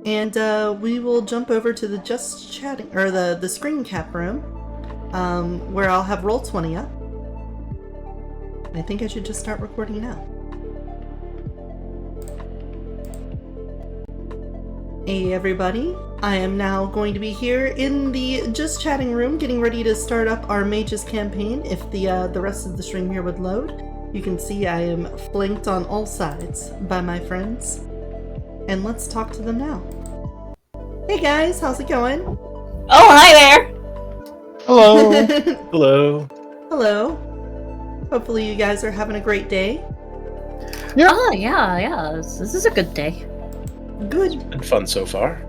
And we will jump over to the just chatting, or the screen cap room, where I'll have Roll20 up. I think I should just start recording now. Hey everybody, I am now going to be here in the just chatting room getting ready to start up our Mage's campaign. If the rest of the stream here would load, you can see I am flanked on all sides by my friends. And let's talk to them now. Hey guys, how's it going? Oh, hi there! Hello! Hello. Hello. Hopefully you guys are having a great day. Yeah. Oh, yeah. This is a good day. Good. Been fun so far.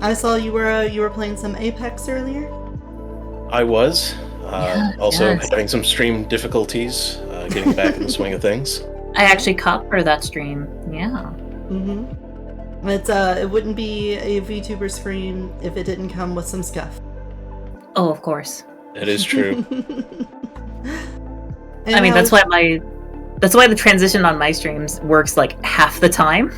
I saw you were playing some Apex earlier. I was. Also yes. having some stream difficulties, getting back in the swing of things. I actually caught for that stream. Yeah. It wouldn't be a VTuber stream if it didn't come with some scuff. Oh, of course. It is true. And I mean, that's why the transition on my streams works like half the time.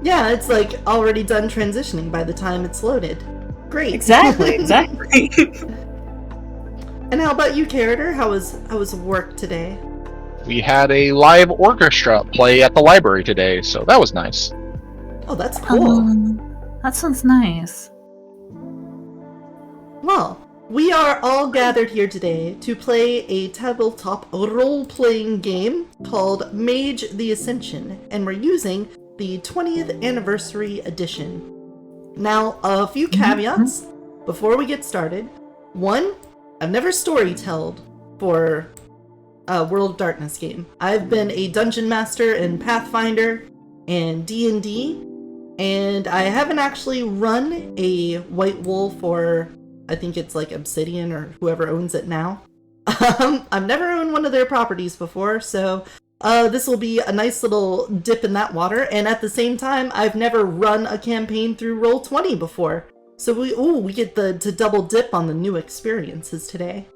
Yeah, it's like already done transitioning by the time it's loaded. Great. Exactly. And how about you, Carter? How was work today? We had a live orchestra play at the library today, so that was nice. Oh, that's cool. That sounds nice. Well, we are all gathered here today to play a tabletop role-playing game called Mage the Ascension, and we're using the 20th Anniversary Edition. Now, a few caveats before we get started. One, I've never storytelled for a World of Darkness game. I've been a dungeon master in Pathfinder and D&D, and I haven't actually run a White Wolf or I think it's like Obsidian or whoever owns it now. I've never owned one of their properties before, so this will be a nice little dip in that water. And at the same time, I've never run a campaign through Roll20 before, so we get to double dip on the new experiences today.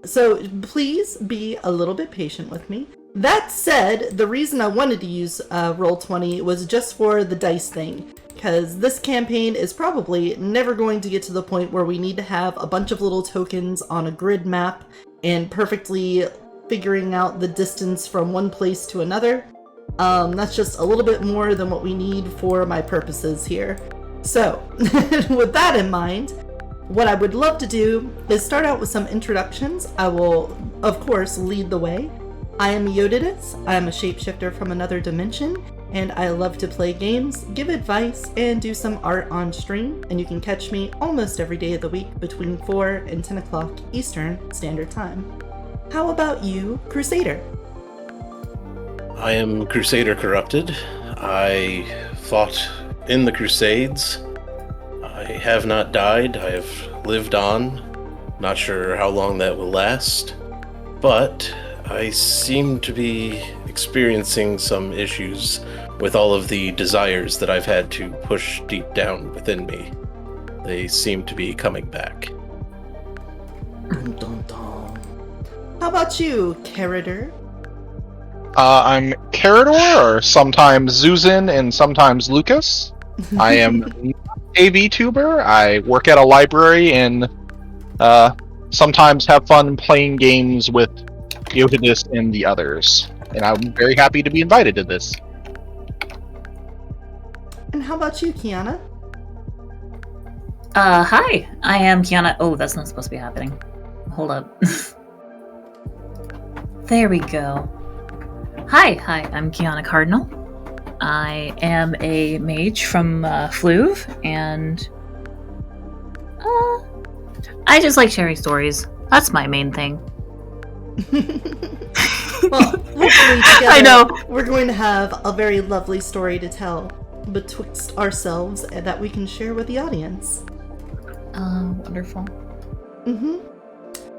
So please be a little bit patient with me. That said, the reason I wanted to use Roll20 was just for the dice thing, because this campaign is probably never going to get to the point where we need to have a bunch of little tokens on a grid map and perfectly figuring out the distance from one place to another. That's just a little bit more than what we need for my purposes here. So, with that in mind, what I would love to do is start out with some introductions. I will, of course, lead the way. I am Yodidus. I am a shapeshifter from another dimension, and I love to play games, give advice, and do some art on stream, and you can catch me almost every day of the week between 4 and 10 o'clock Eastern Standard Time. How about you, Crusader? I am Crusader Corrupted. I fought in the Crusades. I have not died. I have lived on. Not sure how long that will last, but I seem to be experiencing some issues with all of the desires that I've had to push deep down within me. They seem to be coming back. Dun, dun, dun. How about you, Carter? I'm Carador, or sometimes Zuzin and sometimes Lucas. I am a VTuber. I work at a library and sometimes have fun playing games with Yodidus and the others. And I'm very happy to be invited to this. And how about you, Kiana? Hi. I am Kiana. Oh, that's not supposed to be happening. Hold up. There we go. Hi, I'm Kiana Cardinal. I am a mage from Fluve, and I just like sharing stories. That's my main thing. Well, hopefully together, I know. we're going to have a very lovely story to tell betwixt ourselves that we can share with the audience. Wonderful.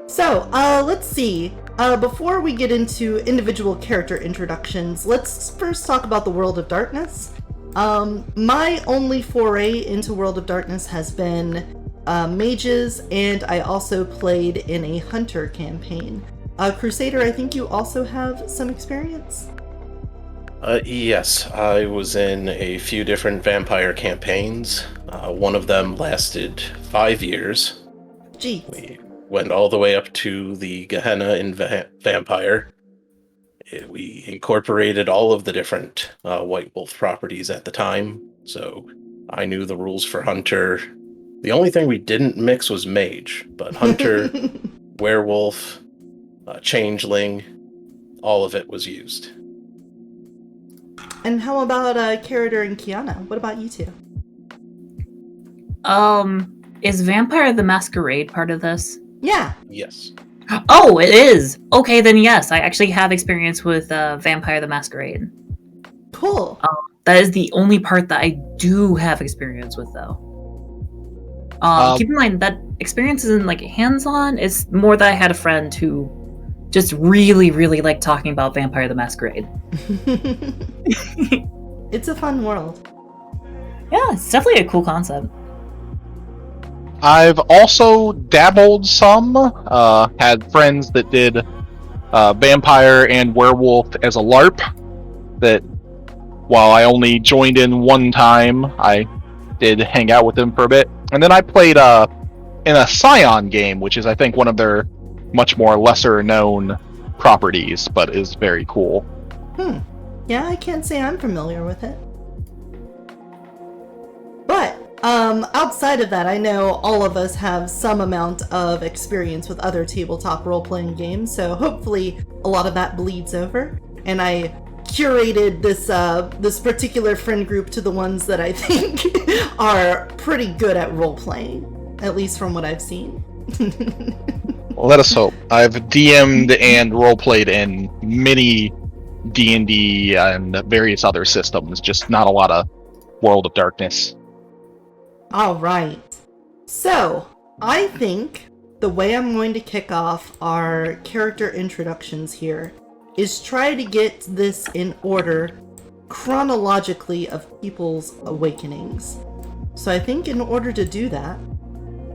So, let's see. Before we get into individual character introductions, let's first talk about the World of Darkness. My only foray into World of Darkness has been mages, and I also played in a hunter campaign. Crusader, I think you also have some experience? Yes, I was in a few different vampire campaigns. One of them lasted 5 years. Jeez. We went all the way up to the Gehenna in Vampire. We incorporated all of the different White Wolf properties at the time, so I knew the rules for Hunter. The only thing we didn't mix was Mage, but Hunter, Werewolf, Changeling, all of it was used. And how about Carador and Kiana? What about you two? Is Vampire the Masquerade part of this? Yeah. Yes. Oh, it is! Okay, then yes, I actually have experience with Vampire the Masquerade. Cool. That is the only part that I do have experience with, though. Keep in mind, that experience isn't, like, hands-on. It's more that I had a friend who just really, really liked talking about Vampire the Masquerade. It's a fun world. Yeah, it's definitely a cool concept. I've also dabbled some, had friends that did vampire and werewolf as a LARP, that while I only joined in one time, I did hang out with them for a bit. And then I played in a Scion game, which is I think one of their much more lesser known properties, but is very cool. Yeah, I can't say I'm familiar with it. But outside of that, I know all of us have some amount of experience with other tabletop role-playing games, so hopefully a lot of that bleeds over. And I curated this particular friend group to the ones that I think are pretty good at role-playing, at least from what I've seen. Let us hope. I've DM'd and roleplayed in many D&D and various other systems, just not a lot of World of Darkness. Alright. So, I think the way I'm going to kick off our character introductions here is try to get this in order chronologically of people's awakenings. So I think in order to do that,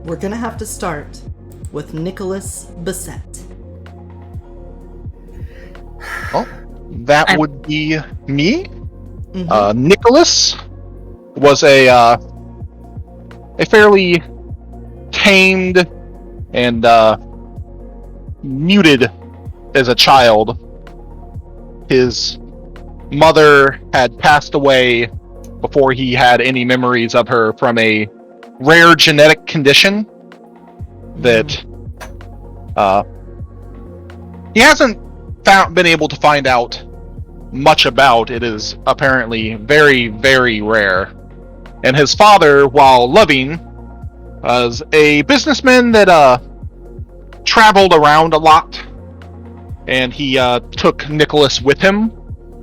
we're gonna have to start with Nicholas Bassett. Well, that would be me. Mm-hmm. Nicholas was a fairly tamed and muted as a child. His mother had passed away before he had any memories of her from a rare genetic condition that he hasn't been able to find out much about. It is apparently very, very rare. And his father, while loving, was a businessman that traveled around a lot, and he took Nicholas with him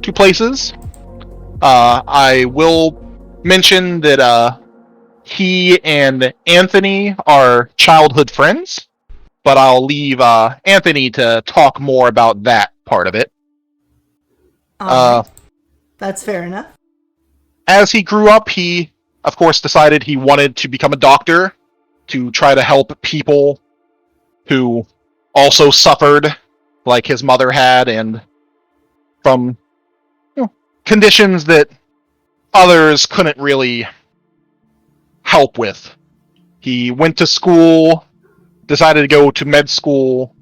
to places. I will mention that he and Anthony are childhood friends, but I'll leave Anthony to talk more about that part of it. That's fair enough. As he grew up, he, of course, decided he wanted to become a doctor to try to help people who also suffered like his mother had, and from conditions that others couldn't really help with. He went to school, decided to go to med school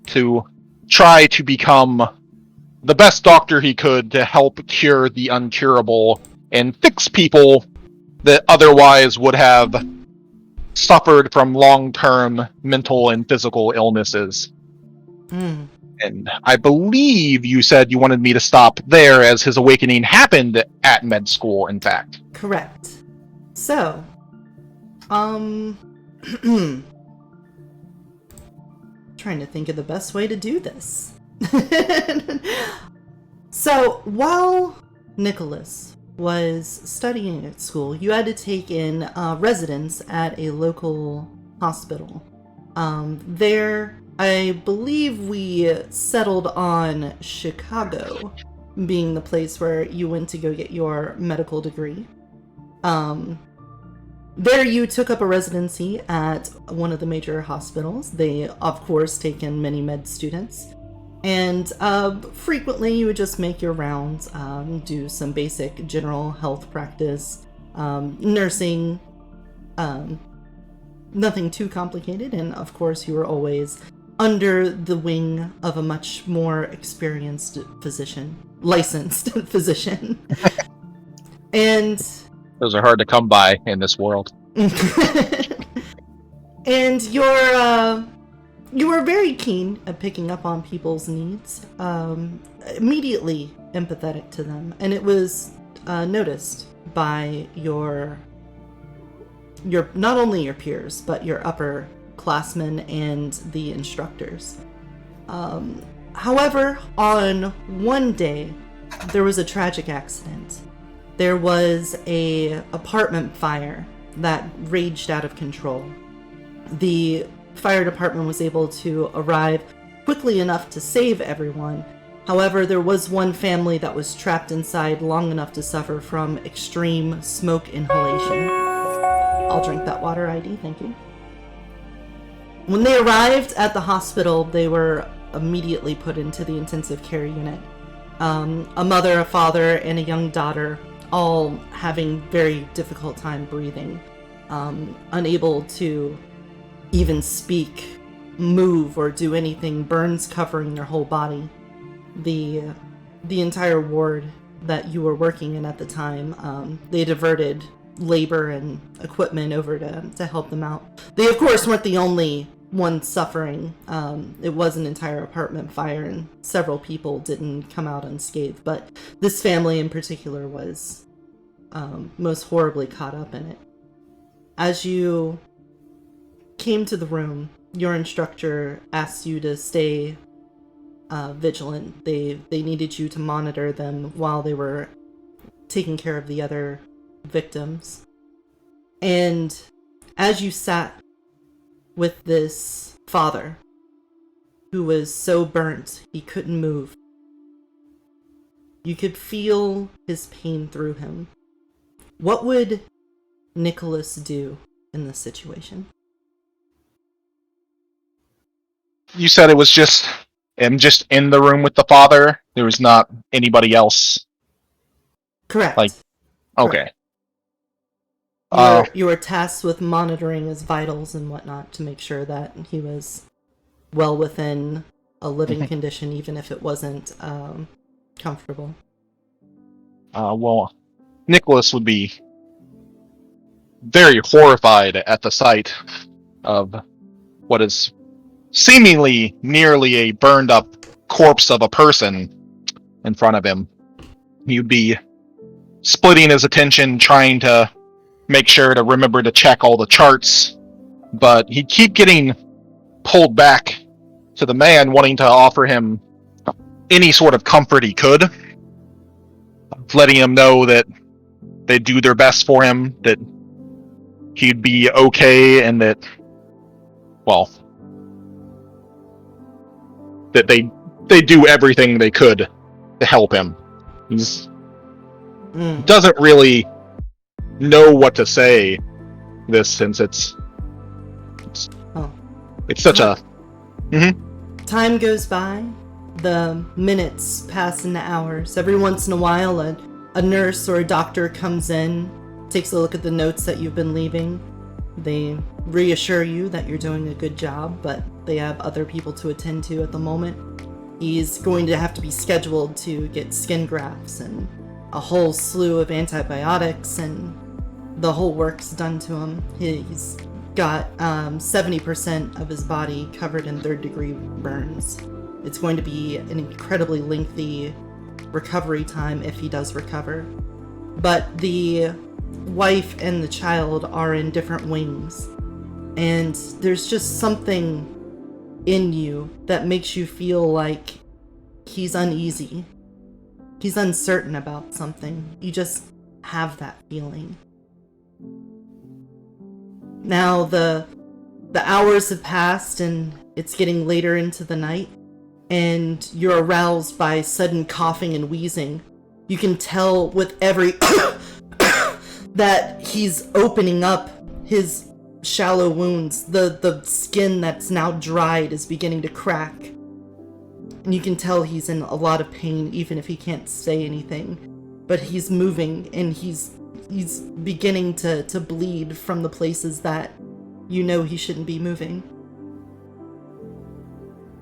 to try to become the best doctor he could to help cure the uncurable and fix people that otherwise would have suffered from long-term mental and physical illnesses. And I believe you said you wanted me to stop there, as his awakening happened at med school, in fact. Correct. So, trying to think of the best way to do this. So, while Nicholas was studying at school, you had to take in residence at a local hospital. There, I believe we settled on Chicago being the place where you went to go get your medical degree. There you took up a residency at one of the major hospitals. They, of course, take in many med students. And frequently you would just make your rounds, do some basic general health practice, nursing, nothing too complicated, and of course you were always under the wing of a much more experienced physician, licensed physician. And Those are hard to come by in this world. and you were very keen at picking up on people's needs, immediately empathetic to them, and it was noticed by your not only your peers but your upperclassmen and the instructors. However, on one day there was a tragic accident. There was a apartment fire that raged out of control. The fire department was able to arrive quickly enough to save everyone. However, there was one family that was trapped inside long enough to suffer from extreme smoke inhalation. I'll drink that water, ID, thank you. When they arrived at the hospital, they were immediately put into the intensive care unit. A mother, a father, and a young daughter, all having very difficult time breathing, unable to even speak, move, or do anything, burns covering their whole body. The entire ward that you were working in at the time, they diverted labor and equipment over to help them out. They, of course, weren't the only ones suffering. It was an entire apartment fire, and several people didn't come out unscathed, but this family in particular was most horribly caught up in it. As you came to the room, your instructor asked you to stay vigilant. They needed you to monitor them while they were taking care of the other victims. And as you sat with this father who was so burnt he couldn't move, you could feel his pain through him. What would Nicholas do in this situation? You said it was just him just in the room with the father? There was not anybody else? Correct. Like, okay. Correct. You were tasked with monitoring his vitals and whatnot to make sure that he was well within a living condition, even if it wasn't comfortable. Well, Nicholas would be very horrified at the sight of what is seemingly nearly a burned up corpse of a person in front of him. He'd be splitting his attention, trying to make sure to remember to check all the charts, but he'd keep getting pulled back to the man, wanting to offer him any sort of comfort he could, letting him know that they'd do their best for him, that he'd be okay, and that, well, that they do everything they could to help him. He's doesn't really know what to say this, since it's such a Time goes by, the minutes pass into hours. Every once in a while a nurse or a doctor comes in, takes a look at the notes that you've been leaving. They reassure you that you're doing a good job, but they have other people to attend to at the moment. He's going to have to be scheduled to get skin grafts and a whole slew of antibiotics, and the whole work's done to him. He's got 70% of his body covered in third-degree burns. It's going to be an incredibly lengthy recovery time if he does recover. But the wife and the child are in different wings, and there's just something in you that makes you feel like he's uneasy. He's uncertain about something. You just have that feeling. Now the hours have passed, and it's getting later into the night, and you're aroused by sudden coughing and wheezing. You can tell with every that he's opening up his shallow wounds. The skin that's now dried is beginning to crack. And you can tell he's in a lot of pain, even if he can't say anything. But he's moving, and he's beginning to bleed from the places that you know he shouldn't be moving.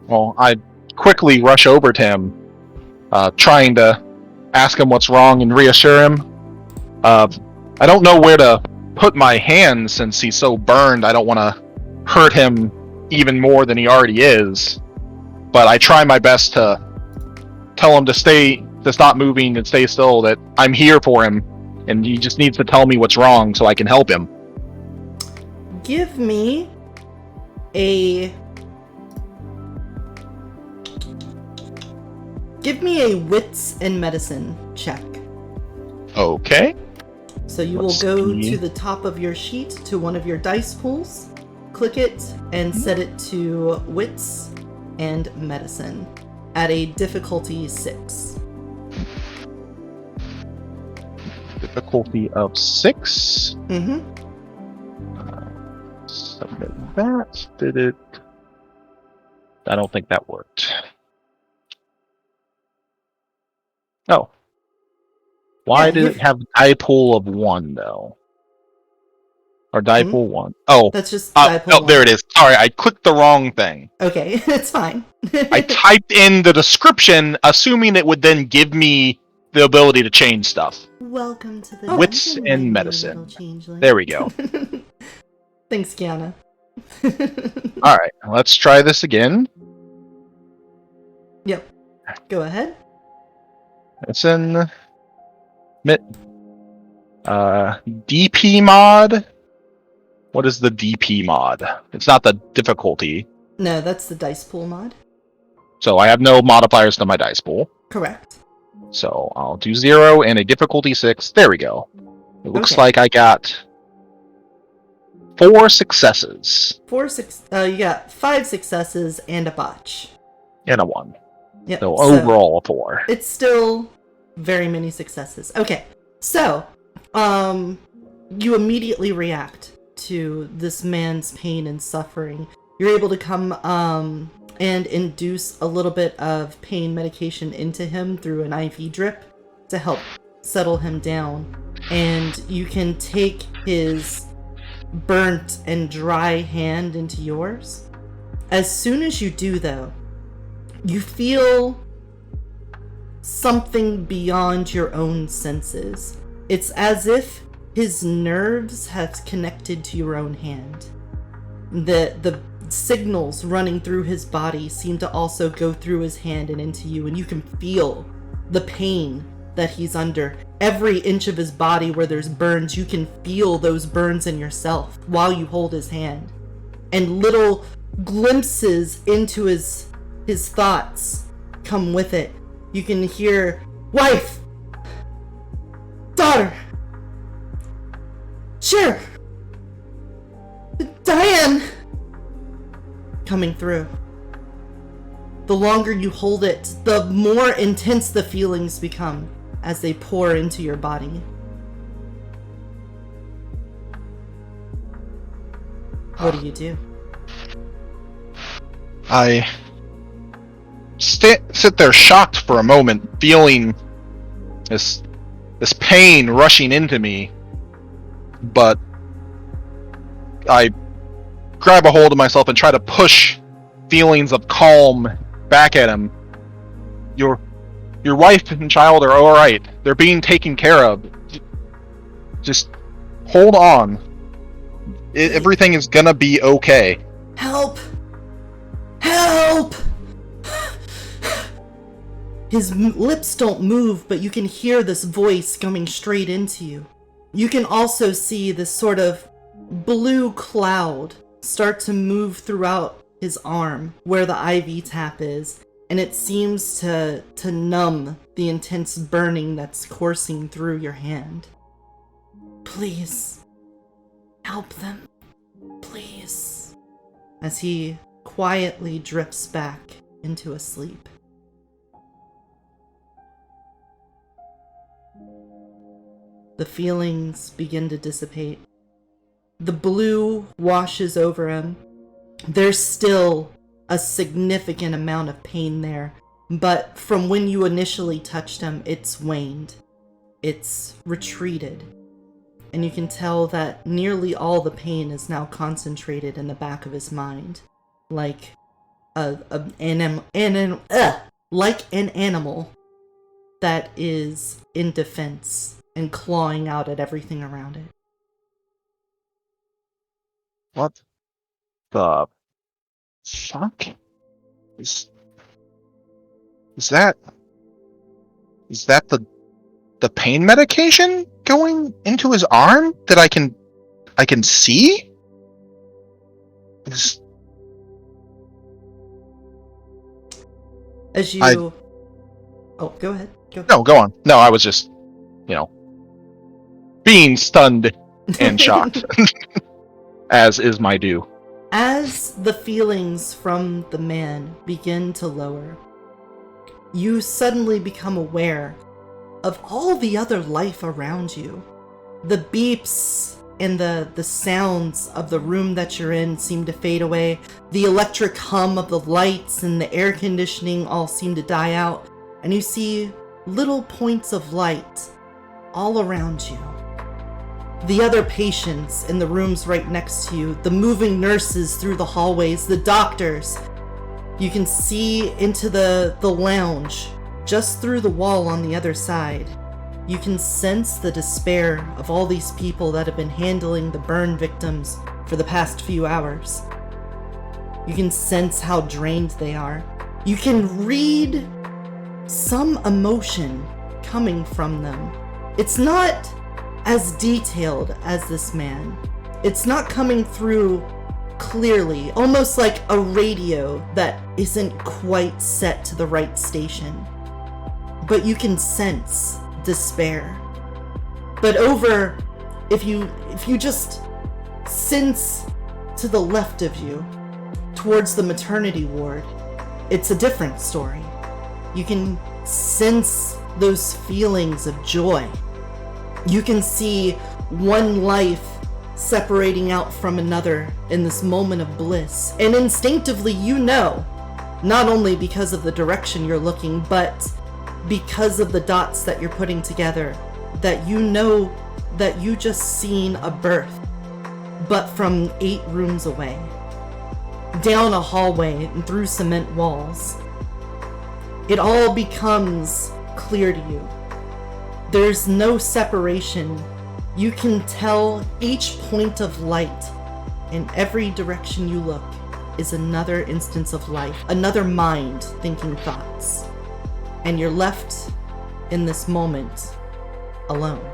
Well, I quickly rush over to him, trying to ask him what's wrong and reassure him. I don't know where to put my hand since he's so burned. I don't want to hurt him even more than he already is. But I try my best to tell him to stop moving and stay still, that I'm here for him, and he just needs to tell me what's wrong so I can help him. Give me a wits and medicine check. Okay. So you will go to the top of your sheet to one of your dice pools, click it, and set it to wits and medicine at a difficulty 6. Difficulty of 6. Mm-hmm. Submit that. Did it? I don't think that worked. Oh. Why did it have die pool of 1 though? Or die pool 1? Oh, that's just die pool 1. There it is. Sorry, I clicked the wrong thing. Okay, it's fine. I typed in the description, assuming it would then give me the ability to change stuff. Welcome to the wits and medicine. There we go. Thanks, Kiana. Alright, let's try this again. Yep. Go ahead. It's in DP mod. What is the DP mod? It's not the difficulty. No, that's the dice pool mod. So I have no modifiers to my dice pool. Correct. So I'll do 0 and a difficulty 6. There we go. It looks like I got 4 successes. You got 5 successes and a botch. And a 1. Yep. So overall a 4. It's still very many successes. Okay. So, you immediately react to this man's pain and suffering. You're able to come and induce a little bit of pain medication into him through an IV drip to help settle him down. And you can take his burnt and dry hand into yours. As soon as you do, though, you feel something beyond your own senses. It's as if his nerves have connected to your own hand. The signals running through his body seem to also go through his hand and into you, and you can feel the pain that he's under. Every inch of his body where there's burns, you can feel those burns in yourself while you hold his hand. And little glimpses into his thoughts come with it. You can hear, wife, daughter, sheriff, Diane, coming through. The longer you hold it, the more intense the feelings become as they pour into your body. What do you do? I sit there shocked for a moment, feeling this pain rushing into me, but I grab a hold of myself and try to push feelings of calm back at him. Your wife and child are all right. They're being taken care of. Just hold on. Everything is gonna be okay. Help! Help! His lips don't move, but you can hear this voice coming straight into you. You can also see this sort of blue cloud start to move throughout his arm where the IV tap is, and it seems to numb the intense burning that's coursing through your hand. Please, help them. Please. As he quietly drifts back into a sleep. The feelings begin to dissipate. The blue washes over him. There's still a significant amount of pain there, but from when you initially touched him, it's waned. It's retreated. And you can tell that nearly all the pain is now concentrated in the back of his mind. Like an animal that is in defense and clawing out at everything around it. What the fuck? Is that the pain medication going into his arm that I can see? As you... Oh, go ahead. No, go on. No, I was just, being stunned and shocked, as is my due. As the feelings from the man begin to lower, you suddenly become aware of all the other life around you. The beeps and the sounds of the room that you're in seem to fade away. The electric hum of the lights and the air conditioning all seem to die out. And you see little points of light all around you. The other patients in the rooms right next to you, the moving nurses through the hallways, the doctors. You can see into the lounge just through the wall on the other side. You can sense the despair of all these people that have been handling the burn victims for the past few hours. You can sense how drained they are. You can read some emotion coming from them. It's not as detailed as this man. It's not coming through clearly, almost like a radio that isn't quite set to the right station. But you can sense despair. But if you just sense to the left of you, towards the maternity ward, it's a different story. You can sense those feelings of joy. You can see one life separating out from another in this moment of bliss. And instinctively you know, not only because of the direction you're looking, but because of the dots that you're putting together, that you know that you just seen a birth, but from 8 rooms away, down a hallway and through cement walls. It all becomes clear to you. There's no separation. You can tell each point of light in every direction you look is another instance of life, another mind thinking thoughts. And you're left in this moment alone.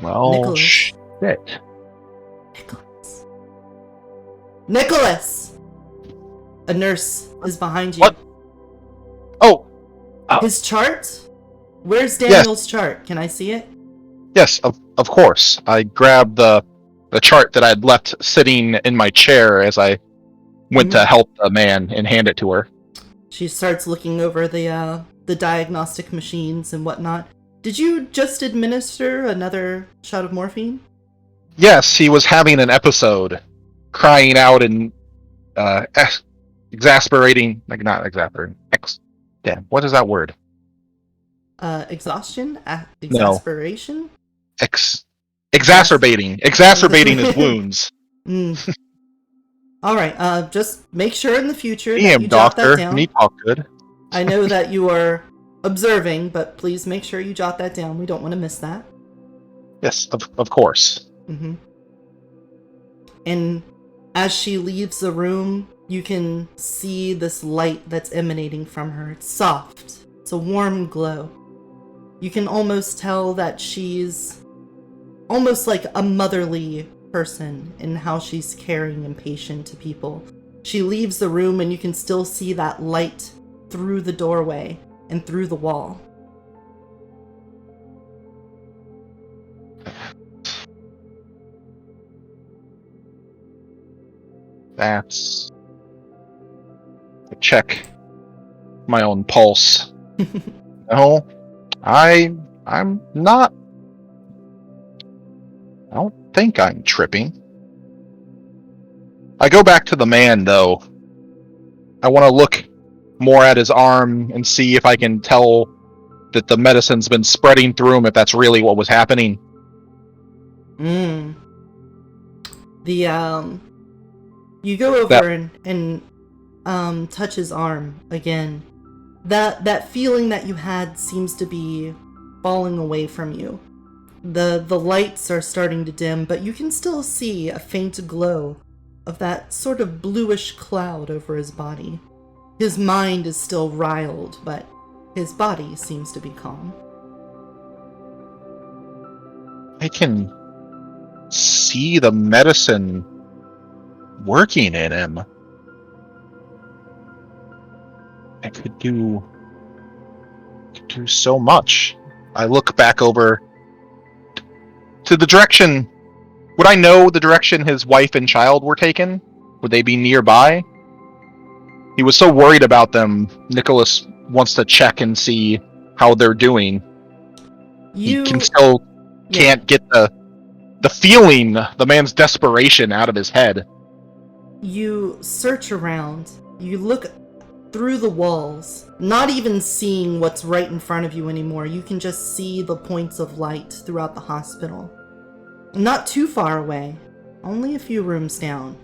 Well, Nicholas. shit. Nicholas! A nurse is behind you. What? Oh! His chart? Where's Daniel's chart? Can I see it? Yes, of course. I grabbed the chart that I'd left sitting in my chair as I went to help the man and hand it to her. She starts looking over the diagnostic machines and whatnot. Did you just administer another shot of morphine? Yes, he was having an episode, crying out and exasperating, like not exasperating. Damn, what is that word? Exhaustion? Exasperation? Exacerbating his wounds. All right. Just make sure in the future that Damn, you jot doctor, that down. me talk good. I know that you are observing, but please make sure you jot that down. We don't want to miss that. Yes, of course. Mm-hmm. And as she leaves the room, you can see this light that's emanating from her. It's soft. It's a warm glow. You can almost tell that she's almost like a motherly person in how she's caring and patient to people. She leaves the room and you can still see that light through the doorway and through the wall. That's... I check my own pulse. No, I'm not I don't think I'm tripping. I go back to the man, though. I want to look more at his arm and see if I can tell that the medicine's been spreading through him, if that's really what was happening. You go over and touch his arm again. That feeling that you had seems to be falling away from you. The lights are starting to dim, but you can still see a faint glow of that sort of bluish cloud over his body. His mind is still riled, but his body seems to be calm. I can see the medicine working in him. I could do so much. I look back over to the direction. Would I know the direction his wife and child were taken? Would they be nearby? He was so worried about them. Nicholas wants to check and see how they're doing. He can still can't get the feeling, the man's desperation out of his head. You search around. You look through the walls, not even seeing what's right in front of you anymore. You can just see the points of light throughout the hospital. Not too far away, only a few rooms down,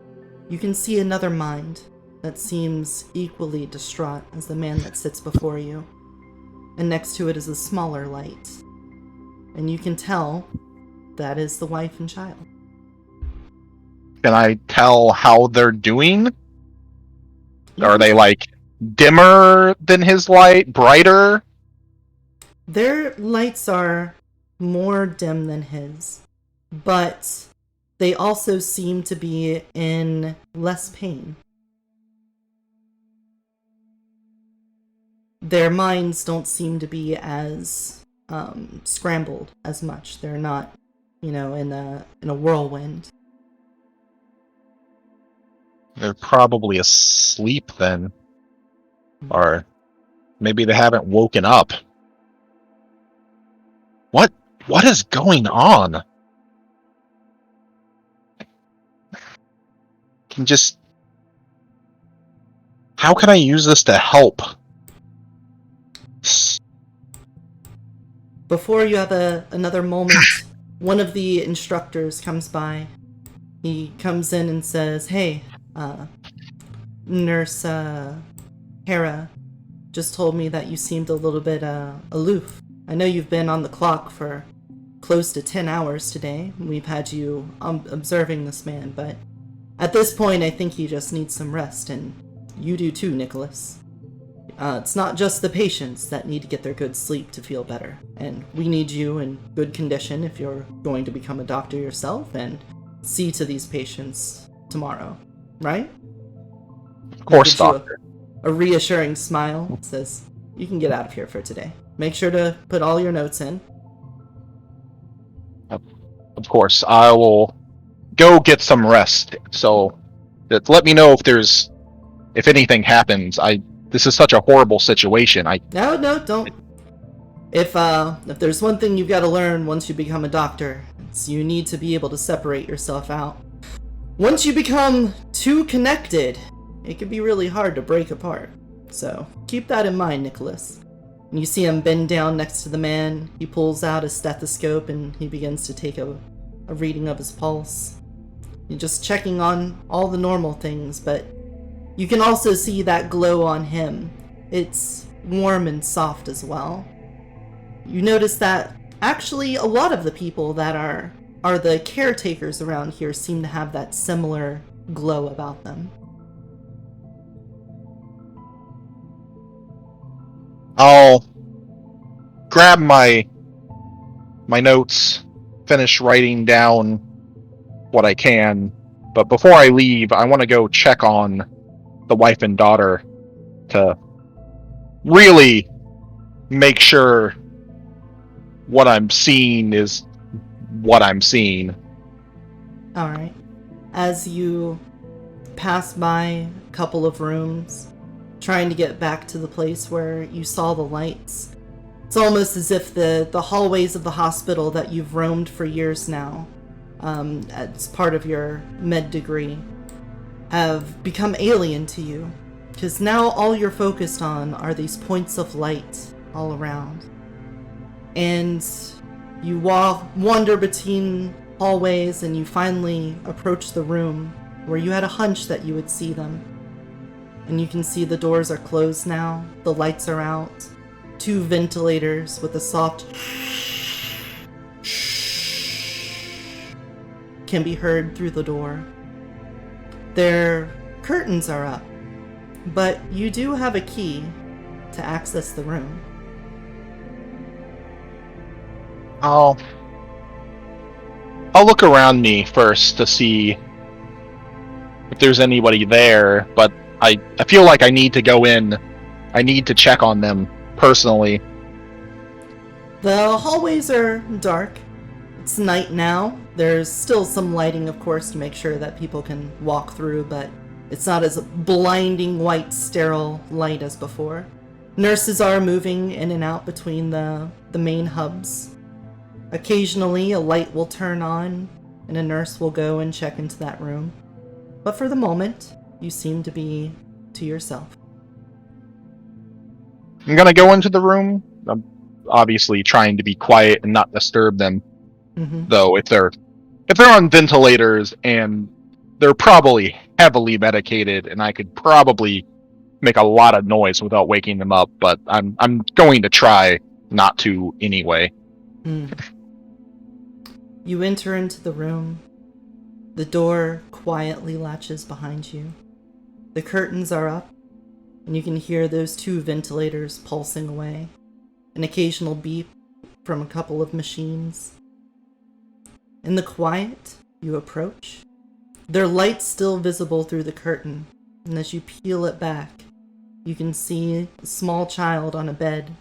you can see another mind that seems equally distraught as the man that sits before you. And next to it is a smaller light. And you can tell that is the wife and child. Can I tell how they're doing? Are they like dimmer than his light, brighter? Their lights are more dim than his, but they also seem to be in less pain. Their minds don't seem to be as scrambled as much. They're not, in a whirlwind. They're probably asleep then. Or maybe they haven't woken up. What is going on? How can I use this to help? Before you have another moment, one of the instructors comes by. He comes in and says, "Hey, Nurse Hera just told me that you seemed a little bit aloof. I know you've been on the clock for close to 10 hours today. We've had you observing this man, but at this point I think he just needs some rest, and you do too, Nicholas. It's not just the patients that need to get their good sleep to feel better, and we need you in good condition if you're going to become a doctor yourself and see to these patients tomorrow, right?" Of course, doctor. A reassuring smile says, "You can get out of here for today. Make sure to put all your notes in." Of course, I will go get some rest. So, let me know if anything happens. This is such a horrible situation. No, don't. If there's one thing you've got to learn once you become a doctor, it's you need to be able to separate yourself out. Once you become too connected, it can be really hard to break apart. So keep that in mind, Nicholas. And you see him bend down next to the man. He pulls out a stethoscope and he begins to take a reading of his pulse. You're just checking on all the normal things, but you can also see that glow on him. It's warm and soft as well. You notice that actually a lot of the people that are the caretakers around here seem to have that similar glow about them. I'll grab my notes, finish writing down what I can, but before I leave, I want to go check on the wife and daughter to really make sure what I'm seeing is what I'm seeing. Alright. As you pass by a couple of rooms, trying to get back to the place where you saw the lights, it's almost as if the hallways of the hospital that you've roamed for years now as part of your med degree have become alien to you. Because now all you're focused on are these points of light all around. And you wander between hallways and you finally approach the room where you had a hunch that you would see them. And you can see the doors are closed now, the lights are out, 2 ventilators with a soft can be heard through the door. Their curtains are up, but you do have a key to access the room. I'll look around me first to see if there's anybody there, but I feel like I need to go in. I need to check on them personally. The hallways are dark. It's night now. There's still some lighting, of course, to make sure that people can walk through, but it's not as blinding white, sterile light as before. Nurses are moving in and out between the main hubs. Occasionally, a light will turn on, and a nurse will go and check into that room. But for the moment, you seem to be to yourself. I'm gonna go into the room. I'm obviously trying to be quiet and not disturb them. Though if they're on ventilators and they're probably heavily medicated, and I could probably make a lot of noise without waking them up, but I'm going to try not to anyway. You enter into the room. The door quietly latches behind you. The curtains are up, and you can hear those 2 ventilators pulsing away. An occasional beep from a couple of machines. In the quiet, you approach. Their light's still visible through the curtain, and as you peel it back, you can see a small child on a bed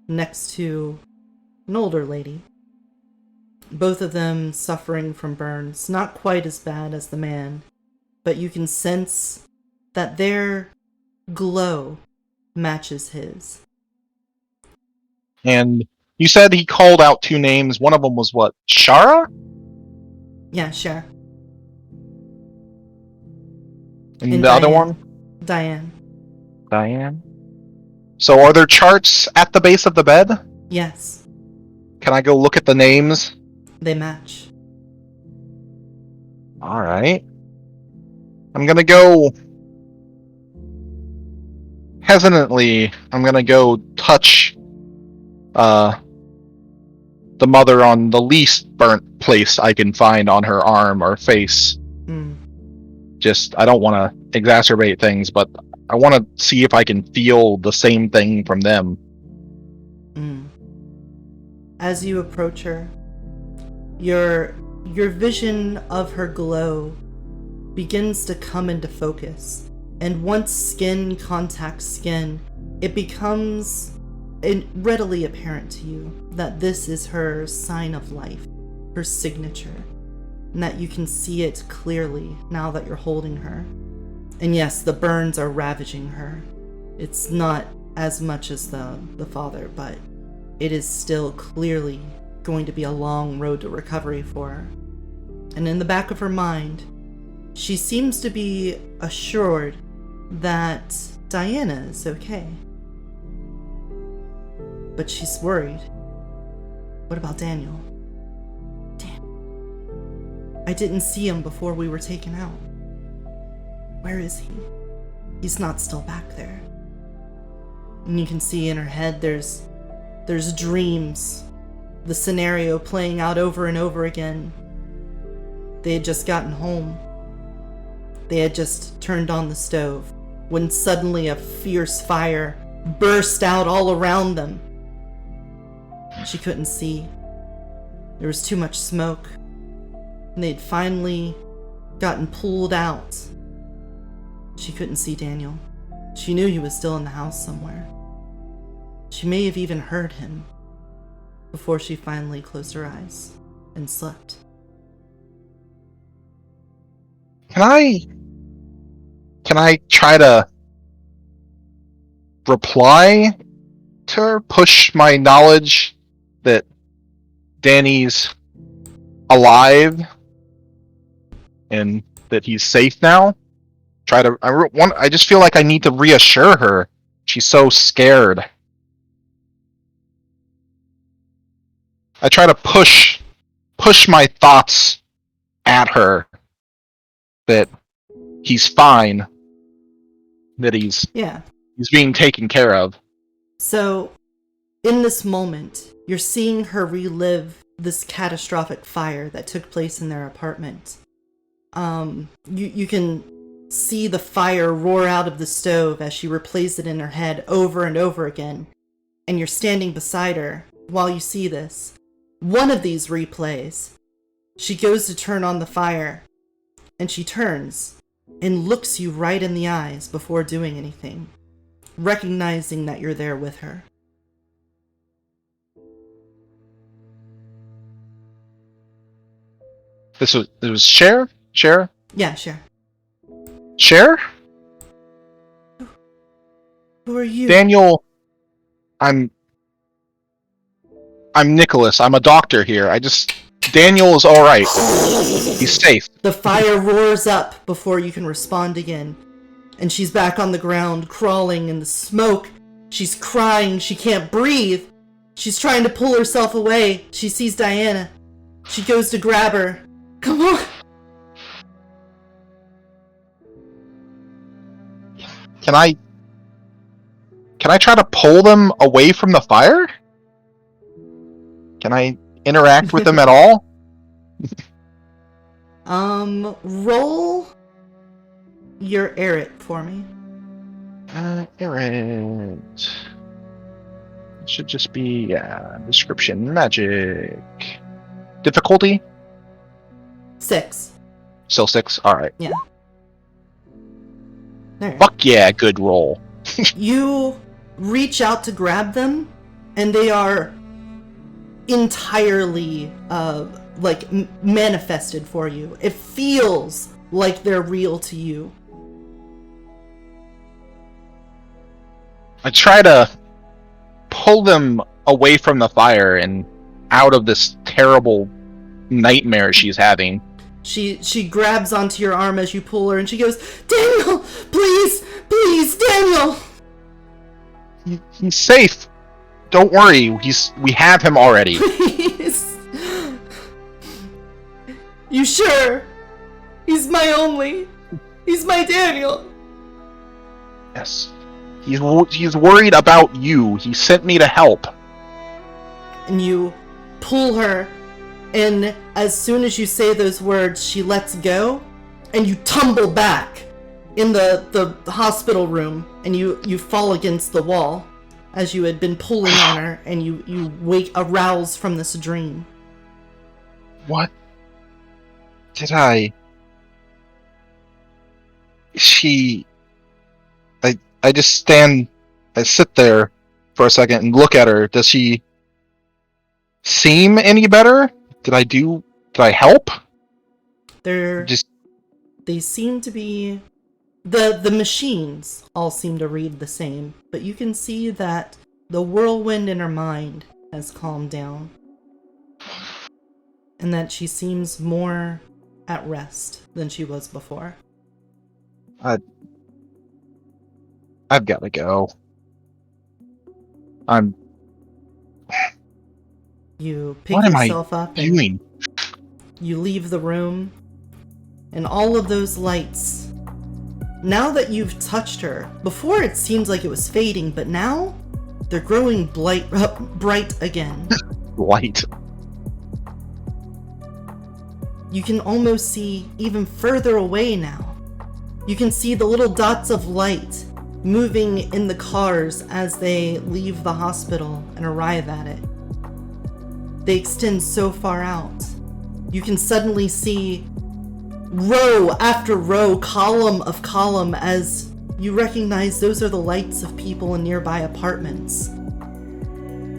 next to an older lady. Both of them suffering from burns, not quite as bad as the man, but you can sense that their glow matches his. And you said he called out 2 names. One of them was what? Shara? Yeah, sure. And the other one? Diane. Diane? So are there charts at the base of the bed? Yes. Can I go look at the names? They match. Alright. I'm gonna go... Hesitantly, I'm gonna go touch the mother on the least burnt place I can find on her arm or face. Just, I don't want to exacerbate things, but I want to see if I can feel the same thing from them. As you approach her, your vision of her glow begins to come into focus. And once skin contacts skin, it becomes readily apparent to you that this is her sign of life, her signature, and that you can see it clearly now that you're holding her. And yes, the burns are ravaging her. It's not as much as the father, but it is still clearly going to be a long road to recovery for her. And in the back of her mind, she seems to be assured that Diana is okay. But she's worried. What about Daniel? Damn. I didn't see him before we were taken out. Where is he? He's not still back there. And you can see in her head there's dreams. The scenario playing out over and over again. They had just gotten home. They had just turned on the stove when suddenly a fierce fire burst out all around them. She couldn't see. There was too much smoke. And they'd finally gotten pulled out. She couldn't see Daniel. She knew he was still in the house somewhere. She may have even heard him before she finally closed her eyes and slept. Can I try to reply to her, push my knowledge that Danny's alive and that he's safe now. I just feel like I need to reassure her. She's so scared. I try to push my thoughts at her that he's fine, that he's being taken care of. So, in this moment, you're seeing her relive this catastrophic fire that took place in their apartment. You can see the fire roar out of the stove as she replays it in her head over and over again, and you're standing beside her while you see this. One of these replays, she goes to turn on the fire, and she turns and looks you right in the eyes before doing anything, recognizing that you're there with her. It was Cher? Cher? Yeah, sure. Cher? Who are you? Daniel, I'm Nicholas. I'm a doctor here. Daniel is alright. He's safe. The fire roars up before you can respond again. And she's back on the ground, crawling in the smoke. She's crying. She can't breathe. She's trying to pull herself away. She sees Diana. She goes to grab her. Come on. Can I try to pull them away from the fire? Can I interact with them at all? Roll your Erit for me. Erit. It should just be, description, magic. Difficulty? 6. Still 6? Alright. Yeah. There. Fuck yeah, good roll. You reach out to grab them, and they are entirely, manifested for you. It feels like they're real to you. I try to pull them away from the fire and out of this terrible nightmare she's having. She grabs onto your arm as you pull her, and she goes, Daniel, please, Daniel. He's safe. Don't worry. We have him already. Please. You sure? He's my Daniel. Yes. He's worried about you. He sent me to help. And you pull her, and as soon as you say those words, she lets go, and you tumble back in the hospital room, and you fall against the wall as you had been pulling on her, and you arouse from this dream. What did I... I just I sit there for a second and look at her. Does she seem any better? Did I help? They seem to be... The machines all seem to read the same, but you can see that the whirlwind in her mind has calmed down. And that she seems more at rest than she was before. I've got to go. You pick yourself up and you leave the room, and all of those lights, now that you've touched her, before it seems like it was fading, but now they're growing bright again. Light. You can almost see even further away now. You can see the little dots of light moving in the cars as they leave the hospital and arrive at it. They extend so far out. You can suddenly see row after row, column of column, as you recognize those are the lights of people in nearby apartments.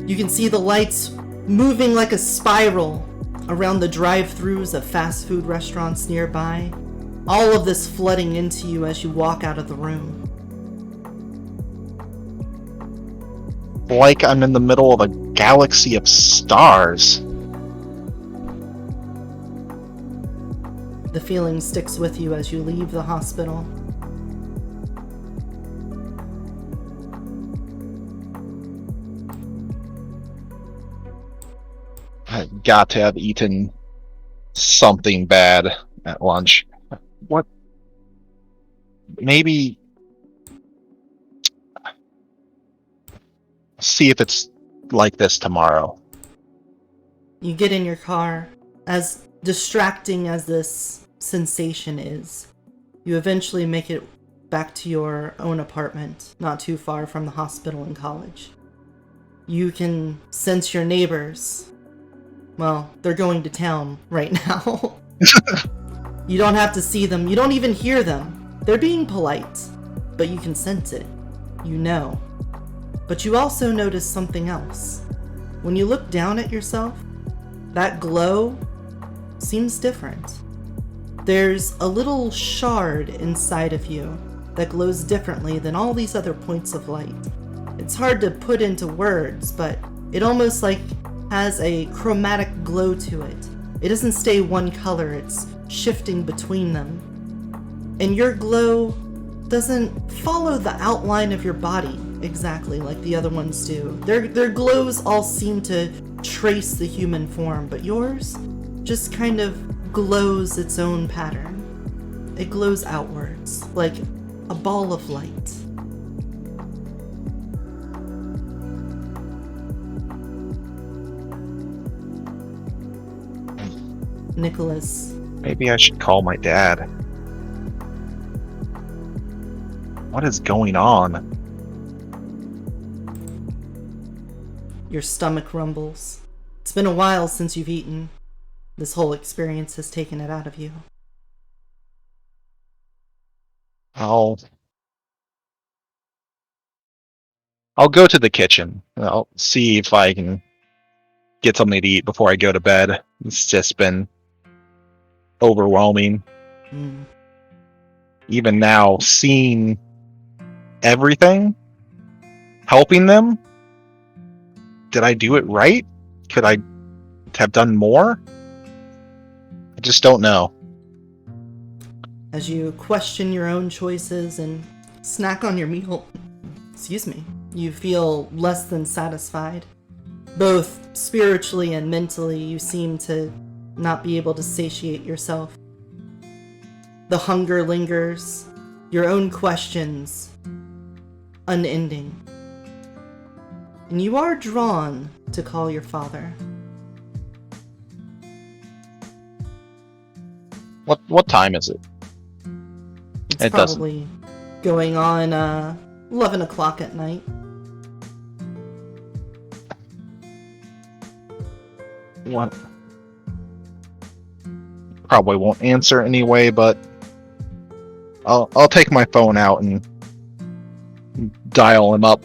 You can see the lights moving like a spiral around the drive-thrus of fast food restaurants nearby. All of this flooding into you as you walk out of the room. Like I'm in the middle of a galaxy of stars. the feeling sticks with you as you leave the hospital. I got to have eaten something bad at lunch. What? Maybe see if it's like this tomorrow. You get in your car. As distracting as this sensation is, you eventually make it back to your own apartment, not too far from the hospital and college. You can sense your neighbors. Well, they're going to town right now. You don't have to see them. You don't even hear them. They're being polite, but you can sense it. You know. But you also notice something else. When you look down at yourself, that glow seems different. There's a little shard inside of you that glows differently than all these other points of light. It's hard to put into words, but it almost like has a chromatic glow to it. It doesn't stay one color, it's shifting between them. And your glow doesn't follow the outline of your body exactly like the other ones do. Their glows all seem to trace the human form, but yours just kind of glows its own pattern. It glows outwards, like a ball of light. Nicholas. Maybe I should call my dad. What is going on? Your stomach rumbles. It's been a while since you've eaten. This whole experience has taken it out of you. I'll go to the kitchen. I'll see if I can get something to eat before I go to bed. It's just been overwhelming. Even now, seeing everything, helping them. Did I do it right? Could I have done more? I just don't know. As you question your own choices and snack on your meal, you feel less than satisfied. Both spiritually and mentally, you seem to not be able to satiate yourself. The hunger lingers, your own questions, unending. And you are drawn to call your father. What time is it? It's probably going on 11 o'clock at night. What? Probably won't answer anyway, but I'll take my phone out and dial him up.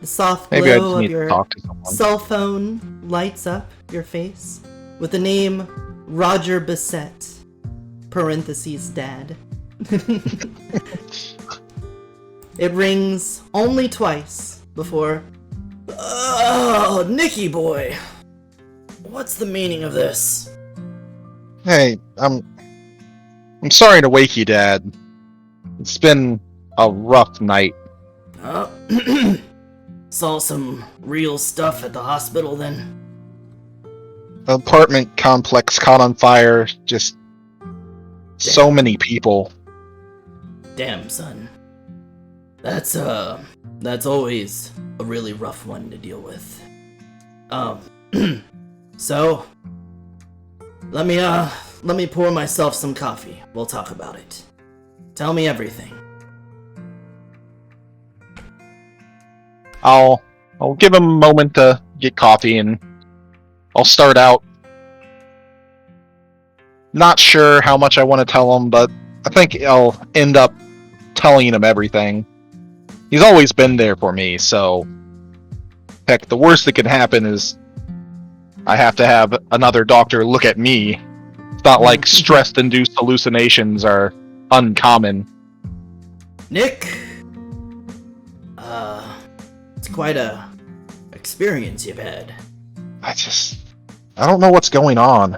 The soft Maybe I glow just of need to your talk to someone. cell phone lights up your face with the name Roger Bissett, parentheses dad. It rings only twice before... Oh, Nicky boy! What's the meaning of this? Hey, I'm sorry to wake you, Dad. It's been a rough night. Saw some real stuff at the hospital then? The apartment complex caught on fire. Just so many people. Damn, son. That's always a really rough one to deal with. So let me pour myself some coffee. We'll talk about it. Tell me everything. I'll give him a moment to get coffee, and I'll start out. Not sure how much I want to tell him, but I think I'll end up telling him everything. He's always been there for me, so heck, the worst that can happen is I have to have another doctor look at me. It's not like stress-induced hallucinations are uncommon. Nick, it's quite a experience you've had. I don't know what's going on.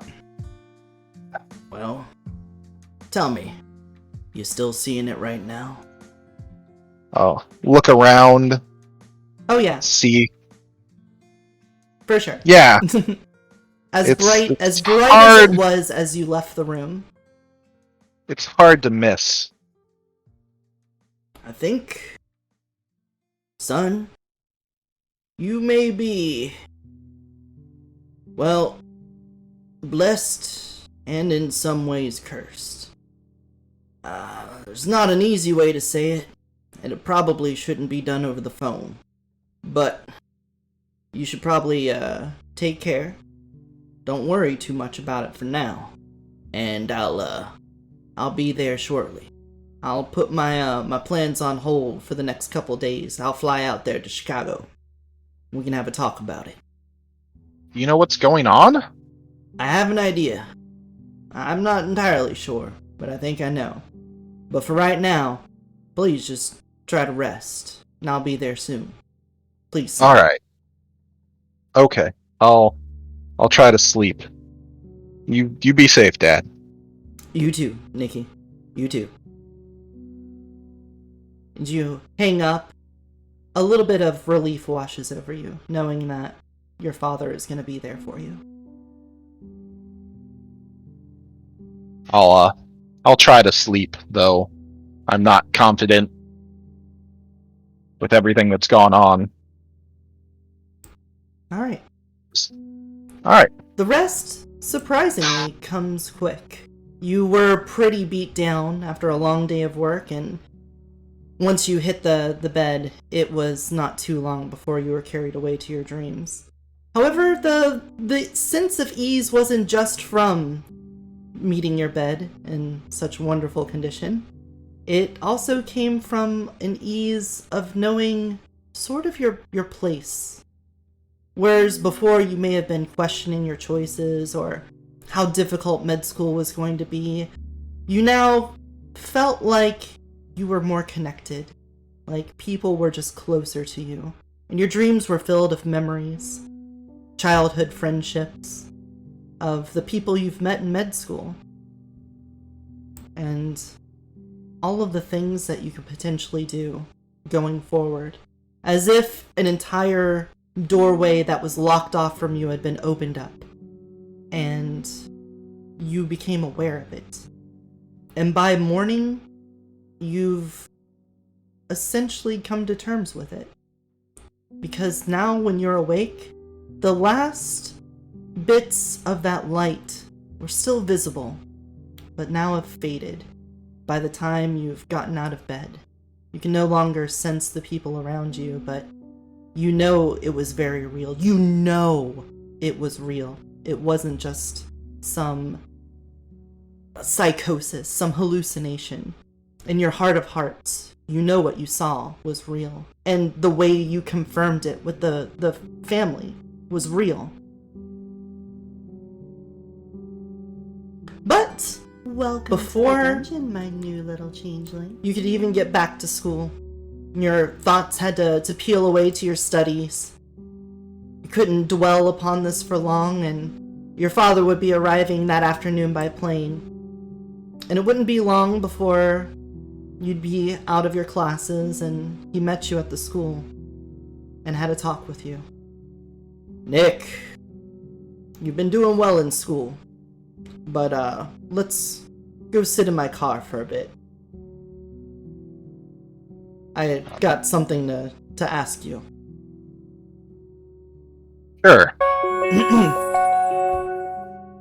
Well, tell me, you still seeing it right now? Oh, look around, Oh yeah, see. for sure. Yeah, as it's bright as it hard. was as you left the room. It's hard to miss. I think, son, you may be, well, blessed and in some ways cursed. There's not an easy way to say it, and it probably shouldn't be done over the phone. But you should probably take care. Don't worry too much about it for now. And I'll be there shortly. I'll put my plans on hold for the next couple days. I'll fly out there to Chicago. We can have a talk about it. You know what's going on? I have an idea. I'm not entirely sure, but I think I know. But for right now, please just try to rest, and I'll be there soon. Please. Son. All right. Okay. I'll try to sleep. You be safe, Dad. You too, Nikki. You too. And you hang up. A little bit of relief washes over you, knowing that your father is going to be there for you. I'll try to sleep, though I'm not confident with everything that's gone on. Alright. Alright. The rest, surprisingly, comes quick. You were pretty beat down after a long day of work, and once you hit the bed, it was not too long before you were carried away to your dreams. However, the sense of ease wasn't just from meeting your bed in such wonderful condition. It also came from an ease of knowing sort of your place. Whereas before you may have been questioning your choices or how difficult med school was going to be, you now felt like you were more connected, like people were just closer to you, and your dreams were filled of memories, childhood friendships, of the people you've met in med school, and all of the things that you could potentially do going forward, as if an entire doorway that was locked off from you had been opened up, and you became aware of it. And by morning, you've essentially come to terms with it. Because now when you're awake, the last bits of that light were still visible, but now have faded by the time you've gotten out of bed. You can no longer sense the people around you, but you know it was very real. You know it was real. It wasn't just some psychosis, some hallucination. In your heart of hearts, you know what you saw was real. And the way you confirmed it with the family was real. But Welcome before to the dungeon, my new little changeling. you could even get back to school, your thoughts had to peel away to your studies. You couldn't dwell upon this for long, and your father would be arriving that afternoon by plane. And it wouldn't be long before you'd be out of your classes and he met you at the school and had a talk with you. Nick, you've been doing well in school, but let's go sit in my car for a bit. I got something to ask you. Sure.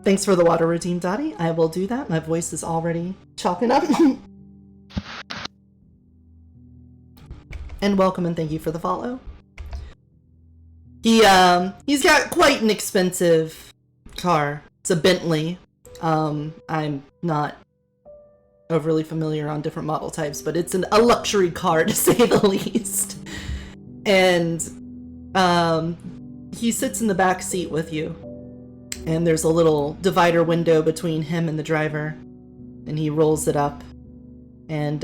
Thanks for the water routine, Dottie. I will do that. My voice is already chalking up. And welcome and thank you for the follow. He's got quite an expensive car. It's a Bentley. I'm not overly familiar on different model types, but it's a luxury car to say the least. And he sits in the back seat with you. And there's a little divider window between him and the driver. And he rolls it up. And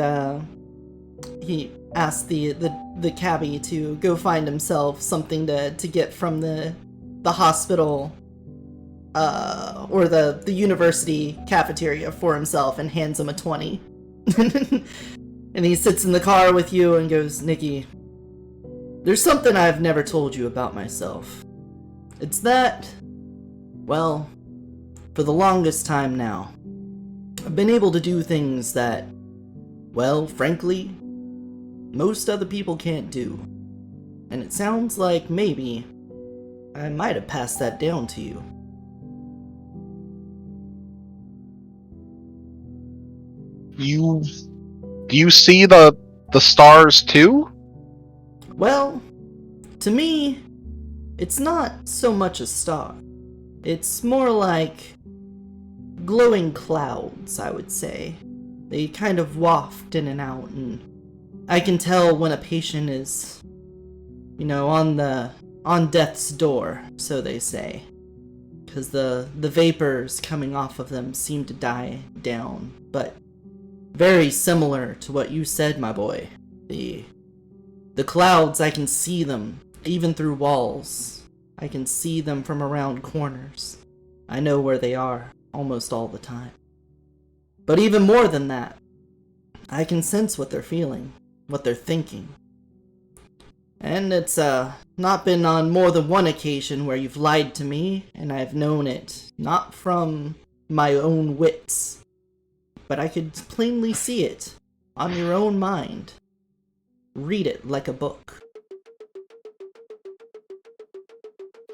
he asks the cabbie to go find himself something to get from the hospital or the university cafeteria for himself and hands him a 20. And he sits in the car with you and goes, Nikki, there's something I've never told you about myself. It's that, well, for the longest time now, I've been able to do things that, well, frankly, most other people can't do. And it sounds like maybe I might have passed that down to you. Do you see the stars too? Well, to me, it's not so much a star. It's more like glowing clouds, I would say. They kind of waft in and out, and I can tell when a patient is, on death's door, so they say. Because the vapors coming off of them seem to die down, but very similar to what you said, my boy. The clouds, I can see them, even through walls. I can see them from around corners. I know where they are almost all the time. But even more than that, I can sense what they're feeling, what they're thinking. And it's not been on more than one occasion where you've lied to me, and I've known it, not from my own wits, but I could plainly see it on your own mind. Read it like a book.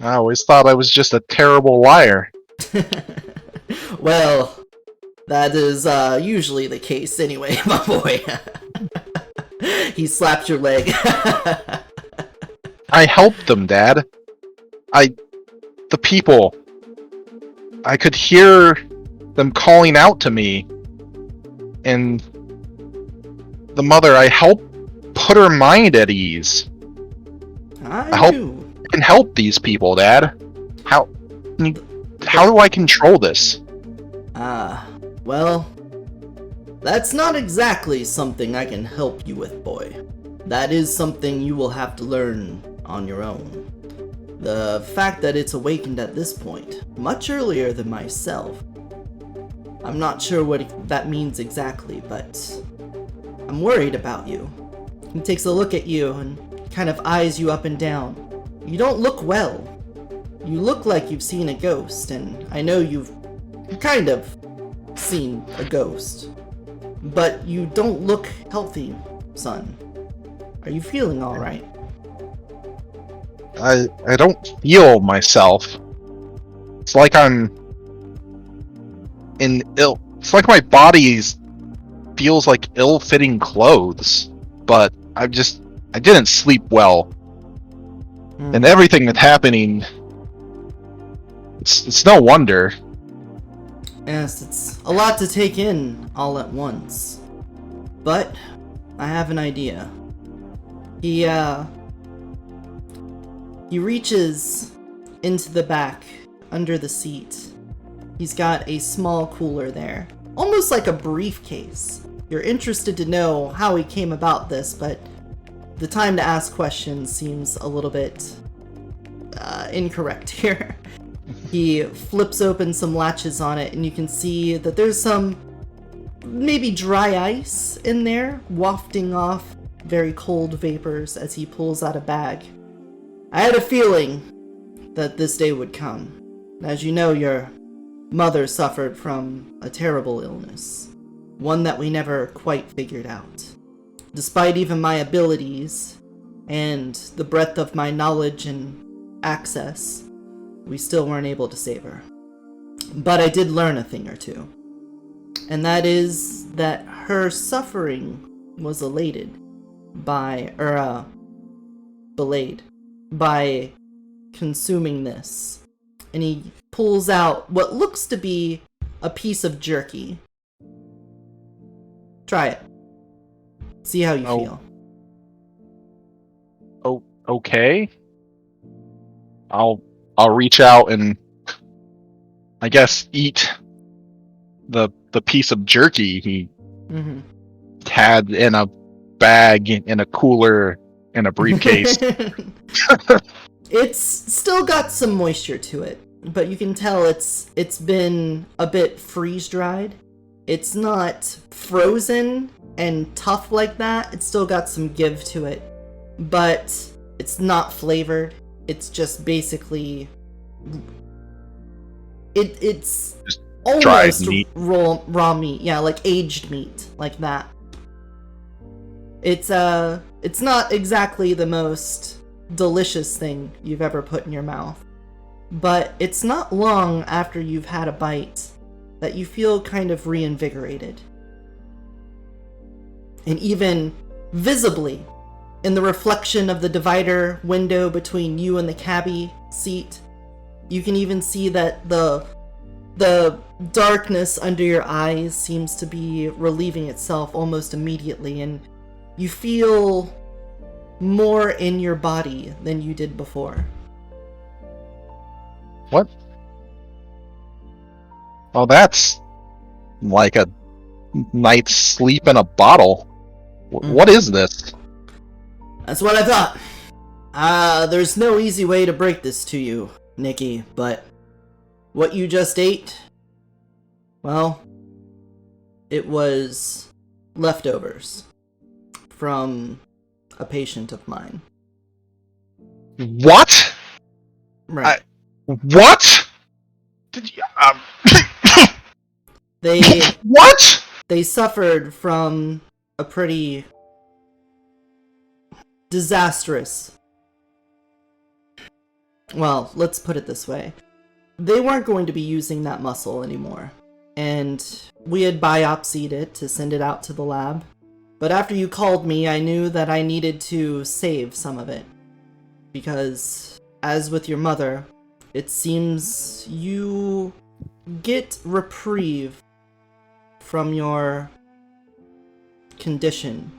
I always thought I was just a terrible liar. Well, that is usually the case anyway, my boy. He slapped your leg. I helped them, Dad. The people. I could hear them calling out to me. And the mother, I helped put her mind at ease. I hope I can help these people, Dad. How do I control this? Well, that's not exactly something I can help you with, boy. That is something you will have to learn on your own. The fact that it's awakened at this point, much earlier than myself, I'm not sure what that means exactly, but I'm worried about you. He takes a look at you and kind of eyes you up and down. You don't look well. You look like you've seen a ghost, and I know you've kind of seen a ghost. But you don't look healthy, son. Are you feeling alright? I don't feel myself. It's like I'm it's like my body feels like ill-fitting clothes, but I didn't sleep well. And everything that's happening, it's no wonder. Yes, it's a lot to take in all at once. But I have an idea. He reaches into the back, under the seat. He's got a small cooler there, almost like a briefcase. You're interested to know how he came about this, but the time to ask questions seems a little bit incorrect here. He flips open some latches on it, and you can see that there's some maybe dry ice in there, wafting off very cold vapors as he pulls out a bag. I had a feeling that this day would come. As you know, your mother suffered from a terrible illness, one that we never quite figured out. Despite even my abilities and the breadth of my knowledge and access, we still weren't able to save her. But I did learn a thing or two. And that is that her suffering was belayed by consuming this. And he pulls out what looks to be a piece of jerky. Try it. See how you feel. Oh, okay. I'll reach out and I guess eat the piece of jerky he had in a bag, in a cooler, in a briefcase. It's still got some moisture to it. but you can tell it's been a bit freeze-dried. It's not frozen and tough like that. It's still got some give to it, but it's not flavored. It's just basically it's Just almost dried meat. raw meat. Yeah, like aged meat, like that. It's not exactly the most delicious thing you've ever put in your mouth, but it's not long after you've had a bite that you feel kind of reinvigorated. And even visibly, in the reflection of the divider window between you and the cabbie seat, you can even see that the darkness under your eyes seems to be relieving itself almost immediately, and you feel more in your body than you did before. What? Well, that's like a night's sleep in a bottle. What is this? That's what I thought. There's no easy way to break this to you, Nikki, but what you just ate, well, it was leftovers from a patient of mine. What? Right. What? Did you, They what? they suffered from a pretty disastrous... Well, let's put it this way. They weren't going to be using that muscle anymore, and we had biopsied it to send it out to the lab. But after you called me, I knew that I needed to save some of it. Because, as with your mother, it seems you get reprieve from your condition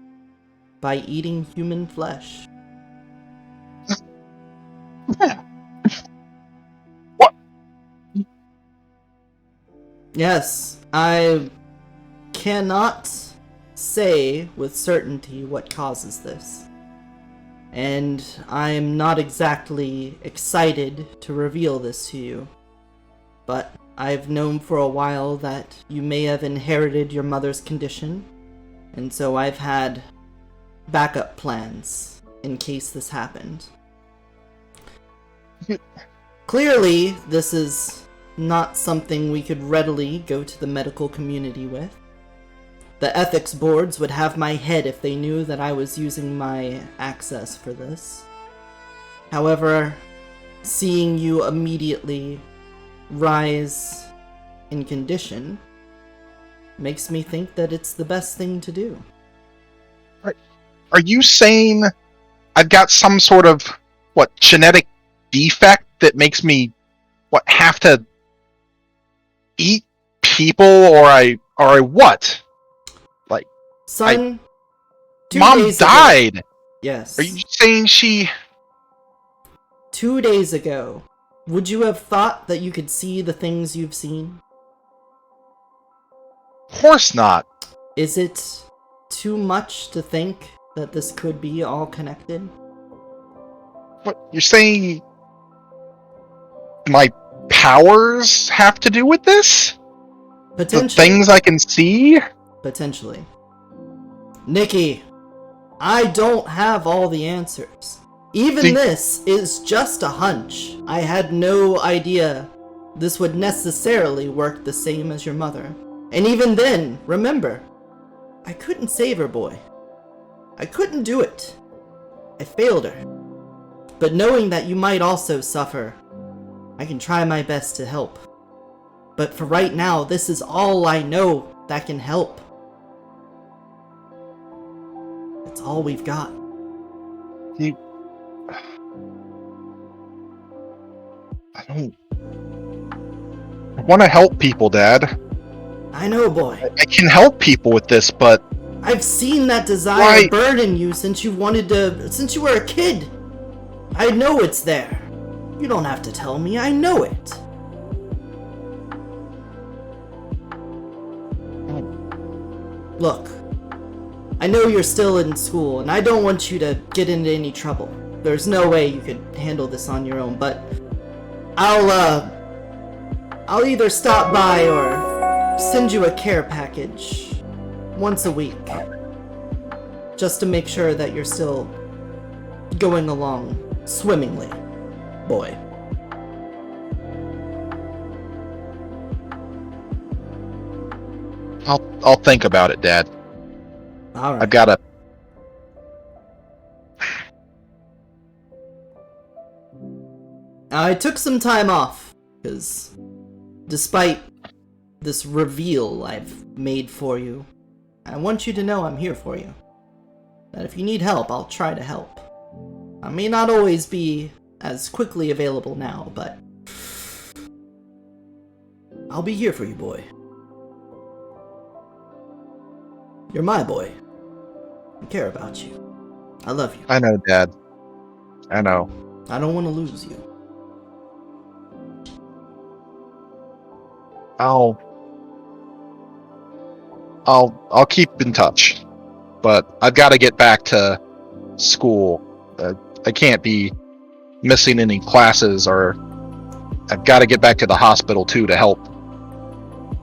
by eating human flesh. What? Yes, I cannot say with certainty what causes this. And I'm not exactly excited to reveal this to you. But I've known for a while that you may have inherited your mother's condition, and so I've had backup plans in case this happened. Clearly, this is not something we could readily go to the medical community with. The ethics boards would have my head if they knew that I was using my access for this. However, seeing you immediately rise in condition makes me think that it's the best thing to do. Are you saying I've got some sort of, genetic defect that makes me, have to eat people, or I what? Son, 2 Mom days died! ago, yes. Are you saying she... 2 days ago, would you have thought that you could see the things you've seen? Of course not. Is it too much to think that this could be all connected? What, you're saying my powers have to do with this? The Potentially. things I can see? Potentially. Nikki, I don't have all the answers. Even this is just a hunch. I had no idea this would necessarily work the same as your mother. And even then, remember, I couldn't save her, boy. I couldn't do it. I failed her. But knowing that you might also suffer, I can try my best to help. But for right now, this is all I know that can help. That's all we've got. I want to help people, Dad. I know, boy. I can help people with this, but... I've seen that desire burn in you since you were a kid. I know it's there. You don't have to tell me, I know it. Look, I know you're still in school, and I don't want you to get into any trouble. There's no way you could handle this on your own, but I'll I'll either stop by or send you a care package once a week. Just to make sure that you're still going along swimmingly, boy. I'll think about it, Dad. All right. I've got to. I took some time off, because despite this reveal I've made for you, I want you to know I'm here for you. That if you need help, I'll try to help. I may not always be as quickly available now, but I'll be here for you, boy. You're my boy. I care about you. I love you. I know, Dad. I know. I don't want to lose you. I'll keep in touch, but I've got to get back to school. I can't be missing any classes, or I've got to get back to the hospital too to help.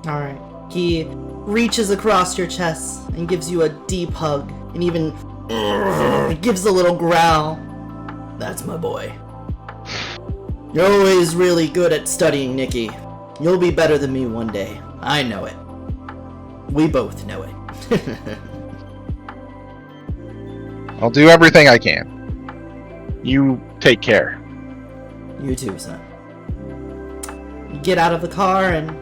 Alright. He reaches across your chest and gives you a deep hug, and even gives a little growl. That's my boy. You're always really good at studying, Nikki. You'll be better than me one day. I know it. We both know it. I'll do everything I can. You take care. You too, son. You get out of the car, and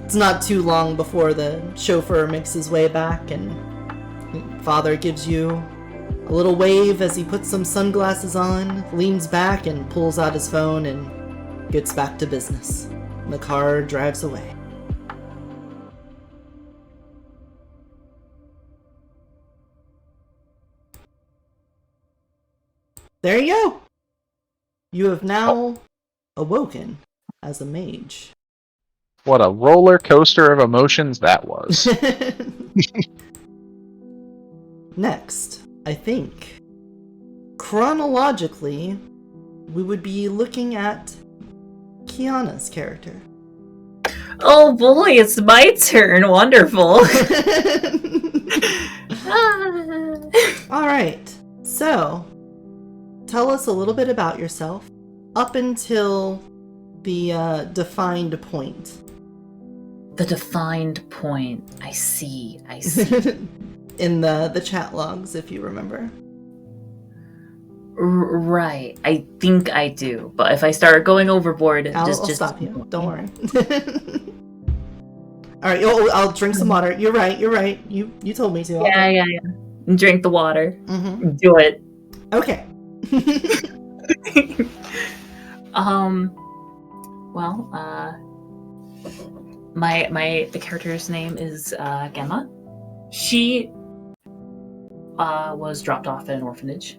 it's not too long before the chauffeur makes his way back, and Father gives you a little wave as he puts some sunglasses on, leans back, and pulls out his phone and gets back to business. The car drives away. There you go! You have now awoken as a mage. What a roller coaster of emotions that was. Next, I think, chronologically, we would be looking at Kiana's character. Oh boy, it's my turn. Wonderful. Alright, so, tell us a little bit about yourself up until the defined point. The defined point. I see. In the chat logs, if you remember. Right. I think I do. But if I start going overboard, I'll just stop you. Don't worry. Alright, I'll drink some water. You're right. You told me to. Yeah. Drink the water. Mm-hmm. Do it. Okay. The character's name is Gemma. She was dropped off at an orphanage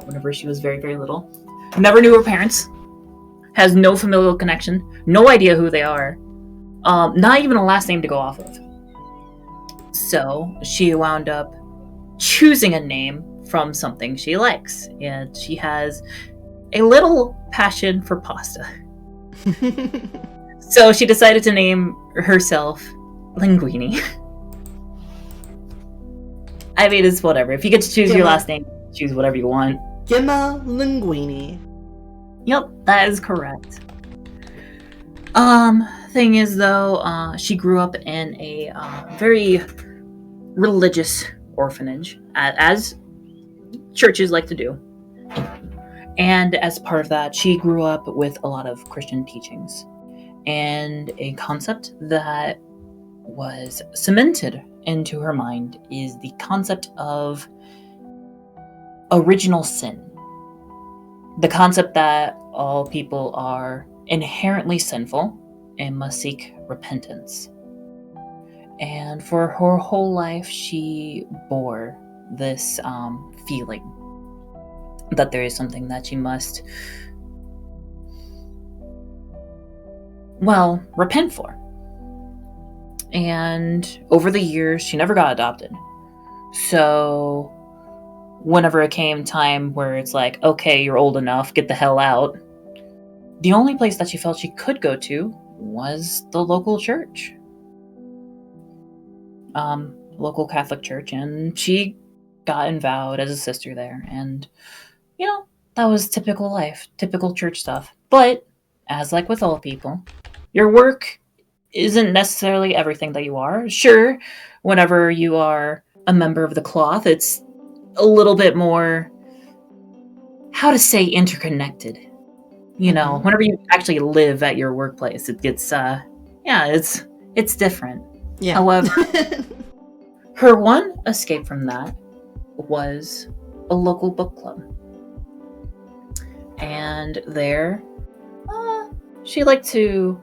whenever she was very, very little. Never knew her parents. Has no familial connection. No idea who they are. Not even a last name to go off of. So she wound up choosing a name from something she likes. And she has a little passion for pasta. So she decided to name herself Linguini. I mean, it's whatever. If you get to choose your last name, choose whatever you want. Gemma Linguini. Yep, that is correct. Thing is, though, she grew up in a very religious orphanage, as churches like to do. And as part of that, she grew up with a lot of Christian teachings. And a concept that was cemented into her mind is the concept of original sin. The concept that all people are inherently sinful and must seek repentance. And for her whole life, she bore this feeling that there is something that she must, repent for. And over the years, she never got adopted. So whenever it came time where it's like, okay, you're old enough, get the hell out, the only place that she felt she could go to was the local church. Local Catholic church, and she got endowed as a sister there, and that was typical life, typical church stuff. But as like with all people, your work isn't necessarily everything that you are. Sure, whenever you are a member of the cloth, it's a little bit more, how to say, interconnected. Whenever you actually live at your workplace, it gets it's different. Yeah. However, her one escape from that was a local book club. And there, she liked to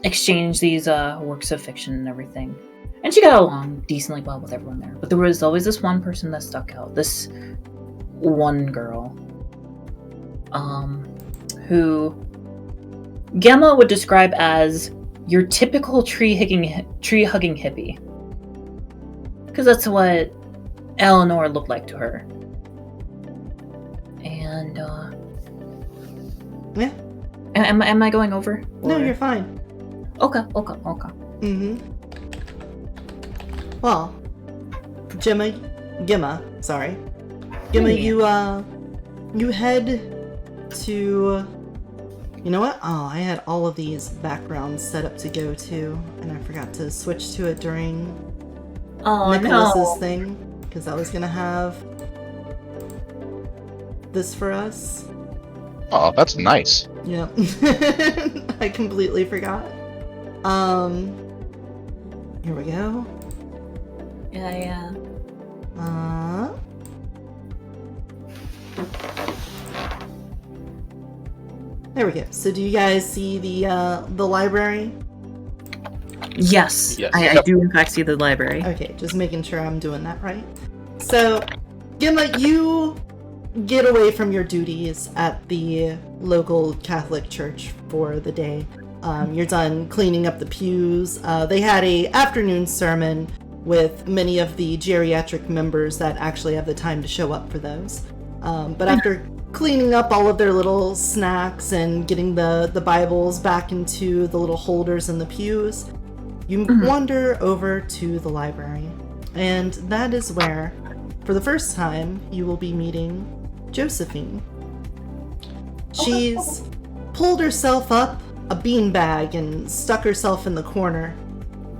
exchange these works of fiction and everything. And she got along decently well with everyone there. But there was always this one person that stuck out. This one girl, who Gemma would describe as your typical tree-hugging hippie. Because that's what Eleanor looked like to her. And, yeah. Am I going over? No, you're fine. Okay. Mm-hmm. Well, Gemma, sorry. Gemma, you head to... You know what? Oh, I had all of these backgrounds set up to go to, and I forgot to switch to it during Nicholas's thing, because I was gonna have this for us. Oh, that's nice. Yep. I completely forgot. Here we go. Yeah. There we go. So do you guys see the library? Yes. I do in fact see the library. Okay, just making sure I'm doing that right. So, Gemma, you get away from your duties at the local Catholic church for the day. You're done cleaning up the pews. They had a afternoon sermon with many of the geriatric members that actually have the time to show up for those. But after cleaning up all of their little snacks and getting the Bibles back into the little holders in the pews, you wander over to the library. And that is where, for the first time, you will be meeting Josephine. She's pulled herself up a beanbag and stuck herself in the corner.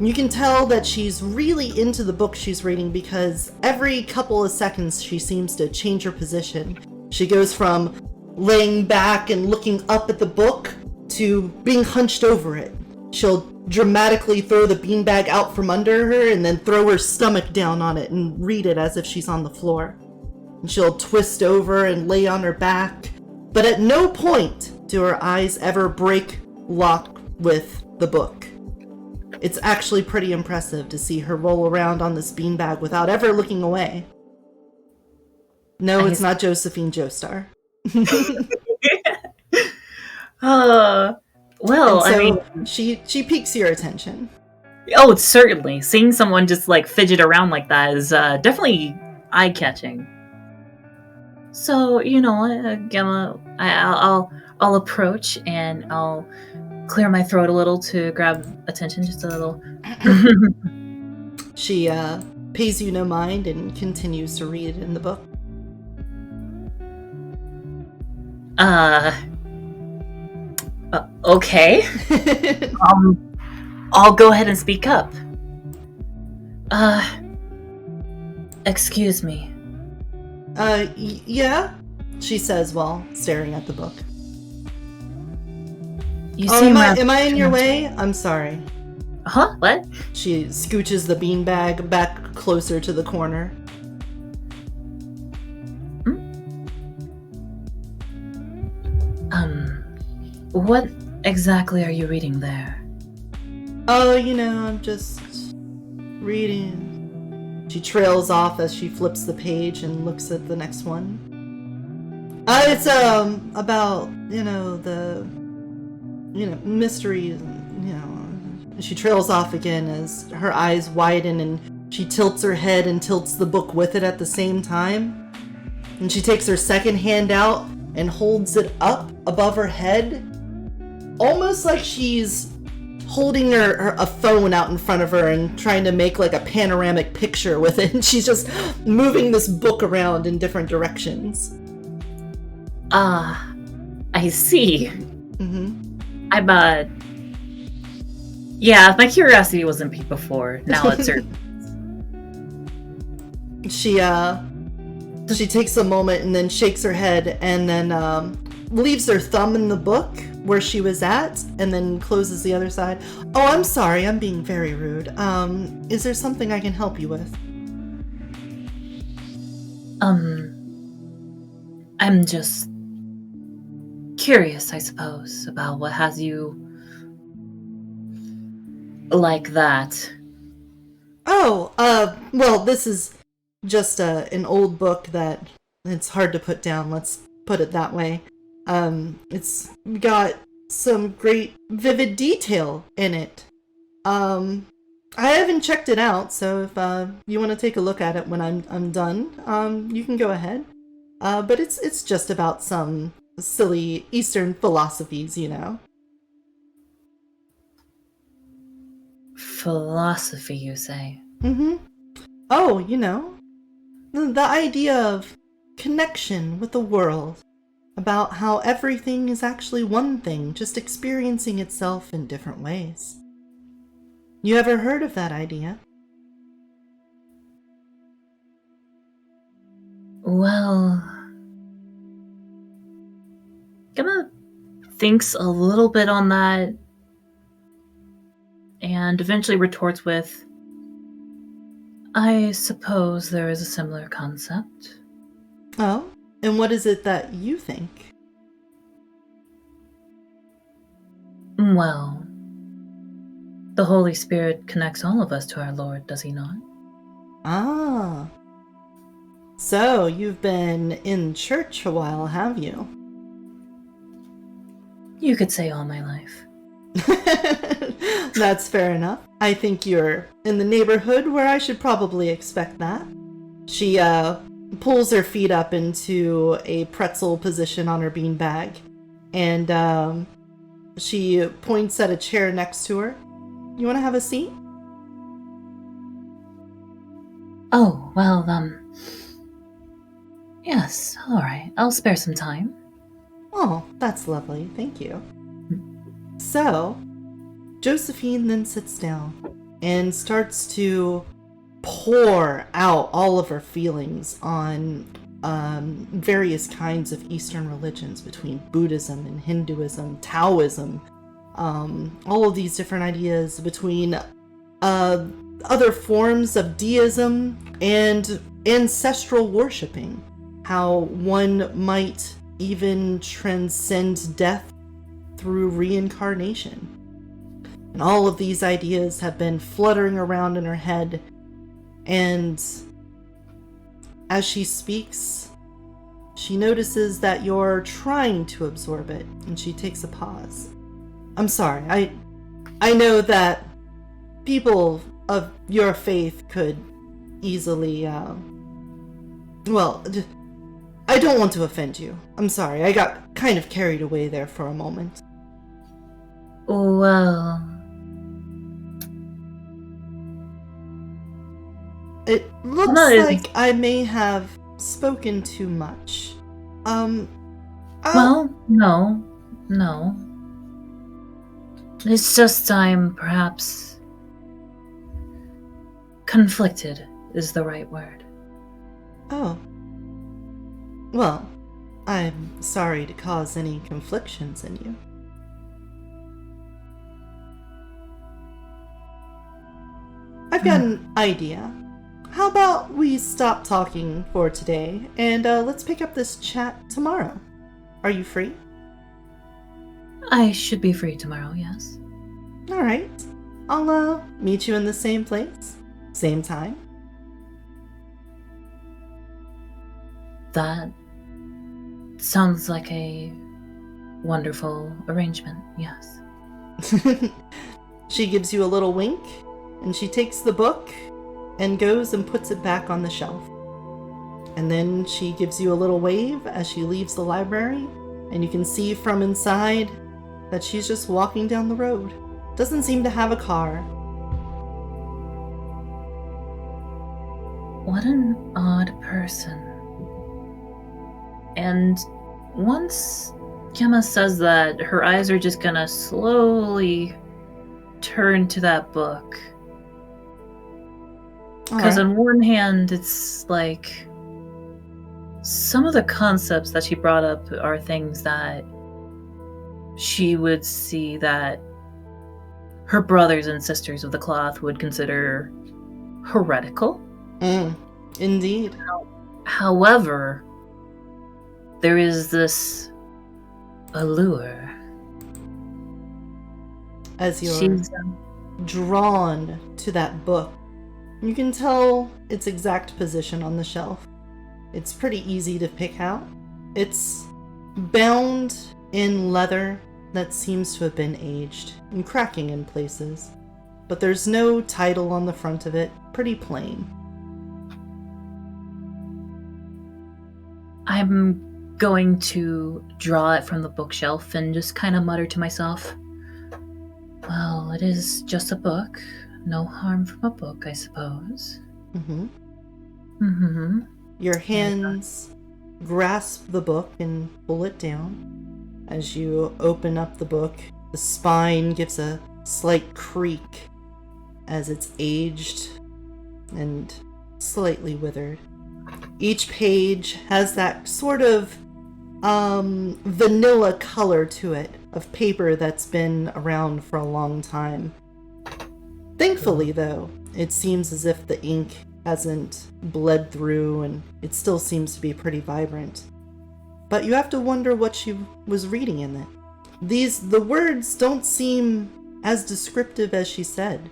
You can tell that she's really into the book she's reading because every couple of seconds she seems to change her position. She goes from laying back and looking up at the book to being hunched over it. She'll dramatically throw the beanbag out from under her and then throw her stomach down on it and read it as if she's on the floor. And she'll twist over and lay on her back, but at no point do her eyes ever break lock with the book. It's actually pretty impressive to see her roll around on this beanbag without ever looking away. No, it's not Josephine Joestar. Well, so I mean, she piques your attention. Oh, certainly. Seeing someone just like fidget around like that is definitely eye-catching. So, Gemma, I'll approach and I'll clear my throat a little to grab attention, just a little. She pays you no mind and continues to read in the book. Okay. I'll go ahead and speak up. Excuse me. Yeah? She says while staring at the book. Am I in your way? I'm sorry. Huh? What? She scooches the beanbag back closer to the corner. What exactly are you reading there? Oh, I'm just reading. She trails off as she flips the page and looks at the next one. It's about, the mysteries, She trails off again as her eyes widen and she tilts her head and tilts the book with it at the same time. And she takes her second hand out and holds it up above her head, almost like she's holding a phone out in front of her and trying to make like a panoramic picture with it. And she's just moving this book around in different directions. I see. Mm-hmm. Yeah, my curiosity wasn't piqued before. Now it's certain. She takes a moment and then shakes her head and then leaves her thumb in the book where she was at and then closes the other side. Oh, I'm sorry, I'm being very rude. Is there something I can help you with? I'm just curious, I suppose, about what has you like that. Oh, well, this is just an old book that it's hard to put down, let's put it that way. It's got some great vivid detail in it. I haven't checked it out, so if you want to take a look at it when I'm done, you can go ahead. But it's just about some silly Eastern philosophies, you know. Philosophy, you say? Mm-hmm. Oh, you know, the idea of connection with the world, about how everything is actually one thing, just experiencing itself in different ways. You ever heard of that idea? Well, Gemma thinks a little bit on that and eventually retorts with, I suppose there is a similar concept. Oh, and what is it that you think? Well, the Holy Spirit connects all of us to our Lord, does he not? Ah. So, you've been in church a while, have you? You could say all my life. That's fair enough. I think you're in the neighborhood where I should probably expect that. She pulls her feet up into a pretzel position on her beanbag, and she points at a chair next to her. You want to have a seat? Oh, well, yes, alright. I'll spare some time. Oh, that's lovely. Thank you. So, Josephine then sits down and starts to pour out all of her feelings on various kinds of Eastern religions, between Buddhism and Hinduism, Taoism, all of these different ideas, between other forms of deism and ancestral worshipping, how one might even transcend death through reincarnation. And all of these ideas have been fluttering around in her head, and as she speaks, she notices that you're trying to absorb it, and she takes a pause. I'm sorry, I know that people of your faith could easily, well, I don't want to offend you. I'm sorry, I got kind of carried away there for a moment. Well, it looks like I may have spoken too much. Well, no. It's just I'm perhaps conflicted is the right word. Oh. Well, I'm sorry to cause any conflictions in you. I've got an idea. How about we stop talking for today and let's pick up this chat tomorrow? Are you free? I should be free tomorrow, yes. Alright. I'll meet you in the same place, same time. That sounds like a wonderful arrangement, yes. She gives you a little wink, and she takes the book and goes and puts it back on the shelf. And then she gives you a little wave as she leaves the library, and you can see from inside that she's just walking down the road. Doesn't seem to have a car. What an odd person. And once Gemma says that, her eyes are just gonna slowly turn to that book. Because Alright. on one hand, it's like some of the concepts that she brought up are things that she would see that her brothers and sisters of the cloth would consider heretical. Indeed. However, there is this allure. As you're She's drawn to that book, you can tell its exact position on the shelf. It's pretty easy to pick out. It's bound in leather that seems to have been aged and cracking in places, but there's no title on the front of it. Pretty plain. I'm going to draw it from the bookshelf and just kind of mutter to myself, well, it is just a book. No harm from a book, I suppose. Your hands grasp the book and pull it down. As you open up the book, the spine gives a slight creak as it's aged and slightly withered. Each page has that sort of vanilla color to it, of paper that's been around for a long time. Thankfully, though, it seems as if the ink hasn't bled through and it still seems to be pretty vibrant. But you have to wonder what she was reading in it. The words don't seem as descriptive as she said.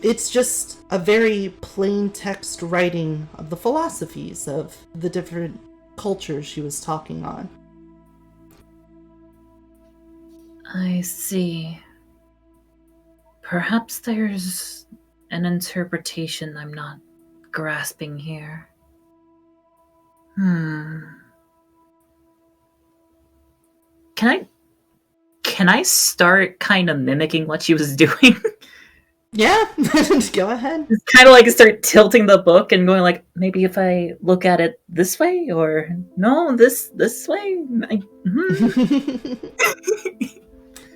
It's just a very plain text writing of the philosophies of the different cultures she was talking on. I see. Perhaps there's an interpretation I'm not grasping here. Can I start kind of mimicking what she was doing? Yeah, go ahead. It's kind of like start tilting the book and going like, maybe if I look at it this way, or no, this way.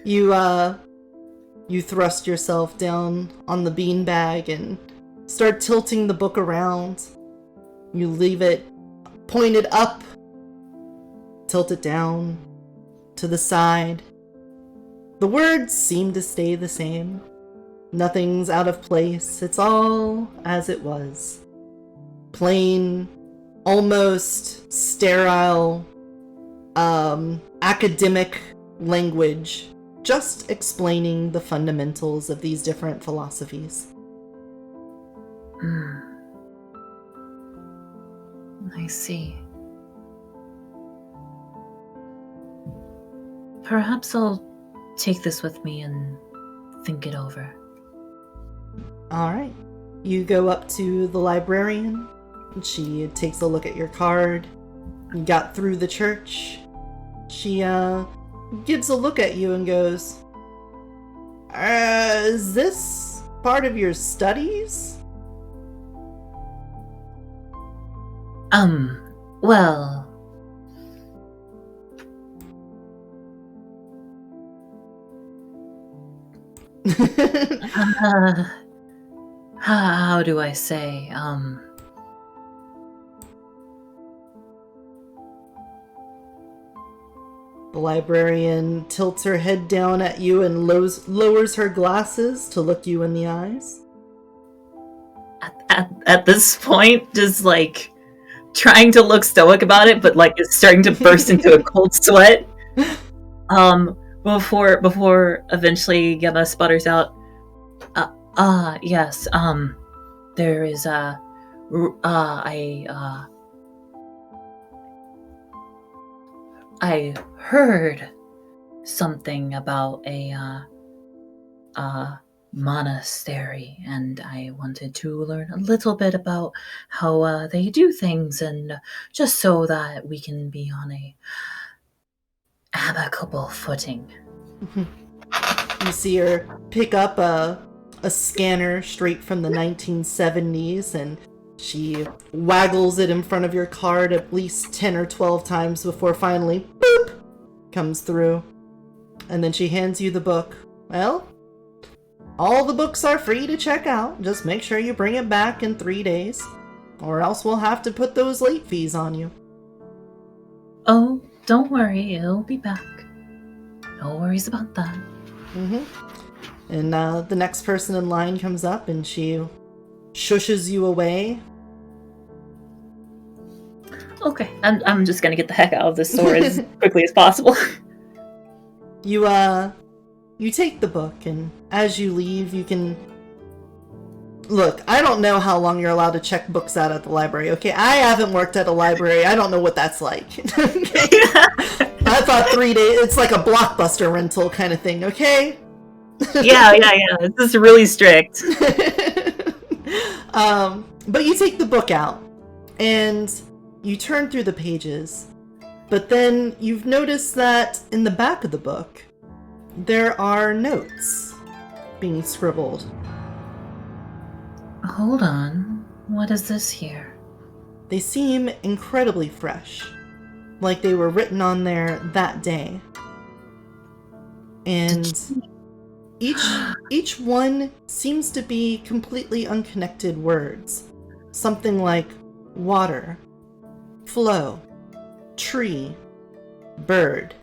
You thrust yourself down on the beanbag and start tilting the book around. You leave it pointed up, tilt it down, to the side. The words seem to stay the same. Nothing's out of place. It's all as it was. Plain, almost sterile, academic language, just explaining the fundamentals of these different philosophies. I see. Perhaps I'll take this with me and think it over. Alright. You go up to the librarian. She takes a look at your card. You got through the church. She gives a look at you and goes, is this part of your studies? Well... how do I say, The librarian tilts her head down at you and lowers her glasses to look you in the eyes. At this point, just like trying to look stoic about it, but like it's starting to burst into a cold sweat. Before eventually Gemma sputters out, yes, there is I heard something about a monastery, and I wanted to learn a little bit about how they do things, and just so that we can be on a amicable footing. You see her pick up a scanner straight from the 1970s, and she waggles it in front of your card at least 10 or 12 times before finally, boop, comes through. And then she hands you the book. Well, all the books are free to check out. Just make sure you bring it back in 3 days, or else we'll have to put those late fees on you. Oh, don't worry, it'll be back. No worries about that. And the next person in line comes up and she shushes you away. Okay, I'm just gonna get the heck out of this store as quickly as possible. You take the book, and as you leave, you can... Look, I don't know how long you're allowed to check books out at the library, okay? I haven't worked at a library. I don't know what that's like. Okay? I thought 3 days... It's like a Blockbuster rental kind of thing, okay? Yeah. This is really strict. But you take the book out, and you turn through the pages. But then you've noticed that in the back of the book, there are notes being scribbled. Hold on. What is this here? They seem incredibly fresh, like they were written on there that day. And each one seems to be completely unconnected words. Something like water, flow, tree, bird.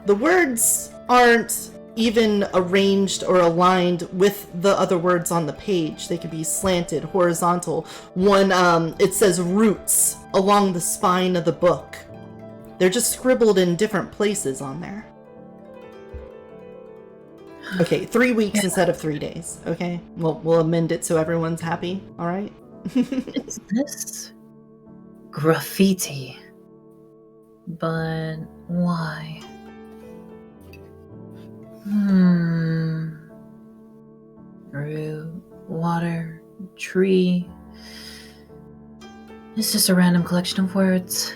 The words aren't even arranged or aligned with the other words on the page. They could be slanted, horizontal. One, it says roots along the spine of the book. They're just scribbled in different places on there. Okay, 3 weeks instead of 3 days, okay? We'll amend it so everyone's happy, alright? Is this graffiti? But why? Root, water, tree. It's just a random collection of words.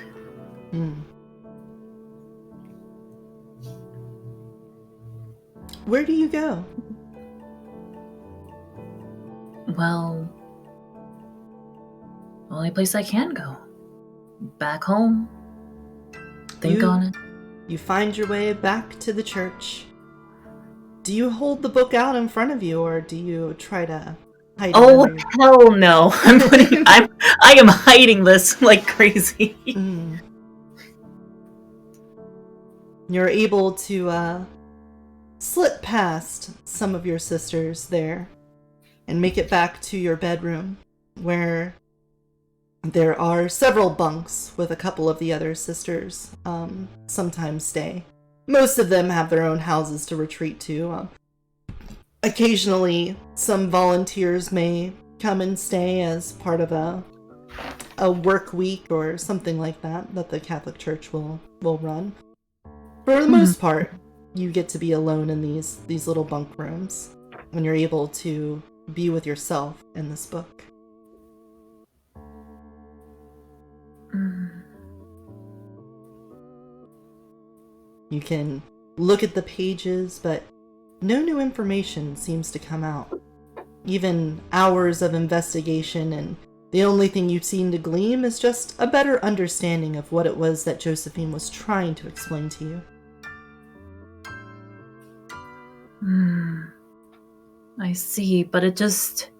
Where do you go? Well, only place I can go. Back home. Think on it. You find your way back to the church. Do you hold the book out in front of you, or do you try to hide it? Oh hell no! I am hiding this like crazy. You're able to slip past some of your sisters there and make it back to your bedroom, where there are several bunks with a couple of the other sisters sometimes stay. Most of them have their own houses to retreat to. Occasionally, some volunteers may come and stay as part of a work week or something like that the Catholic Church will run. For the most part, you get to be alone in these little bunk rooms when you're able to be with yourself in this book. You can look at the pages, but no new information seems to come out. Even hours of investigation, and the only thing you seem to glean is just a better understanding of what it was that Josephine was trying to explain to you. I see, but it just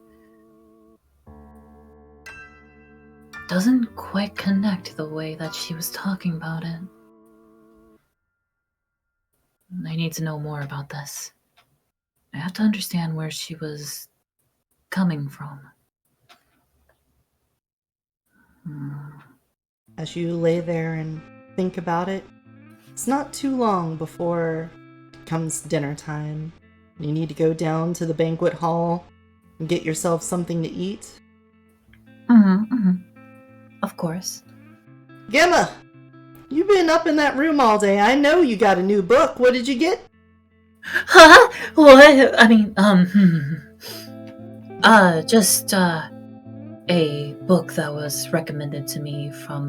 doesn't quite connect the way that she was talking about it. I need to know more about this. I have to understand where she was coming from. As you lay there and think about it, it's not too long before it comes dinner time. You need to go down to the banquet hall and get yourself something to eat. Of course. Gemma! You've been up in that room all day. I know you got a new book. What did you get? Huh? What? I mean, just, a book that was recommended to me from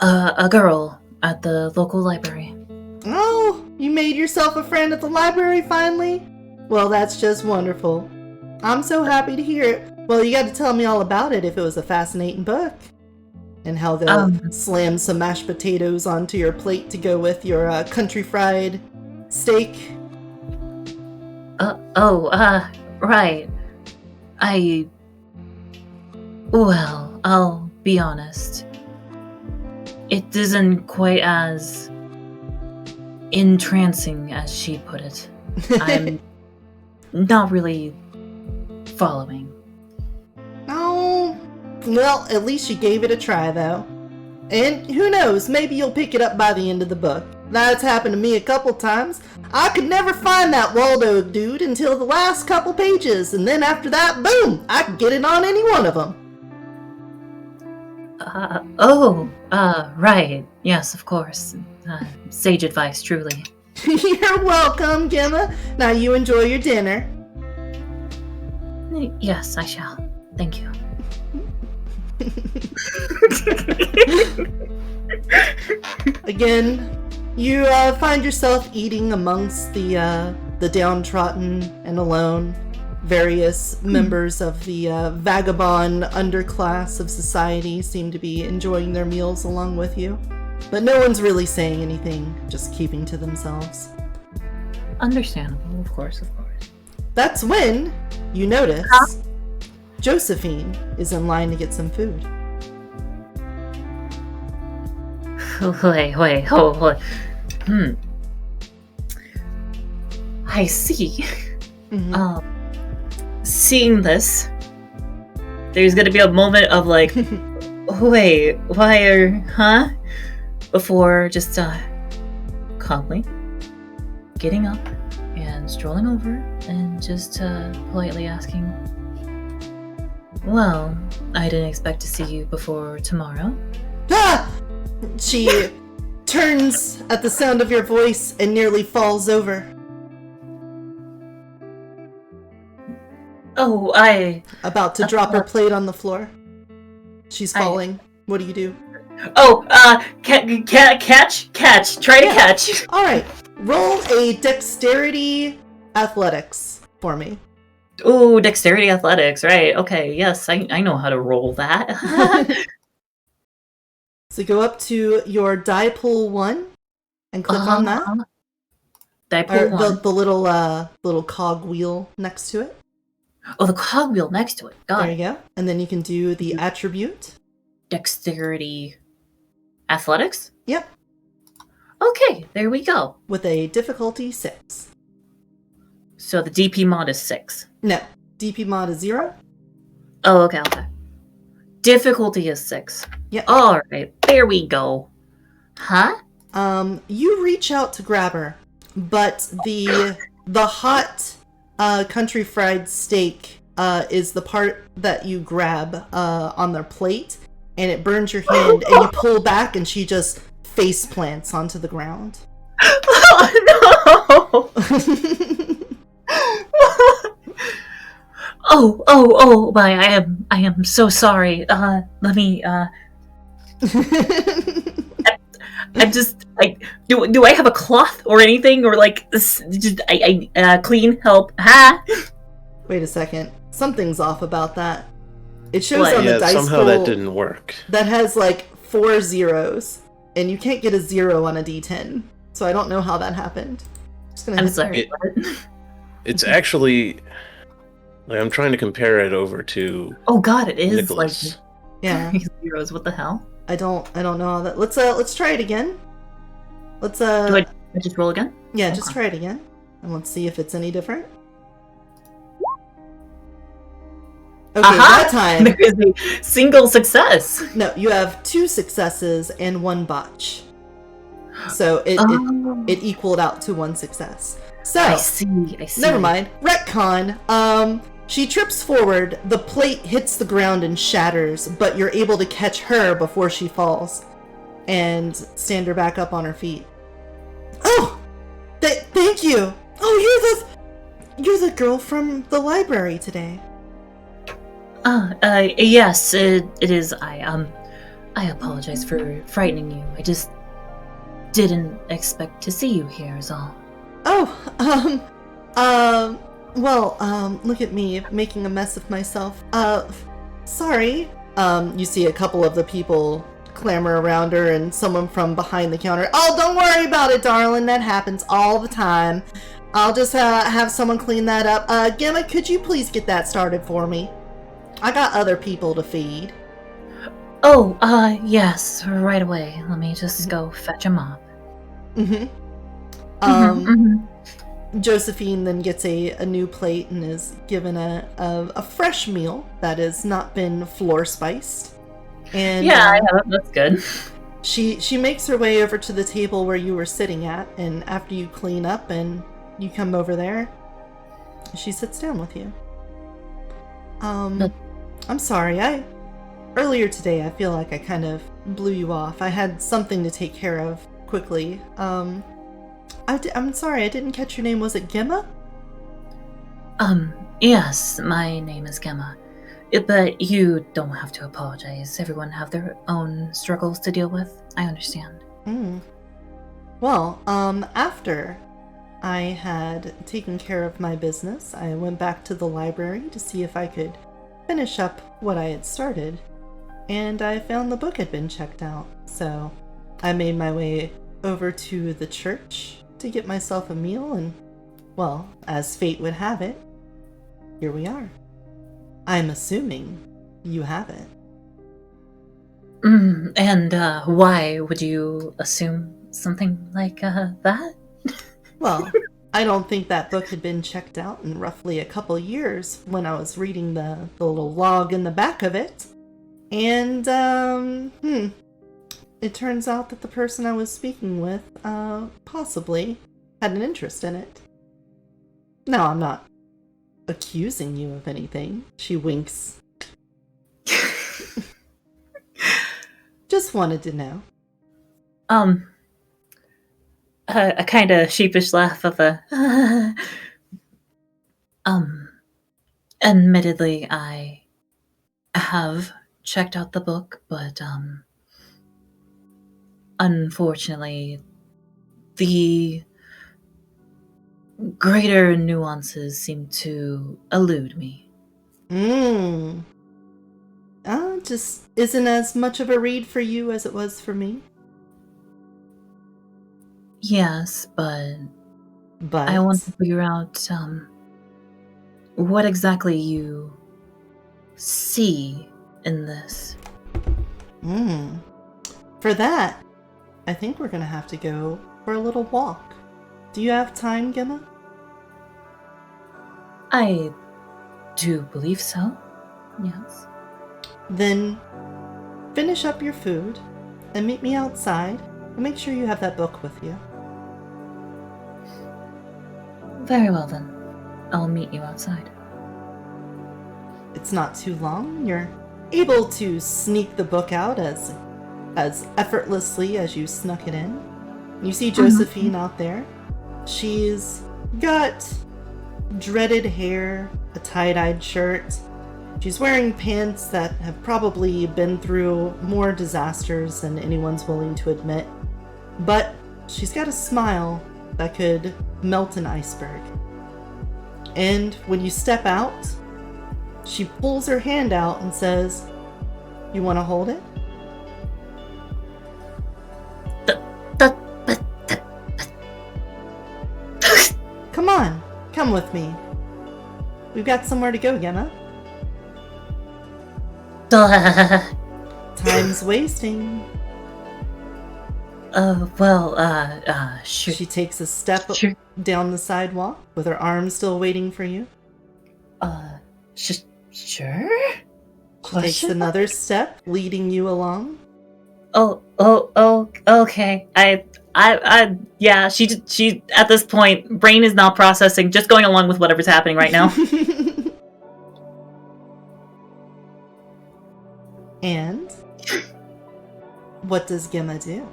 a girl at the local library. Oh, you made yourself a friend at the library finally? Well, that's just wonderful. I'm so happy to hear it. Well, you got to tell me all about it if it was a fascinating book. And how they'll slam some mashed potatoes onto your plate to go with your country fried steak. Right. Well, I'll be honest. It isn't quite as entrancing as she put it. I'm not really following. Oh, well, at least you gave it a try, though. And who knows, maybe you'll pick it up by the end of the book. That's happened to me a couple times. I could never find that Waldo dude until the last couple pages, and then after that, boom, I could get it on any one of them. Right. Yes, of course. Sage advice, truly. You're welcome, Gemma. Now you enjoy your dinner. Yes, I shall. Thank you. Again, you find yourself eating amongst the downtrodden and alone. Various members of the vagabond underclass of society seem to be enjoying their meals along with you. But no one's really saying anything, just keeping to themselves. Understandable, of course. That's when you notice Josephine is in line to get some food. Wait, hold. I see. Mm-hmm. Seeing this, there's gonna be a moment of like, wait, before just calmly getting up and strolling over and just politely asking, well, I didn't expect to see you before tomorrow. Ah! She turns at the sound of your voice and nearly falls over. Oh, About to drop her plate on the floor. She's falling. What do you do? Oh, catch. Try to catch. All right. Roll a dexterity athletics for me. Ooh, dexterity athletics, right. Okay, yes, I know how to roll that. So go up to your die pool 1 and click on that. Die pool 1. The little cog wheel next to it. Oh, the cog wheel next to it. Got There you go. And then you can do the attribute. Dexterity athletics? Yep. Okay, there we go. With a difficulty 6. So the DP mod is 6. No. DP mod is 0. Oh, okay. Difficulty is 6. Yep. Alright, there we go. Huh? You reach out to grab her, but the hot country fried steak is the part that you grab on their plate, and it burns your hand, and you pull back, and she just face plants onto the ground. Oh no! Oh my, I am so sorry. Let me do I have a cloth or anything, or like just clean help? Ha! Wait a second. Something's off about that. It shows on the dice somehow roll that didn't work. that has like 4 zeros, and you can't get a 0 on a d10. So I don't know how that happened. I'm sorry. It's actually like I'm trying to compare it over to. Oh God, it is Nicholas. like Yeah. zeros. What the hell? I don't know how that. Let's try it again. Let's Do I just roll again? Yeah, just try it again. And let's see if it's any different. Okay, Aha! that time. There is a single success. No, you have 2 successes and 1 botch. So it equaled out to 1 success. So I see. never mind. Retcon. She trips forward, the plate hits the ground and shatters, but you're able to catch her before she falls and stand her back up on her feet. Oh! They thank you! Oh, you're the girl from the library today. Yes, it is I apologize for frightening you. I just didn't expect to see you here is all. Oh, look at me making a mess of myself. Sorry. You see a couple of the people clamor around her and someone from behind the counter. Oh, don't worry about it, darling. That happens all the time. I'll just have someone clean that up. Gemma, could you please get that started for me? I got other people to feed. Oh, yes, right away. Let me just go fetch a mop. Josephine then gets a new plate and is given a fresh meal that has not been floor spiced. And yeah, that's good. She makes her way over to the table where you were sitting at, and after you clean up and you come over there, she sits down with you. I'm sorry, earlier today I feel like I kind of blew you off. I had something to take care of quickly. I'm sorry, I didn't catch your name. Was it Gemma? Yes, my name is Gemma. But you don't have to apologize. Everyone have their own struggles to deal with. I understand. Well, after I had taken care of my business, I went back to the library to see if I could finish up what I had started, and I found the book had been checked out. So I made my way over to the church to get myself a meal, and, well, as fate would have it, here we are. I'm assuming you have it. And why would you assume something like that? Well, I don't think that book had been checked out in roughly a couple years when I was reading the little log in the back of it. And, it turns out that the person I was speaking with, possibly had an interest in it. Now, I'm not accusing you of anything. She winks. Just wanted to know. A kind of sheepish laugh of a... Admittedly, I have checked out the book, but, unfortunately, the greater nuances seem to elude me. Just isn't as much of a read for you as it was for me. Yes, but I want to figure out, what exactly you see in this. For that, I think we're gonna have to go for a little walk. Do you have time, Gemma? I do believe so. Yes. Then finish up your food and meet me outside, and make sure you have that book with you. Very well then. I'll meet you outside. It's not too long. You're able to sneak the book out as effortlessly as you snuck it in. You see Josephine out there. She's got dreaded hair, a tie-dyed shirt. She's wearing pants that have probably been through more disasters than anyone's willing to admit. But she's got a smile that could melt an iceberg. And when you step out, she pulls her hand out and says, "You want to hold it?" Come on, come with me. We've got somewhere to go, Gemma. Time's wasting. Sure. She takes a step down the sidewalk with her arm still waiting for you. Sure? She takes another step, leading you along. Okay. Yeah, she, at this point, brain is not processing, just going along with whatever's happening right now. And what does Gemma do?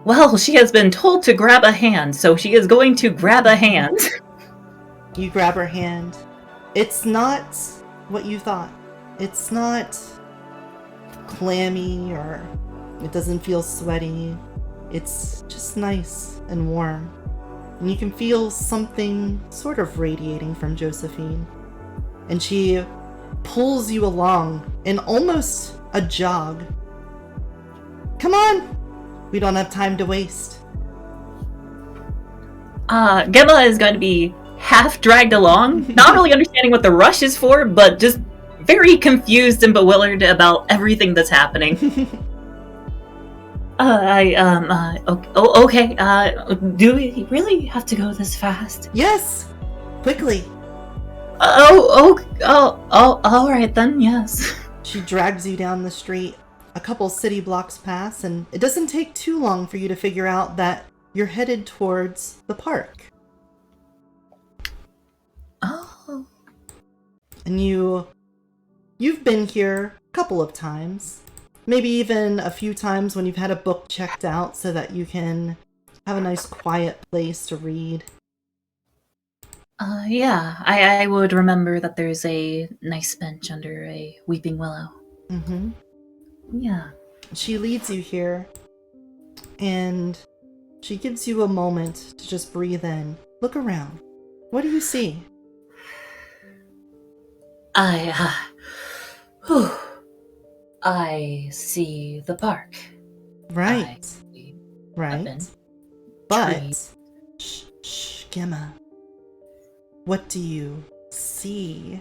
Well, she has been told to grab a hand, so she is going to grab a hand. You grab her hand. It's not what you thought. It's not clammy or it doesn't feel sweaty. It's just nice and warm. And you can feel something sort of radiating from Josephine. And she pulls you along in almost a jog. Come on! We don't have time to waste. Gemma is going to be half dragged along, not really understanding what the rush is for, but just very confused and bewildered about everything that's happening. Okay, do we really have to go this fast? Yes! Quickly! Alright then, yes. She drags you down the street. A couple city blocks pass, and it doesn't take too long for you to figure out that you're headed towards the park. Oh. And you've been here a couple of times. Maybe even a few times when you've had a book checked out so that you can have a nice quiet place to read. Yeah, I would remember that there's a nice bench under a weeping willow. Mm-hmm. Yeah. She leads you here, and she gives you a moment to just breathe in. Look around. What do you see? I see the park. Right. I see a Right. bench. But, shh, Gemma. What do you see?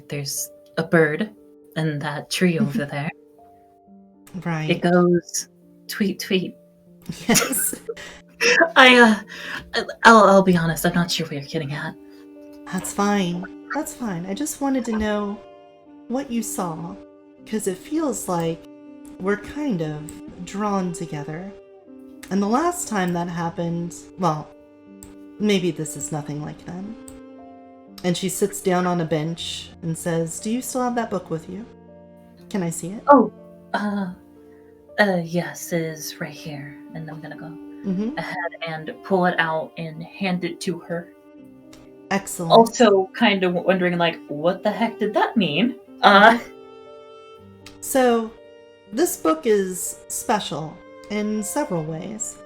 There's a bird in that tree over there. Right. It goes tweet tweet. Yes. I'll be honest, I'm not sure what you're getting at. That's fine. That's fine. I just wanted to know what you saw, because it feels like we're kind of drawn together. And the last time that happened, well, maybe this is nothing like then. And she sits down on a bench and says, "Do you still have that book with you? Can I see it?" Oh, yes, it is right here. And I'm gonna go Mm-hmm. ahead and pull it out and hand it to her. Excellent. Also kind of wondering, like, what the heck did that mean? So, this book is special in several ways.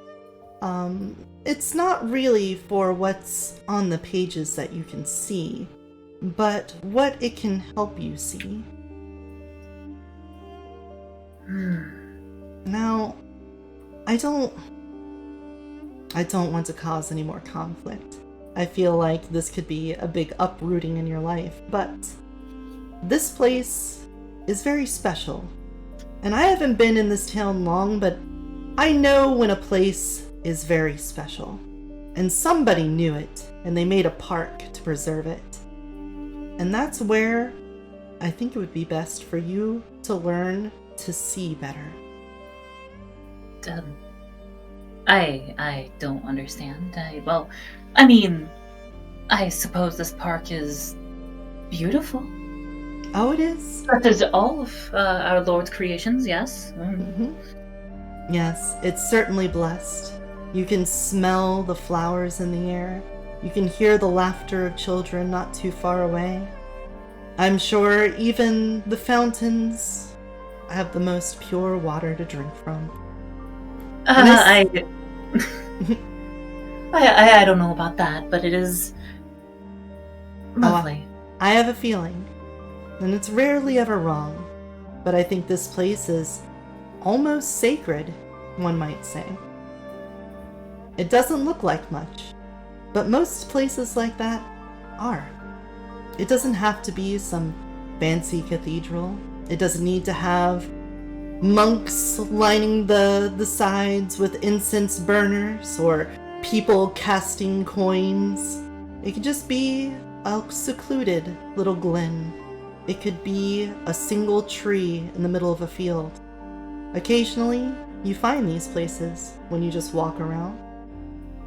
It's not really for what's on the pages that you can see, but what it can help you see. Now, I don't want to cause any more conflict. I feel like this could be a big uprooting in your life, but this place is very special. And I haven't been in this town long, but I know when a place is very special. And somebody knew it, and they made a park to preserve it. And that's where I think it would be best for you to learn to see better. I don't understand. I mean, I suppose this park is beautiful. Oh, it is? That is all of our Lord's creations, yes. Mm-hmm. Yes, it's certainly blessed. You can smell the flowers in the air. You can hear the laughter of children not too far away. I'm sure even the fountains have the most pure water to drink from. I don't know about that, but it is lovely. I have a feeling, and it's rarely ever wrong, but I think this place is almost sacred, one might say. It doesn't look like much, but most places like that are. It doesn't have to be some fancy cathedral. It doesn't need to have monks lining the sides with incense burners or people casting coins. It could just be a secluded little glen. It could be a single tree in the middle of a field. Occasionally, you find these places when you just walk around.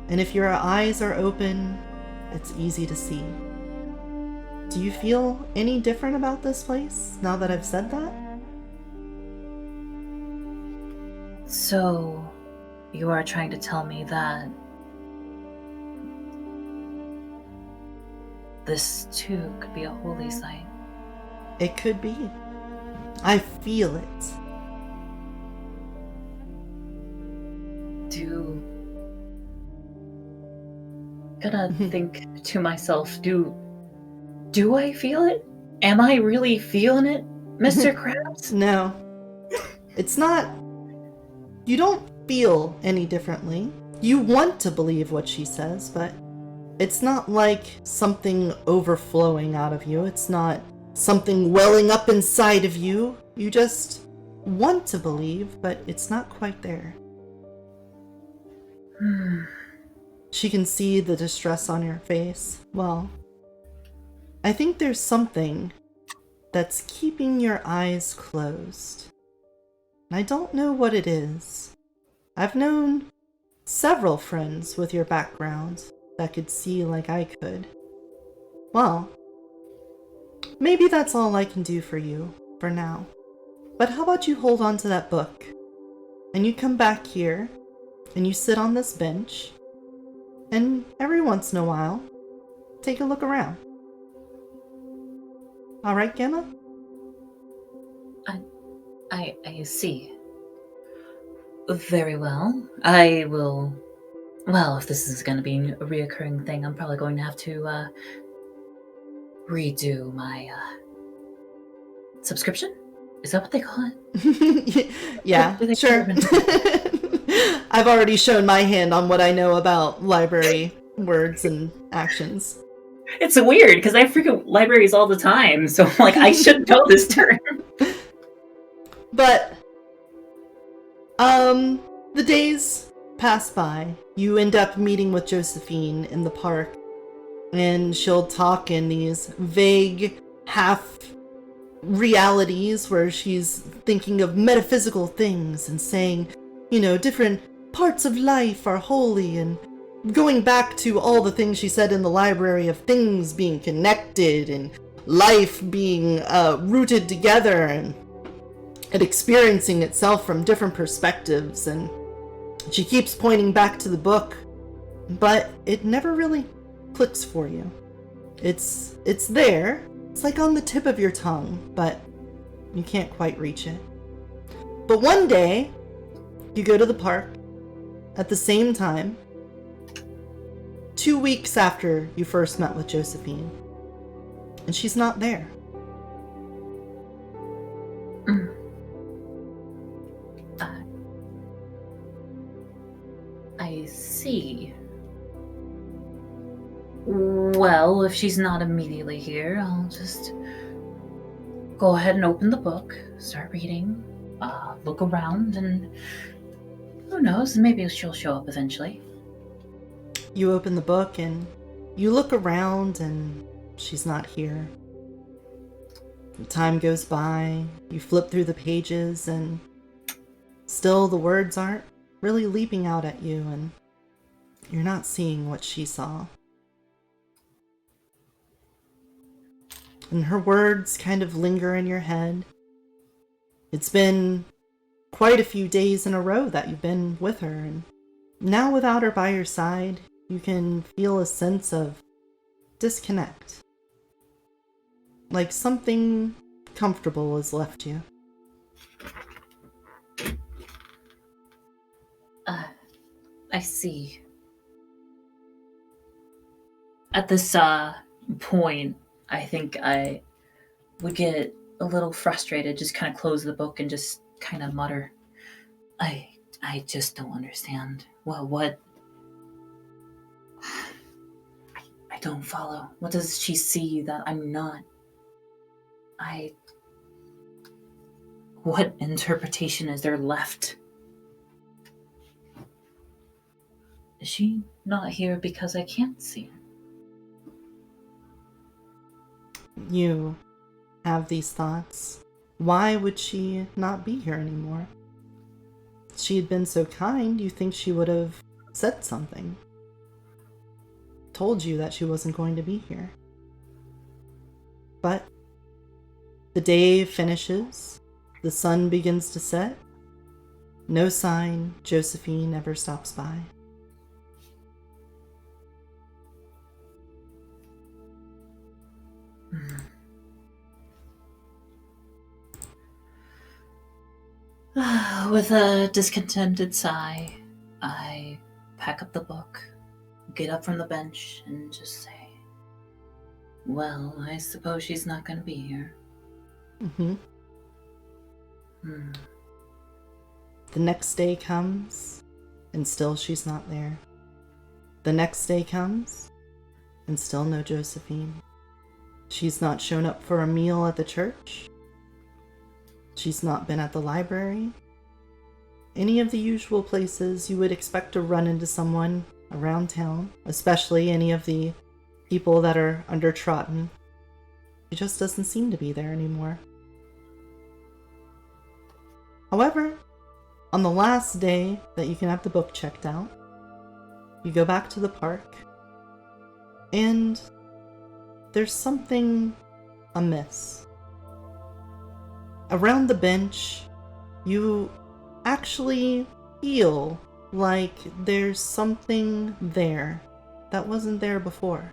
And if your eyes are open, it's easy to see. Do you feel any different about this place now that I've said that? So, you are trying to tell me that this too could be a holy site? It could be. I feel it. Gonna think to myself, do I feel it? Am I really feeling it, Mr. Krabs? No. It's not. You don't feel any differently. You want to believe what she says, but it's not like something overflowing out of you. It's not something welling up inside of you. You just want to believe, but it's not quite there. She can see the distress on your face. Well, I think there's something that's keeping your eyes closed. I don't know what it is. I've known several friends with your background that could see like I could. Well, maybe that's all I can do for you, for now. But how about you hold on to that book, and you come back here, and you sit on this bench, and every once in a while, take a look around. Alright, Gemma? I see. Very well. I will... Well, if this is going to be a reoccurring thing, I'm probably going to have to redo my subscription? Is that what they call it? Yeah, sure. I've already shown my hand on what I know about library words and actions. It's weird, because I frequent libraries all the time, so like I should know this term. But, the days pass by. You end up meeting with Josephine in the park, and she'll talk in these vague, half realities where she's thinking of metaphysical things and saying, you know, different parts of life are holy, and going back to all the things she said in the library of things being connected and life being rooted together and experiencing itself from different perspectives. And she keeps pointing back to the book, but it never really clicks for you. It's there. It's like on the tip of your tongue, but you can't quite reach it. But one day, you go to the park at the same time, 2 weeks after you first met with Josephine, and she's not there. I see. Well, if she's not immediately here, I'll just go ahead and open the book, start reading, look around, and who knows, maybe she'll show up eventually. You open the book and you look around and she's not here. Time goes by, you flip through the pages, and still the words aren't really leaping out at you, and you're not seeing what she saw. And her words kind of linger in your head. It's been quite a few days in a row that you've been with her, and now without her by your side, you can feel a sense of disconnect. Like something comfortable has left you. I see. At this point, I think I would get a little frustrated, just kind of close the book and just kind of mutter, I just don't understand. What? I don't follow. What does she see that I'm not? What interpretation is there left? Is she not here because I can't see her? You have these thoughts. Why would she not be here anymore? She had been so kind, you think she would have said something. Told you that she wasn't going to be here. But the day finishes, the sun begins to set. No sign Josephine ever stops by. With a discontented sigh, I pack up the book, get up from the bench, and just say, well, I suppose she's not going to be here. Mm-hmm. Hmm. The next day comes, and still she's not there. The next day comes, and still no Josephine. She's not shown up for a meal at the church. She's not been at the library. Any of the usual places you would expect to run into someone around town, especially any of the people that are undertrodden. She just doesn't seem to be there anymore. However, on the last day that you can have the book checked out, you go back to the park, and there's something amiss. Around the bench, you actually feel like there's something there that wasn't there before.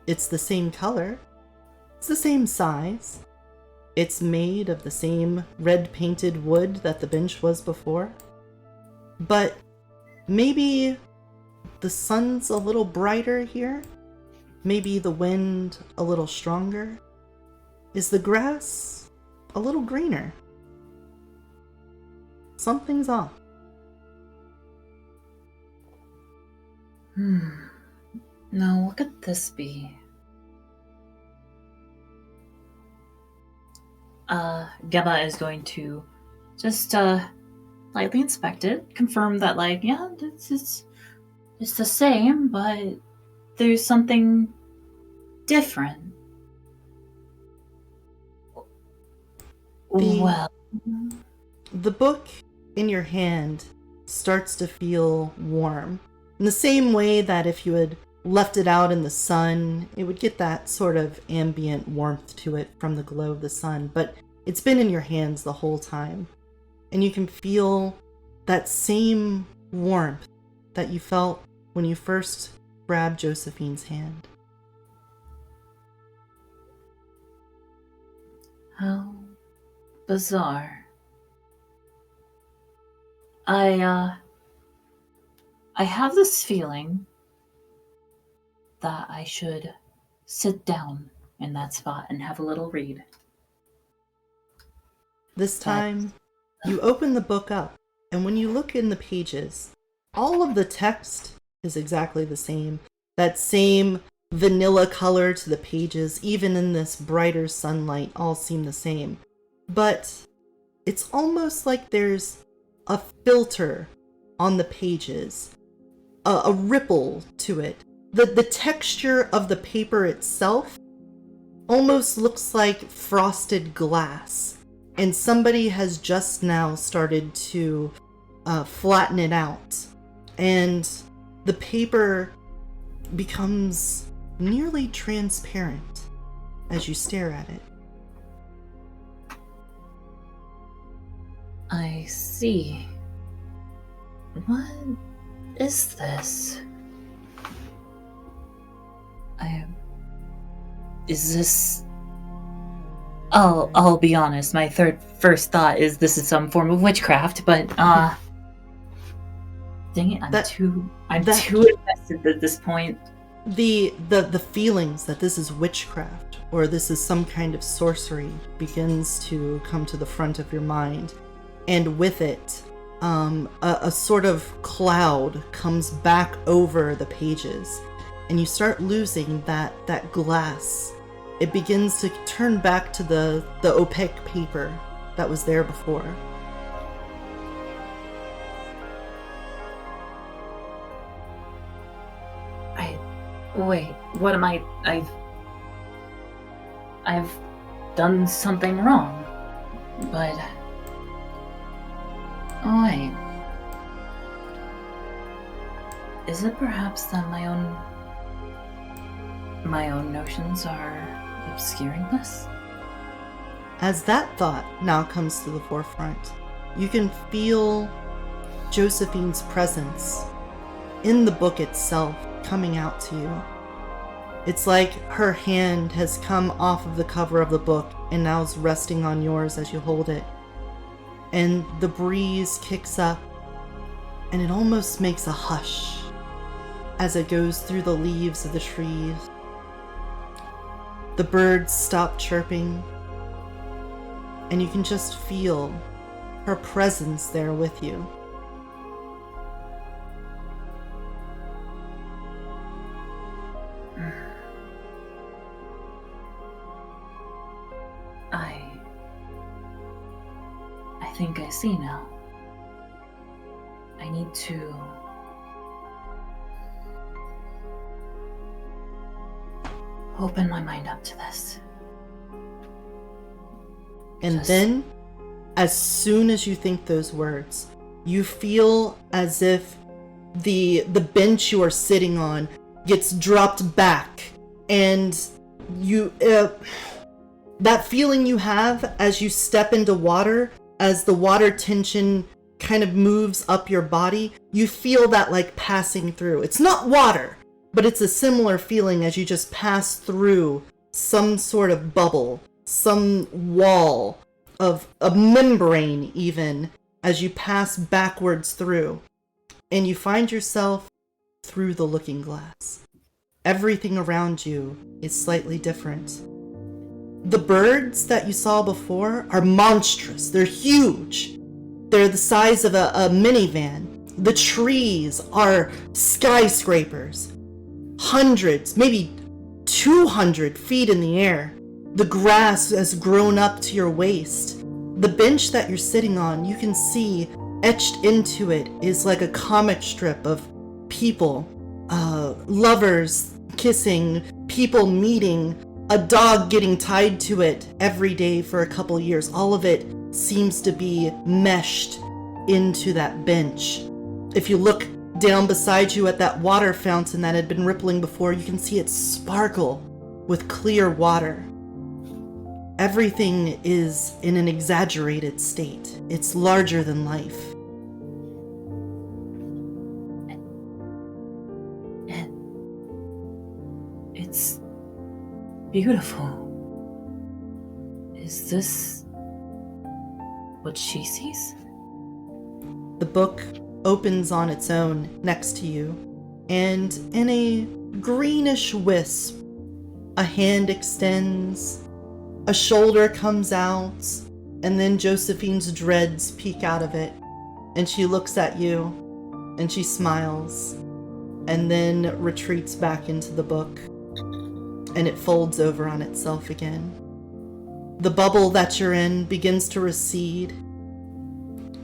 It's the same color, it's the same size, it's made of the same red painted wood that the bench was before, but maybe the sun's a little brighter here, maybe the wind a little stronger. Is the grass a little greener? Something's off. Now what could this be? Gemma is going to just lightly inspect it, confirm that it's the same, but there's something different. The book in your hand starts to feel warm. In the same way that if you had left it out in the sun, it would get that sort of ambient warmth to it from the glow of the sun. But it's been in your hands the whole time. And you can feel that same warmth that you felt when you first grabbed Josephine's hand. How bizarre. I have this feeling that I should sit down in that spot and have a little read. This time, you open the book up, and when you look in the pages, all of the text is exactly the same. That same vanilla color to the pages, even in this brighter sunlight, all seem the same. But it's almost like there's a filter on the pages, a ripple to it. The texture of the paper itself almost looks like frosted glass, and somebody has just now started to flatten it out, and the paper becomes nearly transparent as you stare at it. I see. What is this? Is this... I'll be honest, my first thought is this is some form of witchcraft, but, dang it, I'm too invested at this point. The feelings that this is witchcraft, or this is some kind of sorcery, begins to come to the front of your mind. And with it, a sort of cloud comes back over the pages, and you start losing that glass. It begins to turn back to the opaque paper that was there before. Wait, what am I've done something wrong, but... Oh, wait. Is it perhaps that my own notions are obscuringness? As that thought now comes to the forefront, you can feel Josephine's presence in the book itself coming out to you. It's like her hand has come off of the cover of the book and now is resting on yours as you hold it. And the breeze kicks up, and it almost makes a hush as it goes through the leaves of the trees. The birds stop chirping, and you can just feel her presence there with you. I think I see now. I need to open my mind up to this. And then, as soon as you think those words, you feel as if the bench you are sitting on gets dropped back, and you that feeling you have as you step into water, as the water tension kind of moves up your body, you feel that like passing through. It's not water, but it's a similar feeling as you just pass through some sort of bubble, some wall of a membrane even, as you pass backwards through. And you find yourself through the looking glass. Everything around you is slightly different. The birds that you saw before are monstrous. They're huge. They're the size of a minivan. The trees are skyscrapers. Hundreds, maybe 200 feet in the air. The grass has grown up to your waist. The bench that you're sitting on, you can see etched into it is like a comic strip of people, lovers kissing, people meeting, a dog getting tied to it every day for a couple years. All of it seems to be meshed into that bench. If you look down beside you at that water fountain that had been rippling before, you can see it sparkle with clear water. Everything is in an exaggerated state. It's larger than life. And it's beautiful. Is this what she sees? The book opens on its own next to you, and in a greenish wisp, a hand extends, a shoulder comes out, and then Josephine's dreads peek out of it, and she looks at you, and she smiles, and then retreats back into the book, and it folds over on itself again. The bubble that you're in begins to recede,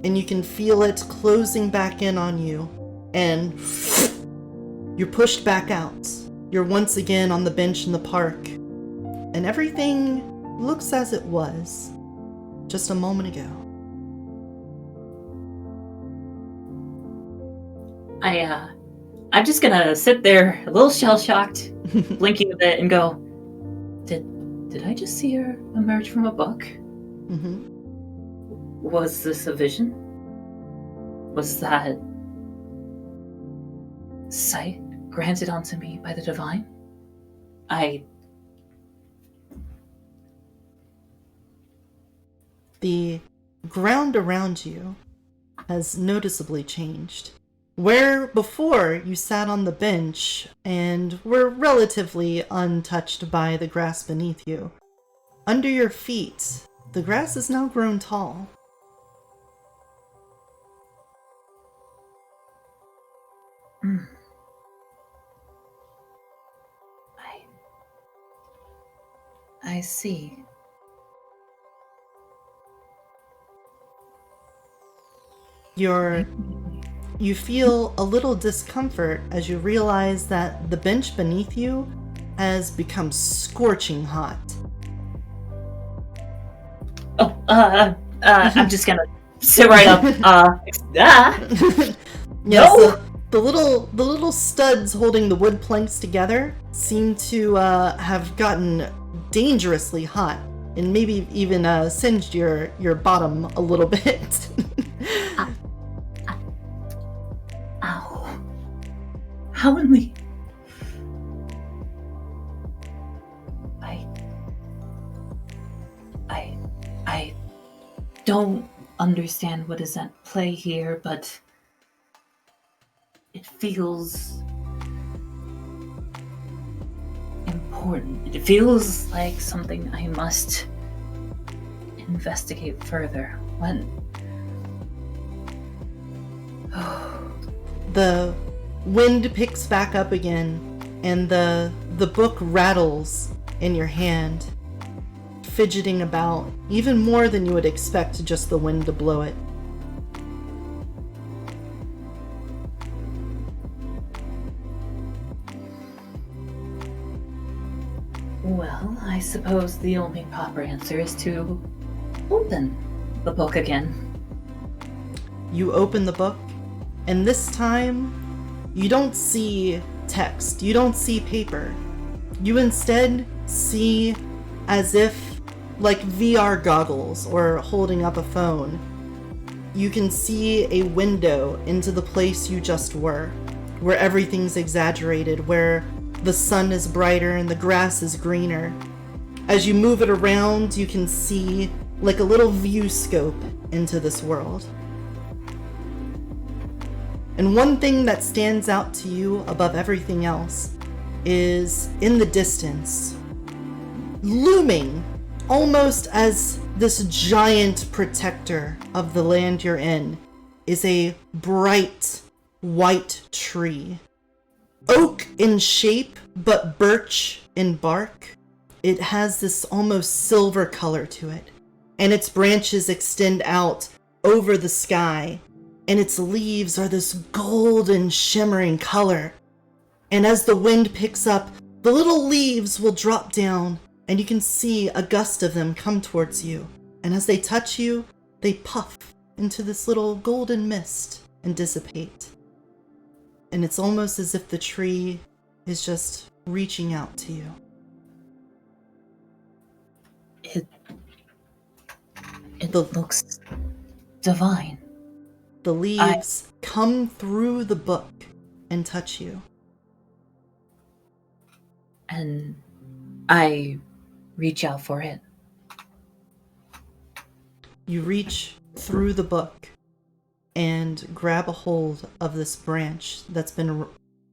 and you can feel it closing back in on you, and you're pushed back out. You're once again on the bench in the park, and everything looks as it was just a moment ago. I'm just gonna sit there, a little shell-shocked, blinking a bit, and go, Did I just see her emerge from a book? Mm-hmm. Was this a vision? Was that sight granted unto me by the divine? The ground around you has noticeably changed. Where before you sat on the bench and were relatively untouched by the grass beneath you, under your feet, the grass has now grown tall. I see. You feel a little discomfort as you realize that the bench beneath you has become scorching hot. I'm just gonna sit right up. Yes, No! the little studs holding the wood planks together seem to have gotten dangerously hot, and maybe even singed your bottom a little bit. Ow. How in the... I don't understand what is at play here, but it feels important. It feels like something I must investigate further. When The wind picks back up again, and the book rattles in your hand, fidgeting about, even more than you would expect just the wind to blow it. Well, I suppose the only proper answer is to open the book again. You open the book, and this time, you don't see text, you don't see paper. You instead see, as if like VR goggles or holding up a phone, you can see a window into the place you just were, where everything's exaggerated, where the sun is brighter and the grass is greener. As you move it around, you can see like a little view scope into this world. And one thing that stands out to you above everything else is in the distance, looming almost as this giant protector of the land you're in, is a bright white tree. Oak in shape, but birch in bark. It has this almost silver color to it, and its branches extend out over the sky, and its leaves are this golden shimmering color. And as the wind picks up, the little leaves will drop down, and you can see a gust of them come towards you. And as they touch you, they puff into this little golden mist and dissipate. And it's almost as if the tree is just reaching out to you. It looks divine. The leaves come through the book and touch you. And I reach out for it. You reach through the book and grab a hold of this branch that's been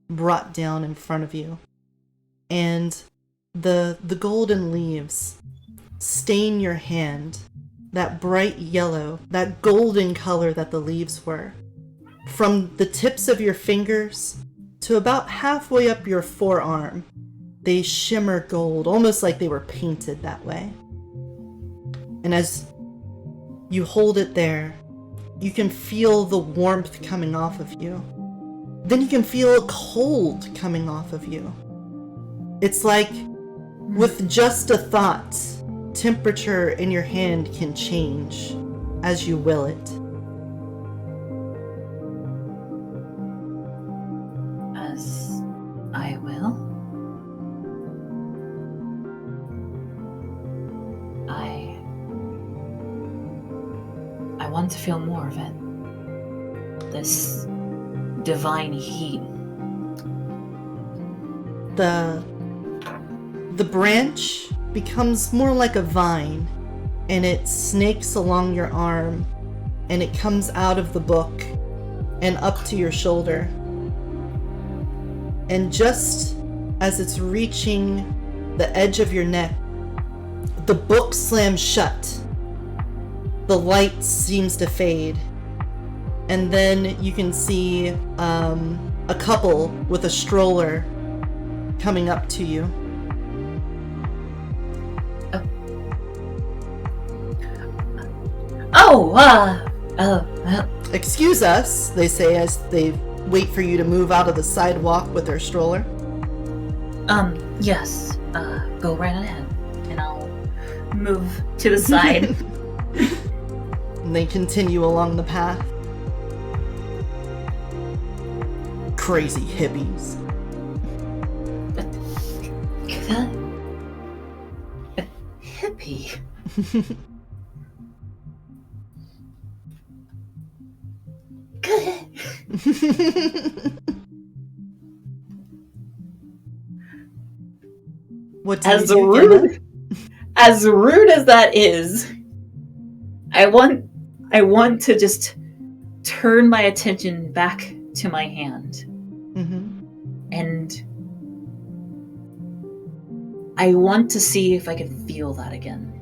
brought down in front of you. And the golden leaves stain your hand, that bright yellow, that golden color that the leaves were. From the tips of your fingers to about halfway up your forearm, they shimmer gold, almost like they were painted that way. And as you hold it there, you can feel the warmth coming off of you. Then you can feel cold coming off of you. It's like, with just a thought, temperature in your hand can change as you will it. As I will. I want to feel more of it. This divine heat. The branch becomes more like a vine, and it snakes along your arm, and it comes out of the book and up to your shoulder. And just as it's reaching the edge of your neck, the book slams shut. The light seems to fade, and then you can see a couple with a stroller coming up to you. Excuse us, they say as they wait for you to move out of the sidewalk with their stroller. Yes, go right ahead, and I'll move to the side. And they continue along the path. Crazy hippies. it be? What do you do, Gemma? As rude as that is, I want to just turn my attention back to my hand. And I want to see if I can feel that again.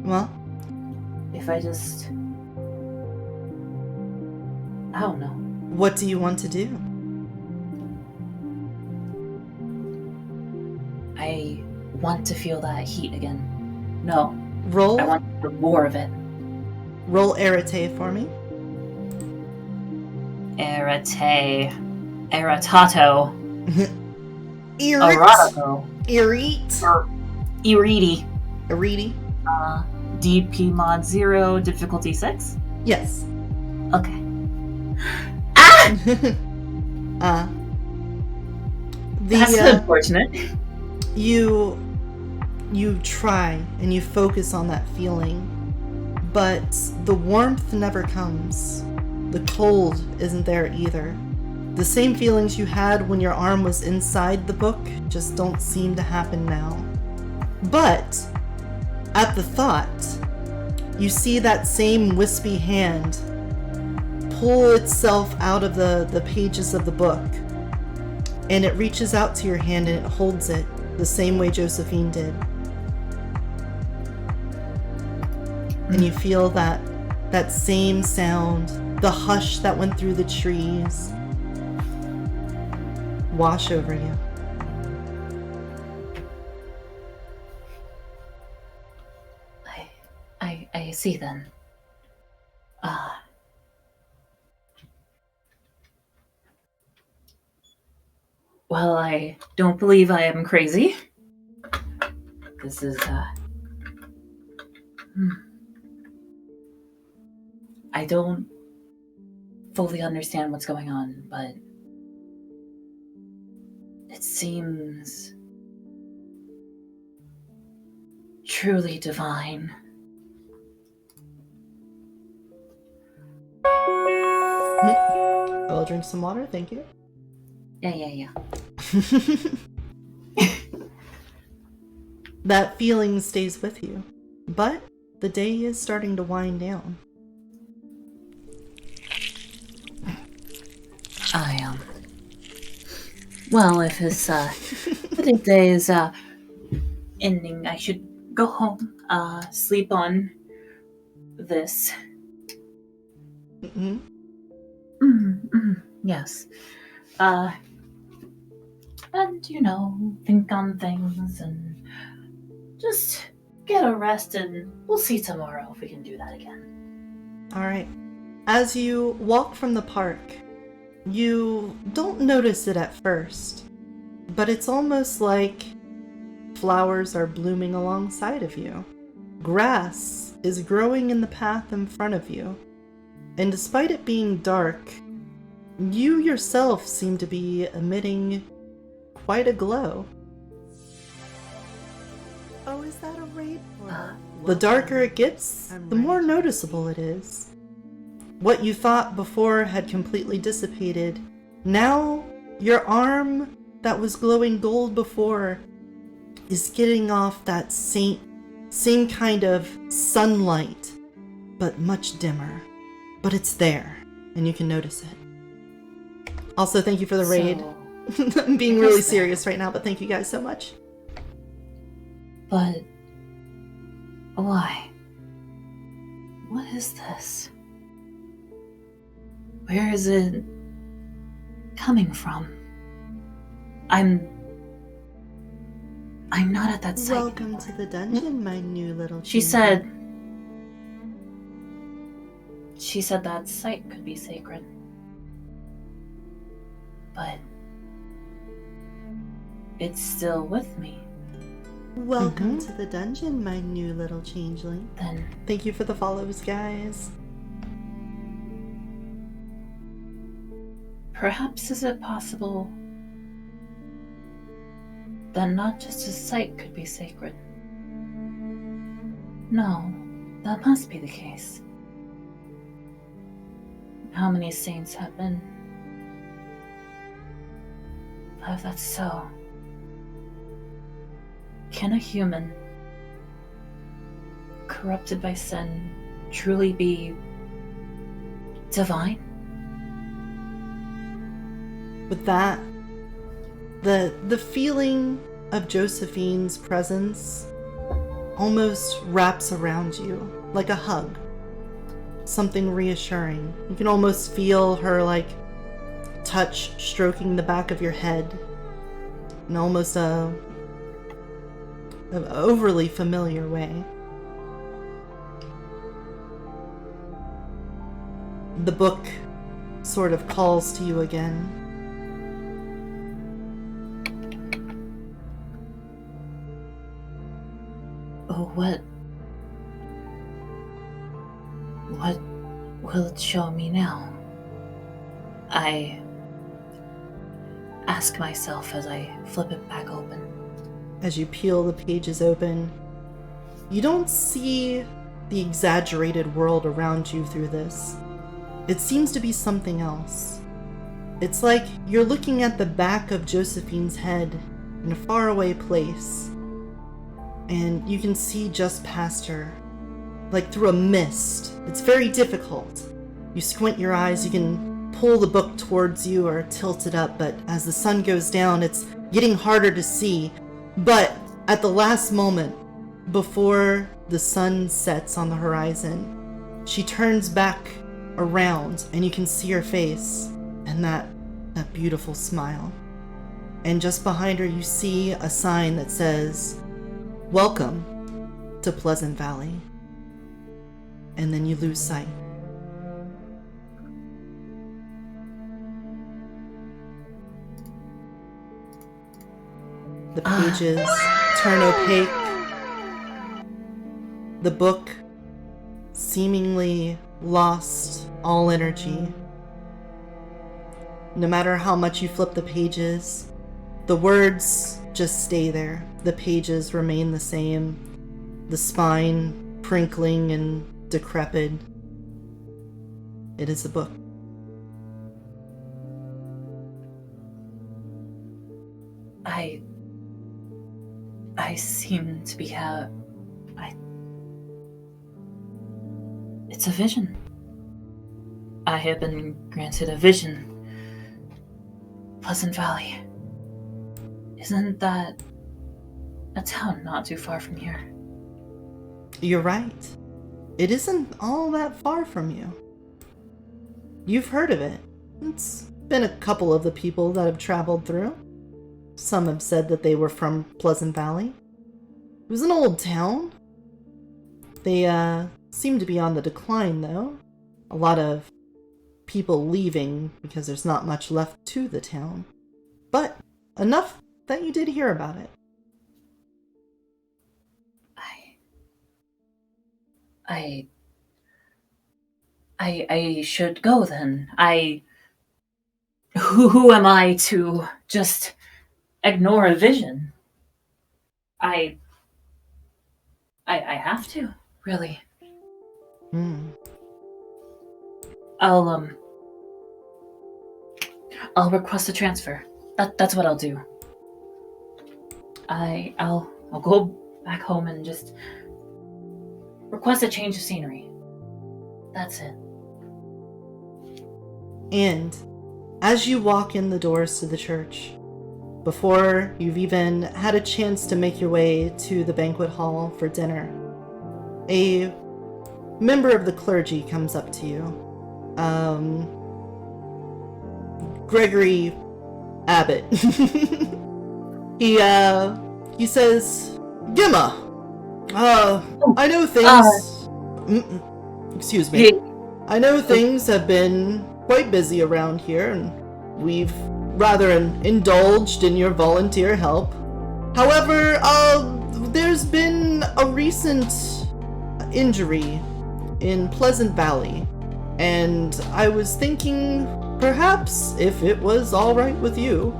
Well, if I just... I don't know. What do you want to do? I want to feel that heat again. No. Roll. I want more of it. Roll Arete for me. Arete. Aratato. Aratato. Iriti. Iriti. DP mod 0, difficulty 6? Yes. Okay. That's unfortunate. You try and you focus on that feeling, but the warmth never comes. The cold isn't there either. The same feelings you had when your arm was inside the book just don't seem to happen now. But at the thought, you see that same wispy hand pull itself out of the pages of the book, and it reaches out to your hand and it holds it the same way Josephine did. And you feel that same sound, the hush that went through the trees, wash over you. I see then. Well, I don't believe I am crazy. This is, I don't fully understand what's going on, but it seems truly divine. I'll drink some water, thank you. Yeah. That feeling stays with you, but the day is starting to wind down. Well, if this day is ending, I should go home, sleep on this. Yes. And, think on things and just get a rest, and we'll see tomorrow if we can do that again. All right. As you walk from the park, you don't notice it at first, but it's almost like flowers are blooming alongside of you. Grass is growing in the path in front of you, and despite it being dark, you yourself seem to be emitting quite a glow. Oh, is that a raid portal? The darker it gets, the more noticeable it is. What you thought before had completely dissipated, now your arm that was glowing gold before is getting off that same kind of sunlight, but much dimmer. But it's there, and you can notice it. Also, thank you for the raid. I'm being really serious right now, but thank you guys so much. But why? What is this? Where is it coming from? I'm not at that site. Welcome to the dungeon, my new little She champion. said that site could be sacred. But it's still with me. Welcome to the dungeon, my new little changeling. Then Thank you for the follows, guys. perhaps is it possible then not just a site could be sacred. No, that must be the case. How many saints have been? But if that's so, can a human corrupted by sin truly be divine? With that, the feeling of Josephine's presence almost wraps around you like a hug. Something reassuring. You can almost feel her like touch stroking the back of your head in almost a overly familiar way. The book sort of calls to you again. Oh, what will it show me now? I ask myself as I flip it back open. As you peel the pages open, you don't see the exaggerated world around you through this. It seems to be something else. It's like you're looking at the back of Josephine's head in a faraway place, and you can see just past her, like through a mist. It's very difficult. You squint your eyes, you can pull the book towards you or tilt it up, but as the sun goes down, it's getting harder to see. But at the last moment, before the sun sets on the horizon, she turns back around and you can see her face and that beautiful smile. And just behind her, you see a sign that says, "Welcome to Pleasant Valley." And then you lose sight. The pages turn opaque. The book seemingly lost all energy. No matter how much you flip the pages, the words just stay there. The pages remain the same. The spine crinkling and decrepit. It is a book. I seem to be it's a vision. I have been granted a vision. Pleasant Valley. Isn't that a town not too far from here? You're right. It isn't all that far from you. You've heard of it. It's been a couple of the people that have traveled through. Some have said that they were from Pleasant Valley. It was an old town. They seem to be on the decline, though. A lot of people leaving because there's not much left to the town. But enough that you did hear about it. I should go then. Who am I to just ignore a vision? I have to, really. I'll request a transfer. That's what I'll do. I'll go back home and just request a change of scenery. That's it. And as you walk in the doors to the church, before you've even had a chance to make your way to the banquet hall for dinner, a member of the clergy comes up to you. Gregory Abbott. He says, "Gemma, I know things... excuse me. I know things have been quite busy around here, and we've rather indulged in your volunteer help. However, there's been a recent injury in Pleasant Valley, and I was thinking perhaps if it was all right with you,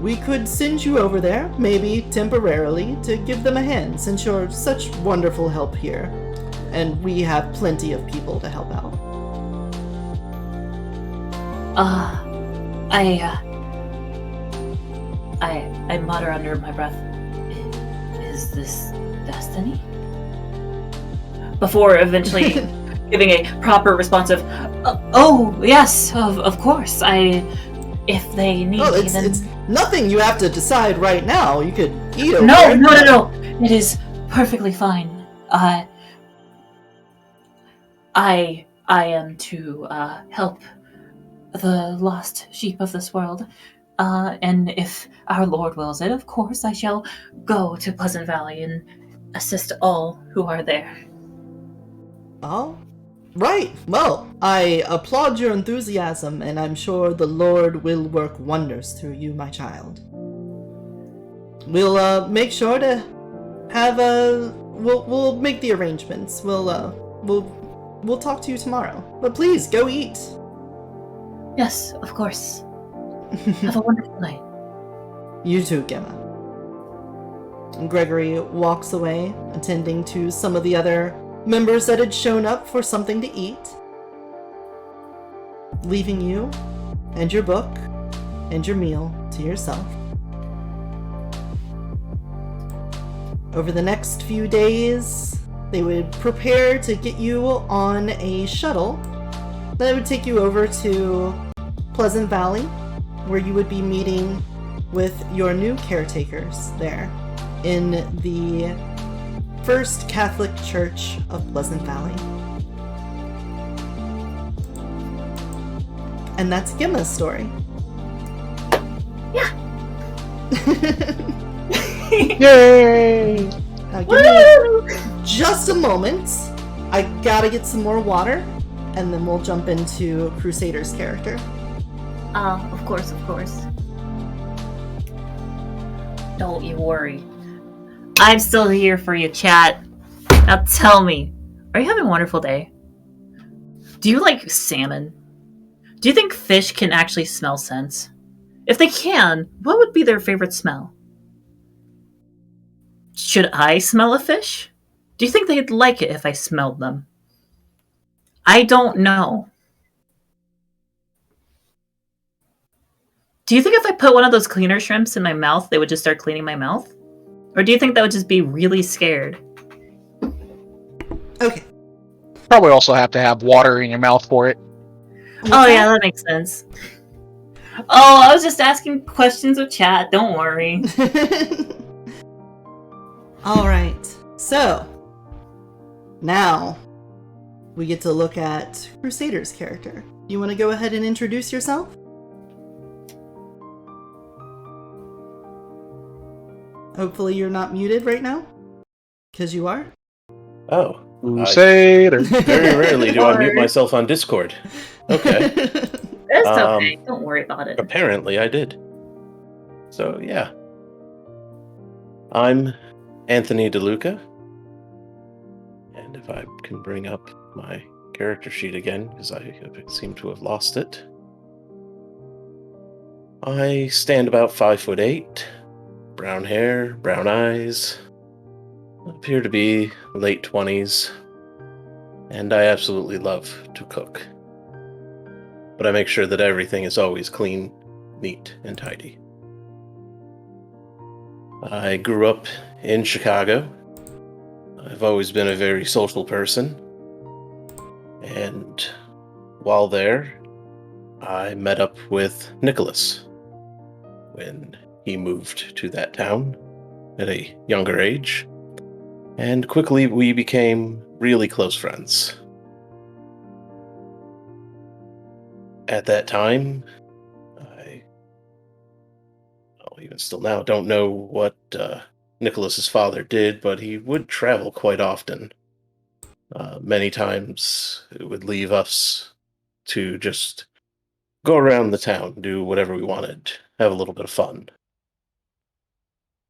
we could send you over there, maybe temporarily, to give them a hand, since you're such wonderful help here. And we have plenty of people to help out. I mutter under my breath, is this destiny? Before eventually giving a proper response of, oh, yes, of course, if they need me, then... It's nothing you have to decide right now. You could eat over No, it. no, it is perfectly fine. I am to help the lost sheep of this world. And if our Lord wills it, of course, I shall go to Pleasant Valley and assist all who are there. Oh, right. Well, I applaud your enthusiasm, and I'm sure the Lord will work wonders through you, my child. We'll make sure to have a. We'll make the arrangements. We'll talk to you tomorrow. But please go eat. Yes, of course. Have a wonderful night. You too, Gemma. And Gregory walks away, attending to some of the other members that had shown up for something to eat, leaving you and your book and your meal to yourself. Over the next few days, they would prepare to get you on a shuttle that would take you over to Pleasant Valley, where you would be meeting with your new caretakers there in the First Catholic Church of Pleasant Valley. And that's Gemma's story. Yeah. Yay! Now give me just a moment. I gotta get some more water, and then we'll jump into Crusader's character. Of course. Don't you worry. I'm still here for you, chat. Now tell me, are you having a wonderful day? Do you like salmon? Do you think fish can actually smell scents? If they can, what would be their favorite smell? Should I smell a fish? Do you think they'd like it if I smelled them? I don't know. Do you think if I put one of those cleaner shrimps in my mouth, they would just start cleaning my mouth? Or do you think that would just be really scared? Okay. Probably also have to have water in your mouth for it. Oh yeah, that makes sense. Oh, I was just asking questions of chat, don't worry. Alright, so now we get to look at Crusader's character. You want to go ahead and introduce yourself? Hopefully you're not muted right now, because you are. Oh. Crusader. Very rarely do I mute myself on Discord. Okay. It's okay, don't worry about it. Apparently I did. So, yeah. I'm Anthony DeLuca. And if I can bring up my character sheet again, because I seem to have lost it. I stand about 5'8", brown hair, brown eyes, appear to be late 20s, and I absolutely love to cook. But I make sure that everything is always clean, neat, and tidy. I grew up in Chicago. I've always been a very social person, and while there, I met up with Nicholas when he moved to that town at a younger age, and quickly we became really close friends. At that time, even still now, don't know what Nicholas's father did, but he would travel quite often. Many times it would leave us to just go around the town, do whatever we wanted, have a little bit of fun.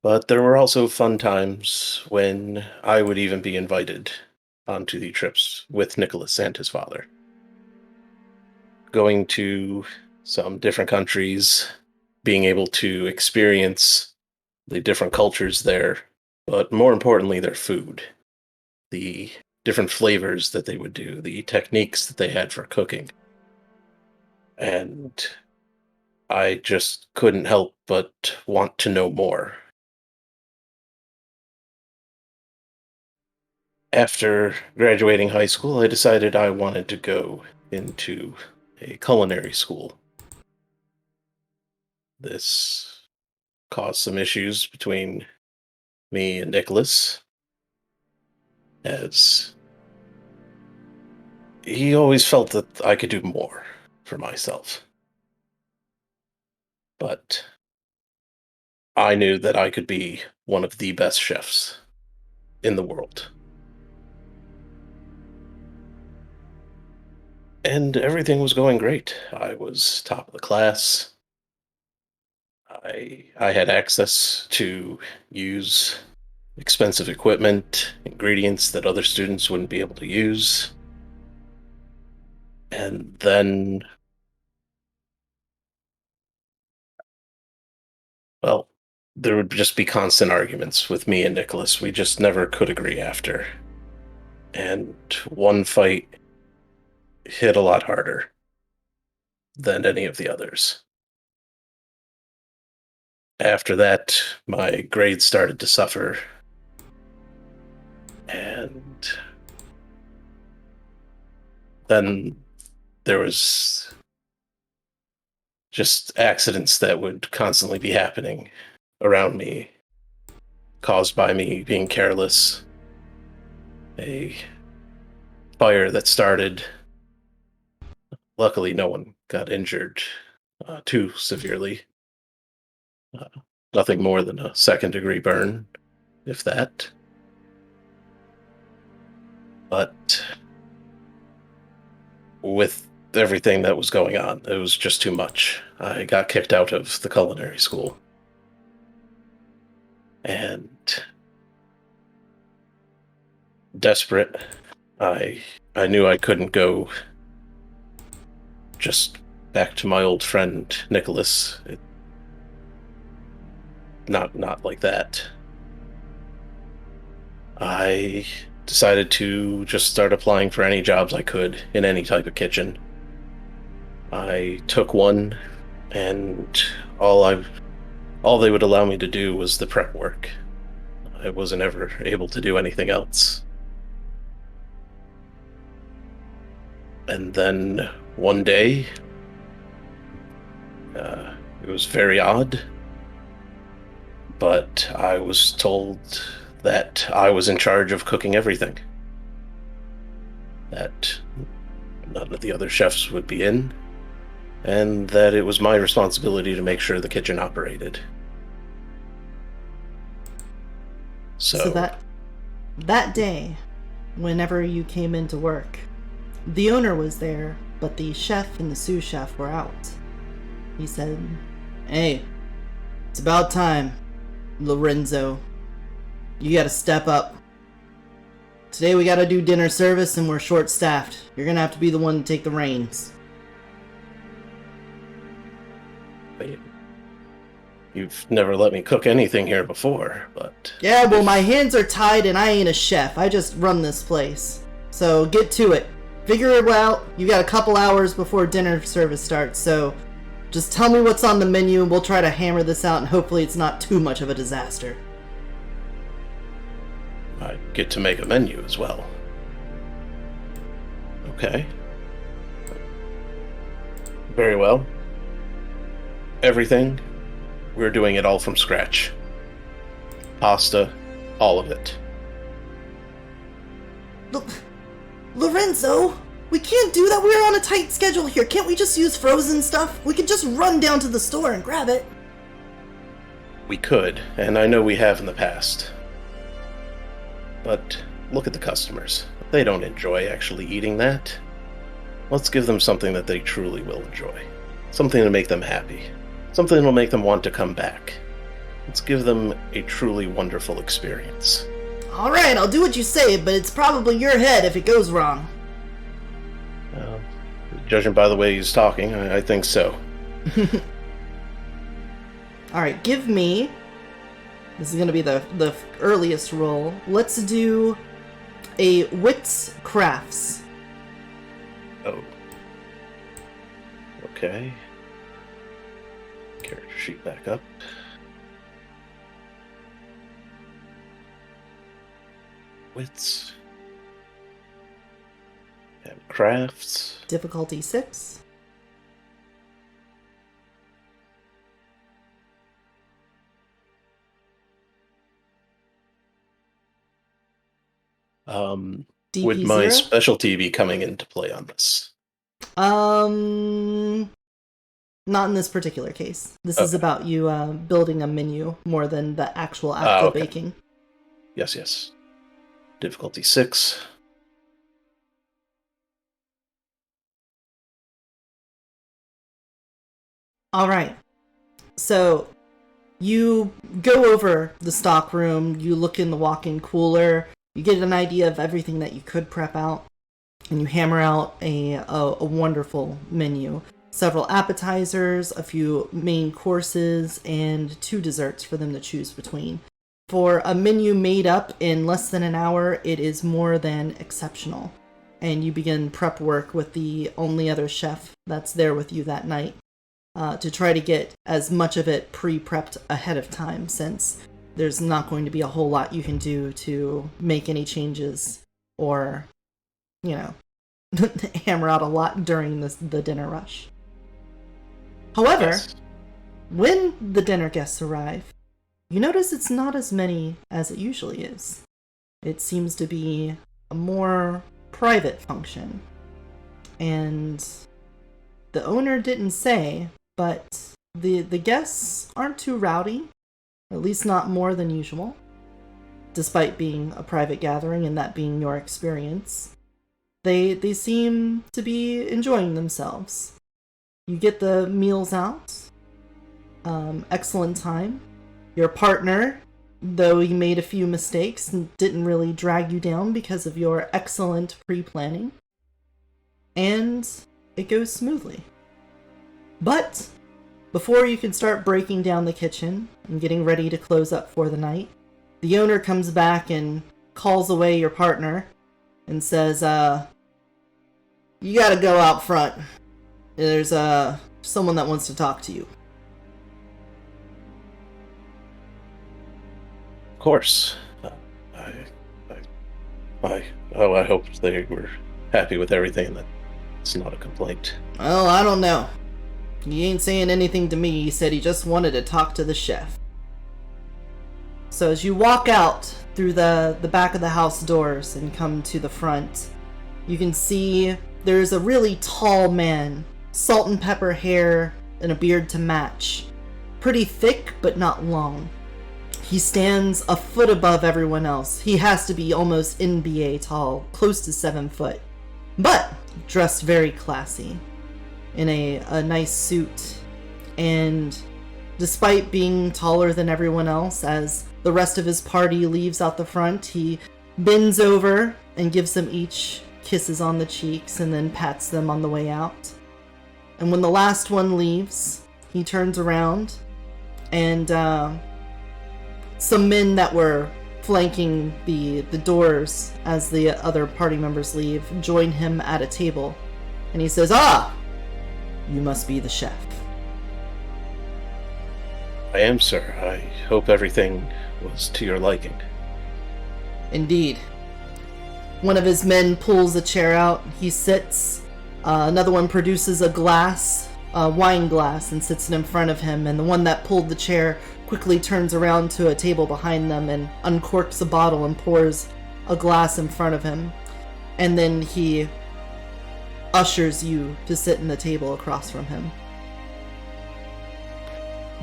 But there were also fun times when I would even be invited onto the trips with Nicholas and his father. Going to some different countries, being able to experience the different cultures there, but more importantly, their food. The different flavors that they would do, the techniques that they had for cooking. And I just couldn't help but want to know more. After graduating high school, I decided I wanted to go into a culinary school. This caused some issues between me and Nicholas, as he always felt that I could do more for myself. But I knew that I could be one of the best chefs in the world. And everything was going great. I was top of the class. I had access to use expensive equipment, ingredients that other students wouldn't be able to use. And then, well, there would just be constant arguments with me and Nicholas. We just never could agree after. And one fight hit a lot harder than any of the others. After that, my grades started to suffer. And then there was just accidents that would constantly be happening around me, caused by me being careless. A fire that started. Luckily, no one got injured too severely. Nothing more than a second-degree burn, if that. But with everything that was going on, it was just too much. I got kicked out of the culinary school. And desperate, I knew I couldn't go just back to my old friend Nicholas. Not like that. I decided to just start applying for any jobs I could in any type of kitchen. I took one, and all they would allow me to do was the prep work. I wasn't ever able to do anything else. And then one day, it was very odd, but I was told that I was in charge of cooking everything. That none of the other chefs would be in, and that it was my responsibility to make sure the kitchen operated. So that day, whenever you came into work, the owner was there, but the chef and the sous chef were out. He said, "Hey, it's about time, Lorenzo. You gotta step up. Today we gotta do dinner service and we're short-staffed. You're gonna have to be the one to take the reins." You've never let me cook anything here before, but... Yeah, well, my hands are tied and I ain't a chef. I just run this place. So get to it. Figure it out. You got a couple hours before dinner service starts, so just tell me what's on the menu and we'll try to hammer this out, and hopefully it's not too much of a disaster. I get to make a menu as well. Okay. Very well. Everything, we're doing it all from scratch. Pasta, all of it. Lorenzo, we can't do that. We're on a tight schedule here. Can't we just use frozen stuff? We could just run down to the store and grab it. We could, and I know we have in the past. But look at the customers. They don't enjoy actually eating that. Let's give them something that they truly will enjoy. Something to make them happy. Something that will make them want to come back. Let's give them a truly wonderful experience. Alright, I'll do what you say, but it's probably your head if it goes wrong. Judging by the way he's talking, I think so. Alright, give me... This is going to be the earliest roll. Let's do a Wits Crafts. Oh. Okay. Character sheet back up. Wits. And crafts. Difficulty 6. DP Would my 0? specialty be coming into play on this? Not in this particular case. This is about you building a menu more than the actual act of baking. Yes. Difficulty 6. Alright. So, you go over the stock room, you look in the walk-in cooler, you get an idea of everything that you could prep out, and you hammer out a wonderful menu. Several appetizers, a few main courses, and 2 desserts for them to choose between. For a menu made up in less than an hour, it is more than exceptional. And you begin prep work with the only other chef that's there with you that night to try to get as much of it pre-prepped ahead of time, since there's not going to be a whole lot you can do to make any changes or, hammer out a lot during the dinner rush. However, when the dinner guests arrive, you notice it's not as many as it usually is. It seems to be a more private function. And the owner didn't say, but the guests aren't too rowdy, at least not more than usual, despite being a private gathering and that being your experience. They seem to be enjoying themselves. You get the meals out. Excellent time. Your partner, though he made a few mistakes, didn't really drag you down because of your excellent pre-planning. And it goes smoothly. But before you can start breaking down the kitchen and getting ready to close up for the night, the owner comes back and calls away your partner and says, you gotta go out front. There's someone that wants to talk to you. Of course. I hope they were happy with everything and that it's not a complaint. Well, I don't know. He ain't saying anything to me. He said he just wanted to talk to the chef. So as you walk out through the back of the house doors and come to the front, you can see there's a really tall man, salt and pepper hair and a beard to match. Pretty thick, but not long. He stands a foot above everyone else. He has to be almost NBA tall, close to 7 foot, but dressed very classy in a nice suit. And despite being taller than everyone else, as the rest of his party leaves out the front, he bends over and gives them each kisses on the cheeks and then pats them on the way out. And when the last one leaves, he turns around and some men that were flanking the doors as the other party members leave join him at a table. And he says, you must be the chef. I am, sir. I hope everything was to your liking. Indeed. One of his men pulls a chair out. He sits. Another one produces a glass, a wine glass, and sits it in front of him. And the one that pulled the chair quickly turns around to a table behind them and uncorks a bottle and pours a glass in front of him. And then he ushers you to sit in the table across from him.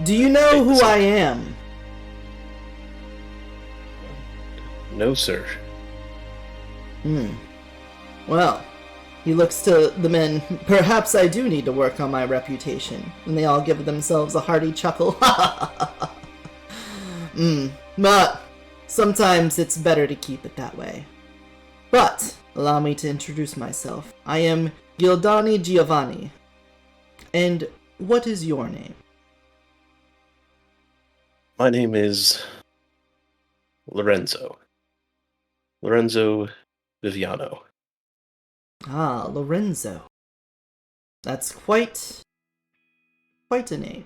Do you know who I am? No, sir. Well, he looks to the men. Perhaps I do need to work on my reputation. And they all give themselves a hearty chuckle. But sometimes it's better to keep it that way. But allow me to introduce myself. I am Gildani Giovanni. And what is your name? My name is Lorenzo. Lorenzo Viviano. Ah, Lorenzo. That's quite a name.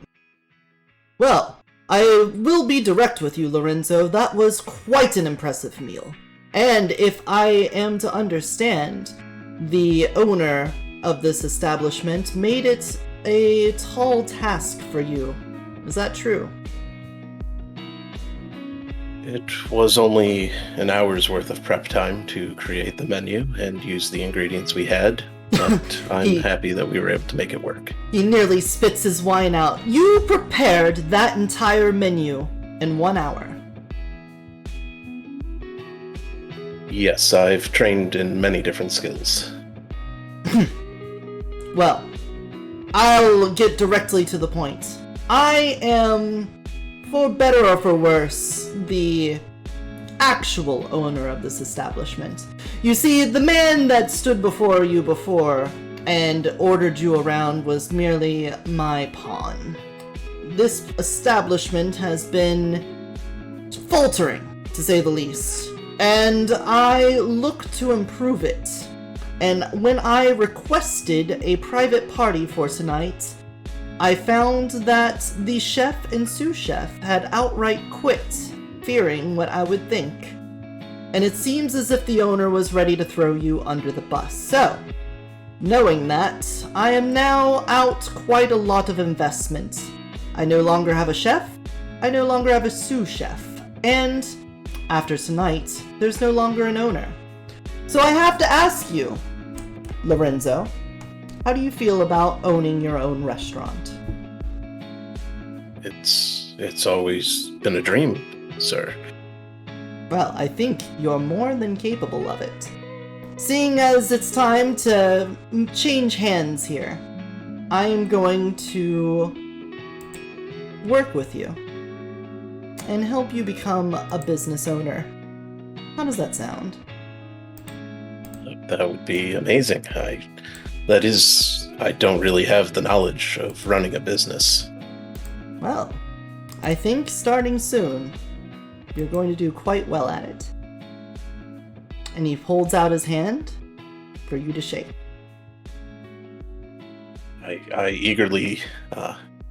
Well, I will be direct with you, Lorenzo. That was quite an impressive meal. And if I am to understand, the owner of this establishment made it a tall task for you. Is that true? It was only an hour's worth of prep time to create the menu and use the ingredients we had, but I'm happy that we were able to make it work. He nearly spits his wine out. You prepared that entire menu in 1 hour. Yes, I've trained in many different skills. Well, I'll get directly to the point. I am, for better or for worse, the actual owner of this establishment. You see, the man that stood before you before and ordered you around was merely my pawn. This establishment has been faltering, to say the least, and I look to improve it. And when I requested a private party for tonight, I found that the chef and sous chef had outright quit, fearing what I would think. And it seems as if the owner was ready to throw you under the bus. So, knowing that, I am now out quite a lot of investment. I no longer have a chef, I no longer have a sous chef, and after tonight, there's no longer an owner. So I have to ask you, Lorenzo, how do you feel about owning your own restaurant? It's always been a dream, sir. Well, I think you're more than capable of it. Seeing as it's time to change hands here, I am going to work with you and help you become a business owner. How does that sound? That would be amazing. I don't really have the knowledge of running a business. Well, I think starting soon, you're going to do quite well at it. And he holds out his hand for you to shake. I eagerly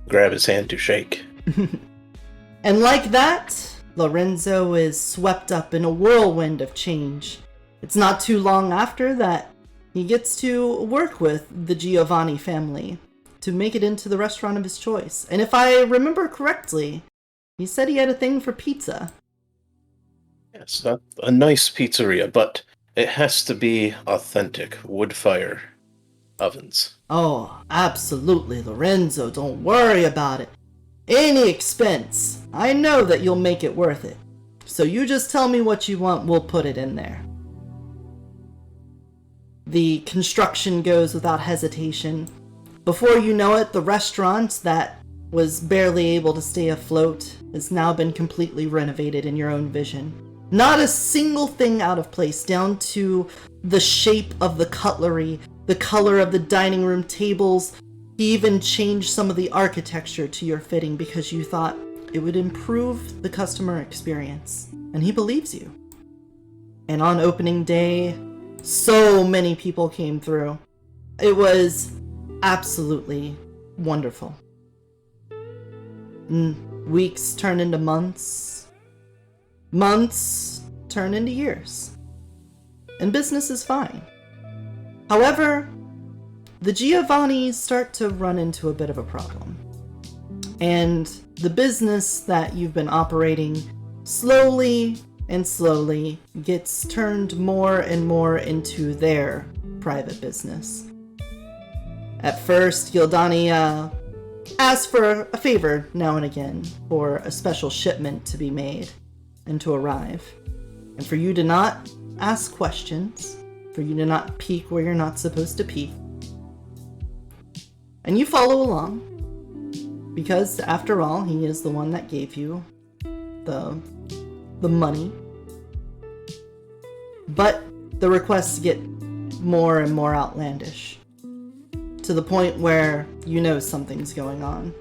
grab his hand to shake. And like that, Lorenzo is swept up in a whirlwind of change. It's not too long after that he gets to work with the Giovanni family to make it into the restaurant of his choice. And if I remember correctly, he said he had a thing for pizza. Yes, a nice pizzeria, but it has to be authentic wood fire ovens. Oh, absolutely, Lorenzo. Don't worry about it. Any expense. I know that you'll make it worth it. So you just tell me what you want, we'll put it in there. The construction goes without hesitation. Before you know it, the restaurant that was barely able to stay afloat has now been completely renovated in your own vision. Not a single thing out of place, down to the shape of the cutlery, the color of the dining room tables. He even changed some of the architecture to your fitting because you thought it would improve the customer experience. And he believes you. And on opening day, so many people came through. It was absolutely wonderful. Weeks turn into months. Months turn into years. And business is fine. However, the Giovannis start to run into a bit of a problem. And the business that you've been operating slowly and slowly gets turned more and more into their private business. At first, Gildani asks for a favor now and again for a special shipment to be made and to arrive. And for you to not ask questions, for you to not peek where you're not supposed to peek. And you follow along, because after all, he is the one that gave you the money. But the requests get more and more outlandish, to the point where you know something's going on.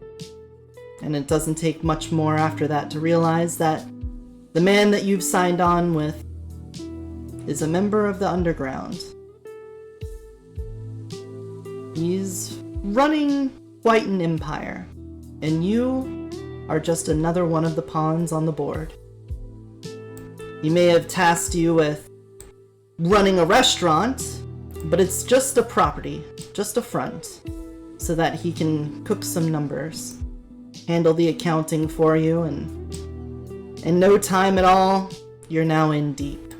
And it doesn't take much more after that to realize that the man that you've signed on with is a member of the underground. He's running quite an empire, and you are just another one of the pawns on the board. He may have tasked you with running a restaurant, but it's just a property, just a front, so that he can cook some numbers, handle the accounting for you, and in no time at all, you're now in deep.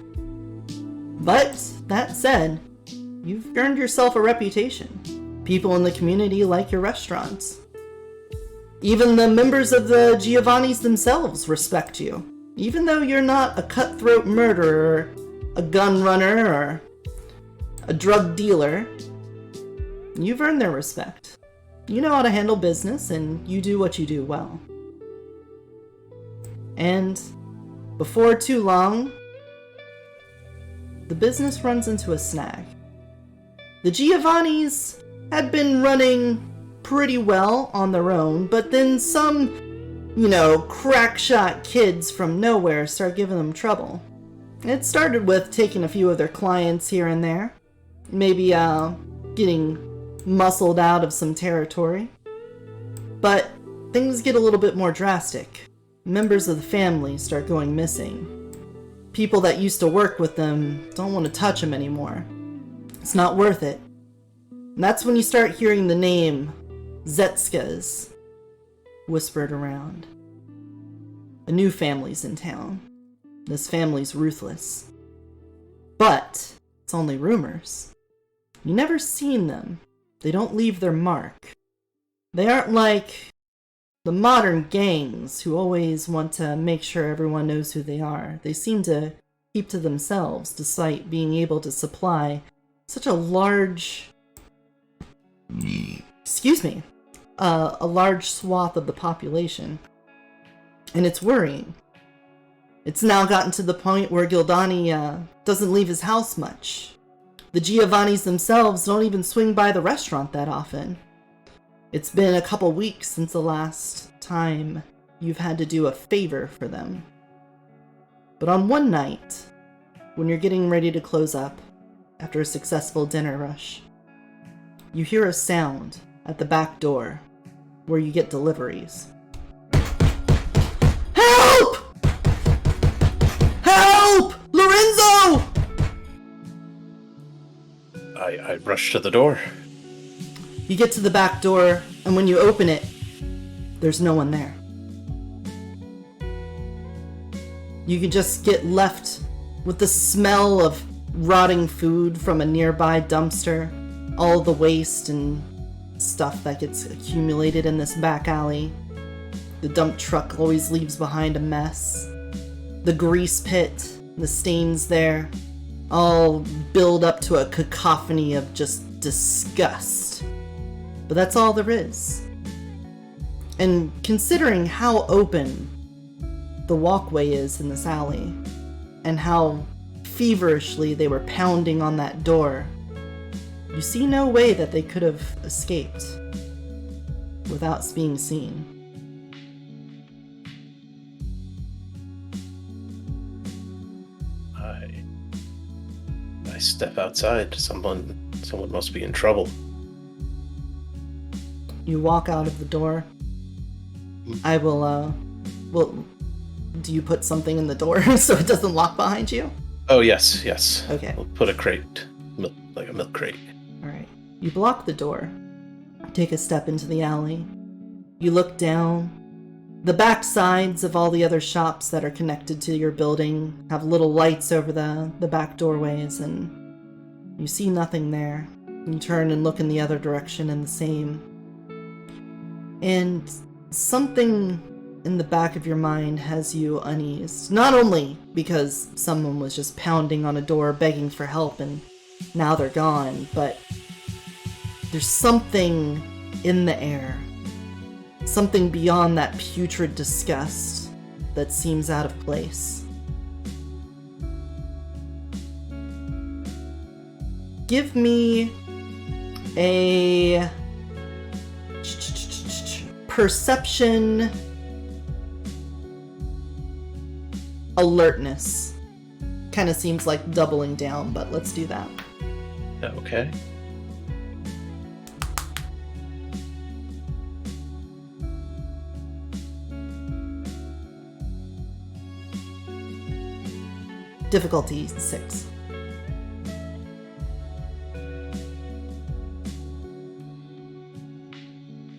But, that said, you've earned yourself a reputation. People in the community like your restaurants. Even the members of the Giovannis themselves respect you. Even though you're not a cutthroat murderer, a gun runner, or a drug dealer, you've earned their respect. You know how to handle business, and you do what you do well. And before too long, the business runs into a snag. The Giovannis had been running pretty well on their own, but then some, crackshot kids from nowhere start giving them trouble. It started with taking a few of their clients here and there, maybe getting muscled out of some territory. But things get a little bit more drastic. Members of the family start going missing. People that used to work with them don't want to touch them anymore. It's not worth it. And that's when you start hearing the name Zetska's whispered around. A new family's in town. This family's ruthless. But it's only rumors. You never seen them. They don't leave their mark. They aren't like the modern gangs who always want to make sure everyone knows who they are. They seem to keep to themselves despite being able to supply such a large... a large swath of the population. And it's worrying. It's now gotten to the point where Gildani doesn't leave his house much. The Giovannis themselves don't even swing by the restaurant that often. It's been a couple weeks since the last time you've had to do a favor for them. But on one night, when you're getting ready to close up after a successful dinner rush, you hear a sound at the back door where you get deliveries. Help! Help! Lorenzo! I rush to the door. You get to the back door, and when you open it, there's no one there. You can just get left with the smell of rotting food from a nearby dumpster, all the waste and stuff that gets accumulated in this back alley. The dump truck always leaves behind a mess. The grease pit, the stains there, all build up to a cacophony of just disgust. But that's all there is. And considering how open the walkway is in this alley, and how feverishly they were pounding on that door, you see no way that they could have escaped without being seen. I step outside. Someone must be in trouble. You walk out of the door. I will, do you put something in the door so it doesn't lock behind you? Oh, yes. Okay. We'll put a crate, like a milk crate. Alright. You block the door. Take a step into the alley. You look down. The back sides of all the other shops that are connected to your building have little lights over the back doorways, and you see nothing there. You turn and look in the other direction and the same. And something in the back of your mind has you uneased. Not only because someone was just pounding on a door begging for help and now they're gone, but there's something in the air. Something beyond that putrid disgust that seems out of place. Give me a perception, alertness. Kind of seems like doubling down, but let's do that. Okay. Difficulty 6.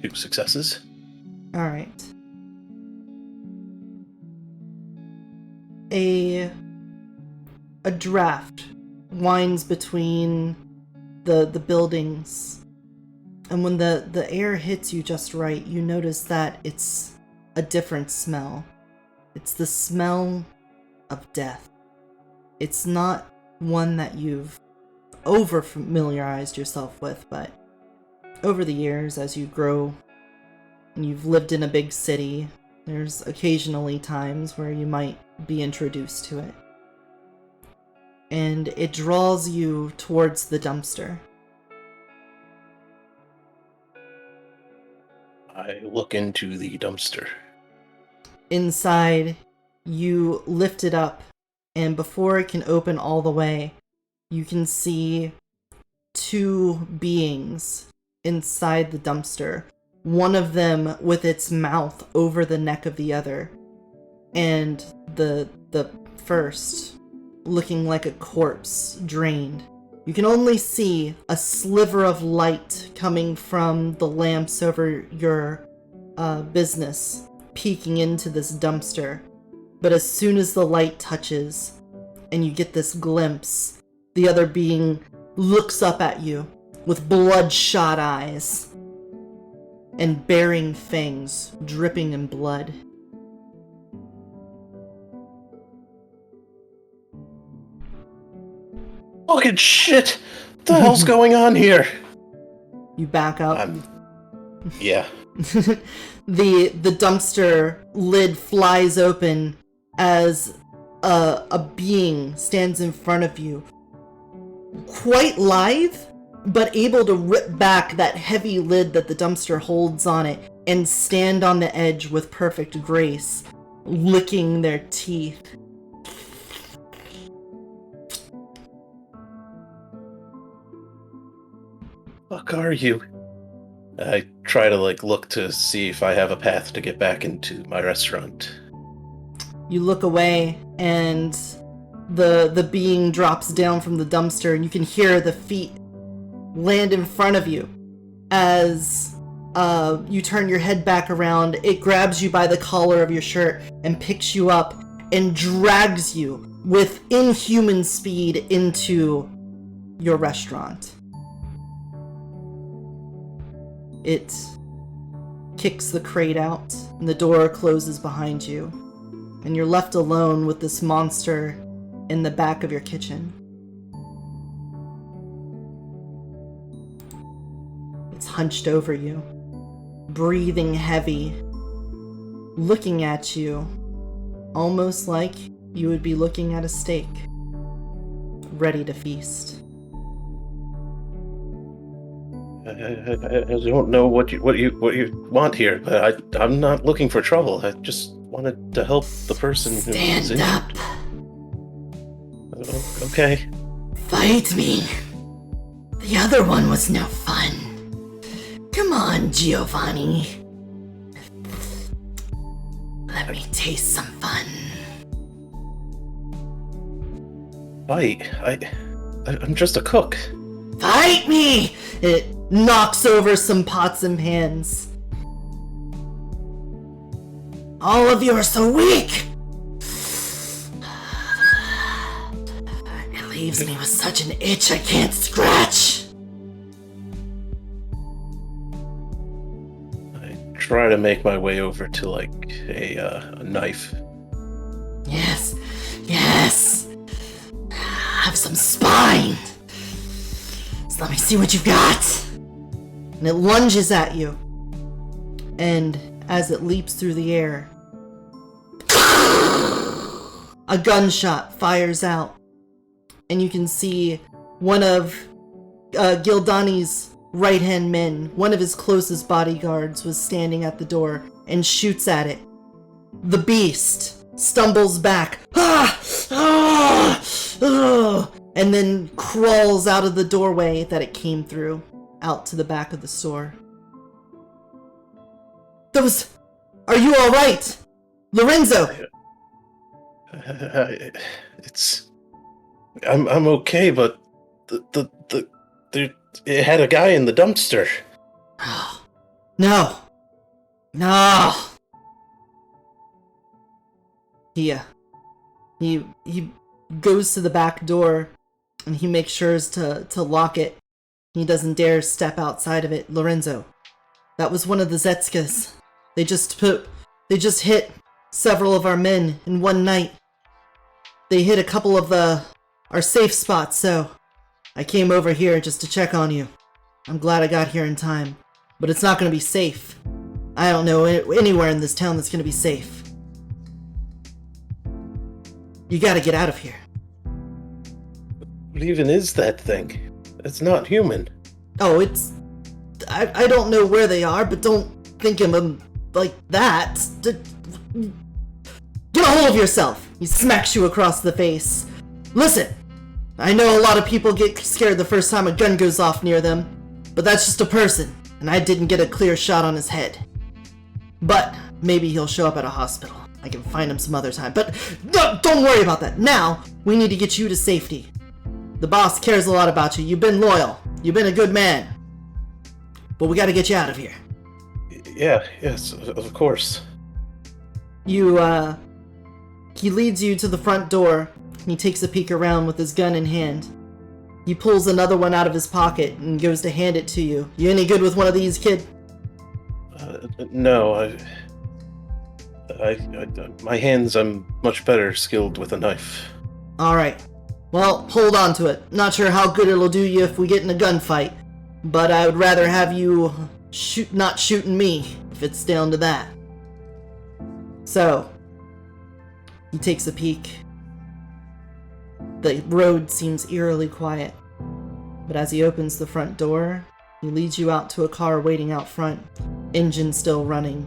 Two successes. All right. A draft winds between the buildings, and when the air hits you just right, you notice that it's a different smell. It's the smell of death. It's not one that you've over-familiarized yourself with, but over the years, as you grow and you've lived in a big city, there's occasionally times where you might be introduced to it. And it draws you towards the dumpster. I look into the dumpster. Inside, you lift it up, and before it can open all the way, you can see two beings inside the dumpster. One of them with its mouth over the neck of the other, and the first looking like a corpse, drained. You can only see a sliver of light coming from the lamps over your business, peeking into this dumpster. But as soon as the light touches, and you get this glimpse, the other being looks up at you with bloodshot eyes and bearing fangs dripping in blood. Fucking shit! What the hell's going on here? You back up. Yeah. The dumpster lid flies open as a being stands in front of you, quite lithe, but able to rip back that heavy lid that the dumpster holds on it and stand on the edge with perfect grace, licking their teeth. Fuck are you? I try to look to see if I have a path to get back into my restaurant. You look away, and the being drops down from the dumpster, and you can hear the feet land in front of you. As you turn your head back around, it grabs you by the collar of your shirt and picks you up and drags you with inhuman speed into your restaurant. It kicks the crate out, and the door closes behind you, and you're left alone with this monster in the back of your kitchen. It's hunched over you, breathing heavy, looking at you, almost like you would be looking at a steak, ready to feast. I don't know what you want here, but I'm not looking for trouble. I just wanted to help the person who was Stand up. Okay. Fight me. The other one was no fun. Come on, Giovanni. Let me taste some fun. Fight? I'm just a cook. Fight me! It knocks over some pots and pans. All of you are so weak! It leaves me with such an itch I can't scratch. I try to make my way over to a knife. Yes, yes. Have some spine. So let me see what you've got. And it lunges at you. And as it leaps through the air, a gunshot fires out. And you can see one of Gildani's right-hand men, one of his closest bodyguards, was standing at the door and shoots at it. The beast stumbles back, and then crawls out of the doorway that it came through, out to the back of the store. Are you alright? Lorenzo! I'm okay, but it had a guy in the dumpster. No. He goes to the back door and he makes sure to lock it. He doesn't dare step outside of it. Lorenzo, that was one of the Zetskas. They just hit several of our men in one night. They hit a couple of our safe spots, so I came over here just to check on you. I'm glad I got here in time, but it's not going to be safe. I don't know anywhere in this town that's going to be safe. You gotta get out of here. What even is that thing? It's not human. Oh, I don't know where they are, but don't think of them like that. Get a hold of yourself! He smacks you across the face. Listen, I know a lot of people get scared the first time a gun goes off near them, but that's just a person, and I didn't get a clear shot on his head. But maybe he'll show up at a hospital. I can find him some other time, but don't worry about that. Now, we need to get you to safety. The boss cares a lot about you. You've been loyal. You've been a good man. But we gotta get you out of here. Yes, of course. He leads you to the front door. He takes a peek around with his gun in hand. He pulls another one out of his pocket and goes to hand it to you. You any good with one of these, kid? No, my hands, I'm much better skilled with a knife. Alright. Well, hold on to it. Not sure how good it'll do you if we get in a gunfight, but I would rather have you not shooting me, if it's down to that. So, he takes a peek. The road seems eerily quiet, but as he opens the front door, he leads you out to a car waiting out front, engine still running.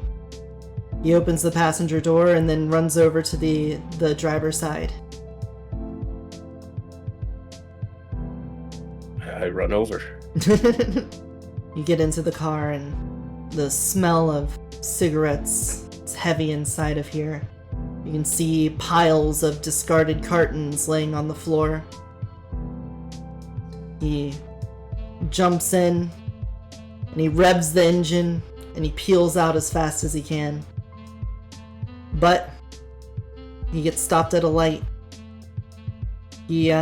He opens the passenger door and then runs over to the driver's side. I run over. You get into the car and the smell of cigarettes is heavy inside of here. You can see piles of discarded cartons laying on the floor. He jumps in and he revs the engine and he peels out as fast as he can. But he gets stopped at a light. He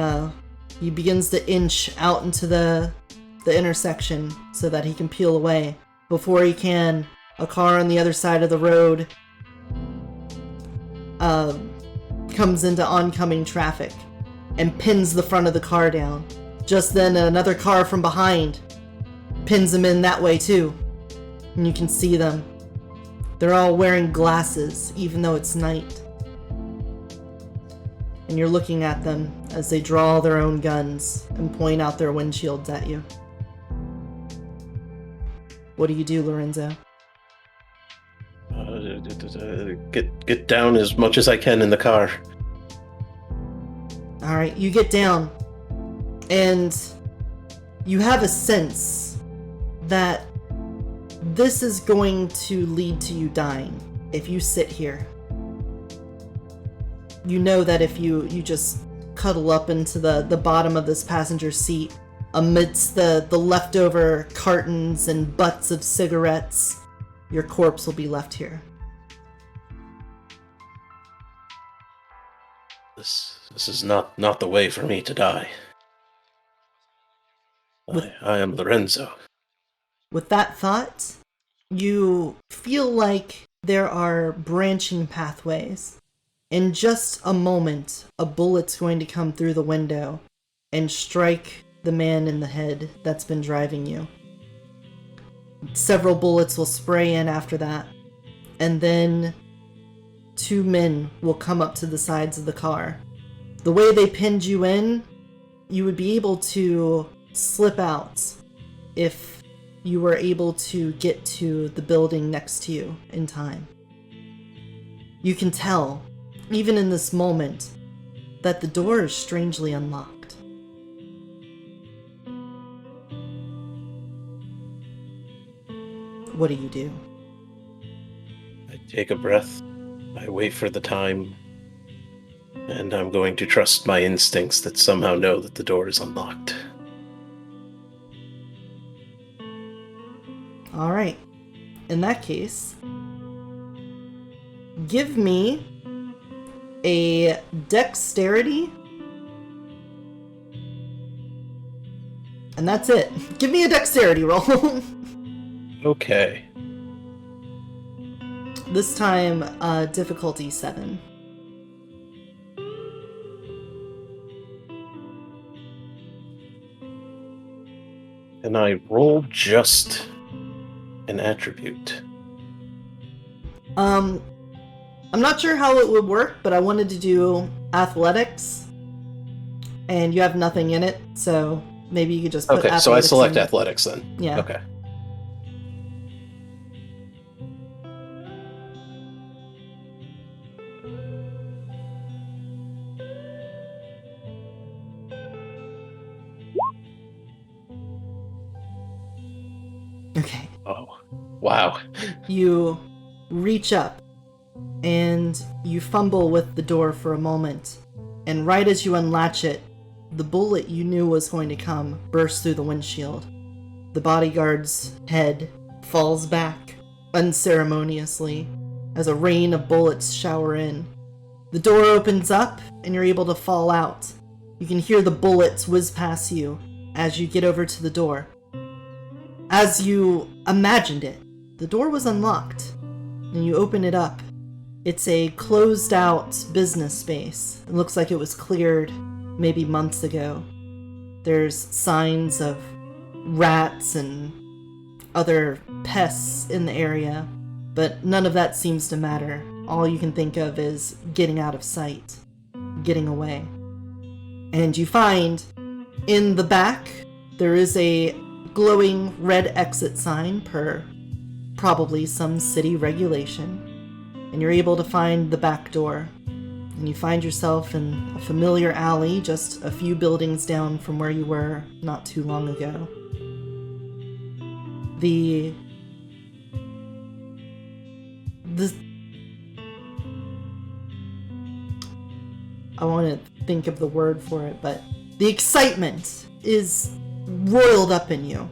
begins to inch out into the intersection so that he can peel away. Before he can, a car on the other side of the road comes into oncoming traffic and pins the front of the car down. Just then, another car from behind pins him in that way too. And you can see them. They're all wearing glasses, even though it's night. And you're looking at them as they draw their own guns and point out their windshields at you. What do you do, Lorenzo? Get down as much as I can in the car. Alright, you get down. And you have a sense that this is going to lead to you dying if you sit here. You know that if you just cuddle up into the bottom of this passenger seat amidst the leftover cartons and butts of cigarettes, your corpse will be left here. This is not the way for me to die. I am Lorenzo. With that thought, you feel like there are branching pathways. In just a moment, a bullet's going to come through the window and strike the man in the head that's been driving you. Several bullets will spray in after that, and then 2 men will come up to the sides of the car. The way they pinned you in, you would be able to slip out if you were able to get to the building next to you in time. You can tell, even in this moment, that the door is strangely unlocked. What do you do? I take a breath. I wait for the time. And I'm going to trust my instincts that somehow know that the door is unlocked. All right. In that case, give me a dexterity. And that's it. Give me a dexterity roll. Okay. This time, difficulty 7. And I roll just an attribute. I'm not sure how it would work, but I wanted to do athletics, and you have nothing in it, so maybe you could just put Okay, athletics so I select in. athletics then. Yeah. Okay. Okay. Oh, wow. You reach up, and you fumble with the door for a moment, and right as you unlatch it, the bullet you knew was going to come bursts through the windshield. The bodyguard's head falls back unceremoniously as a rain of bullets shower in. The door opens up, and you're able to fall out. You can hear the bullets whiz past you as you get over to the door. As you imagined it, the door was unlocked, and you open it up. It's a closed-out business space. It looks like it was cleared maybe months ago. There's signs of rats and other pests in the area, but none of that seems to matter. All you can think of is getting out of sight, getting away. And you find in the back there is a glowing red exit sign per probably some city regulation, and you're able to find the back door, and you find yourself in a familiar alley just a few buildings down from where you were not too long ago. I want to think of the word for it, but the excitement is roiled up in you,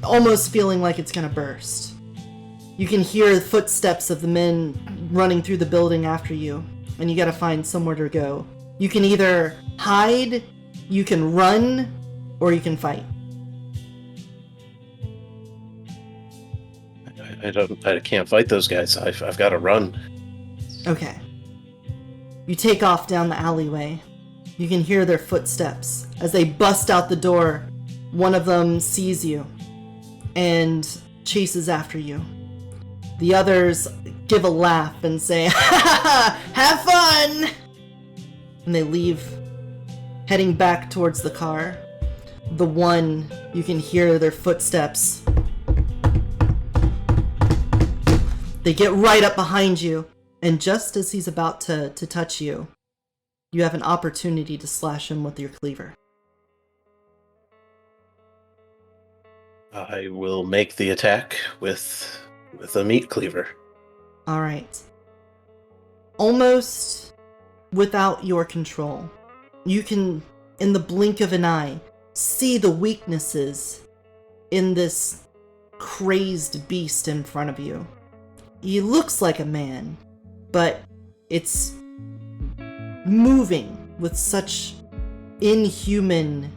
almost feeling like it's gonna burst. You can hear the footsteps of the men running through the building after you, and you gotta find somewhere to go. You can either hide, you can run, or you can fight. I can't fight those guys. I've got to run. Okay. You take off down the alleyway. You can hear their footsteps. As they bust out the door, one of them sees you and chases after you. The others give a laugh and say, "Ha ha ha! Have fun!" And they leave, heading back towards the car. The one, you can hear their footsteps. They get right up behind you, and just as he's about to touch you, you have an opportunity to slash him with your cleaver. I will make the attack with a meat cleaver. All right. Almost without your control, you can, in the blink of an eye, see the weaknesses in this crazed beast in front of you. He looks like a man, but it's moving with such inhuman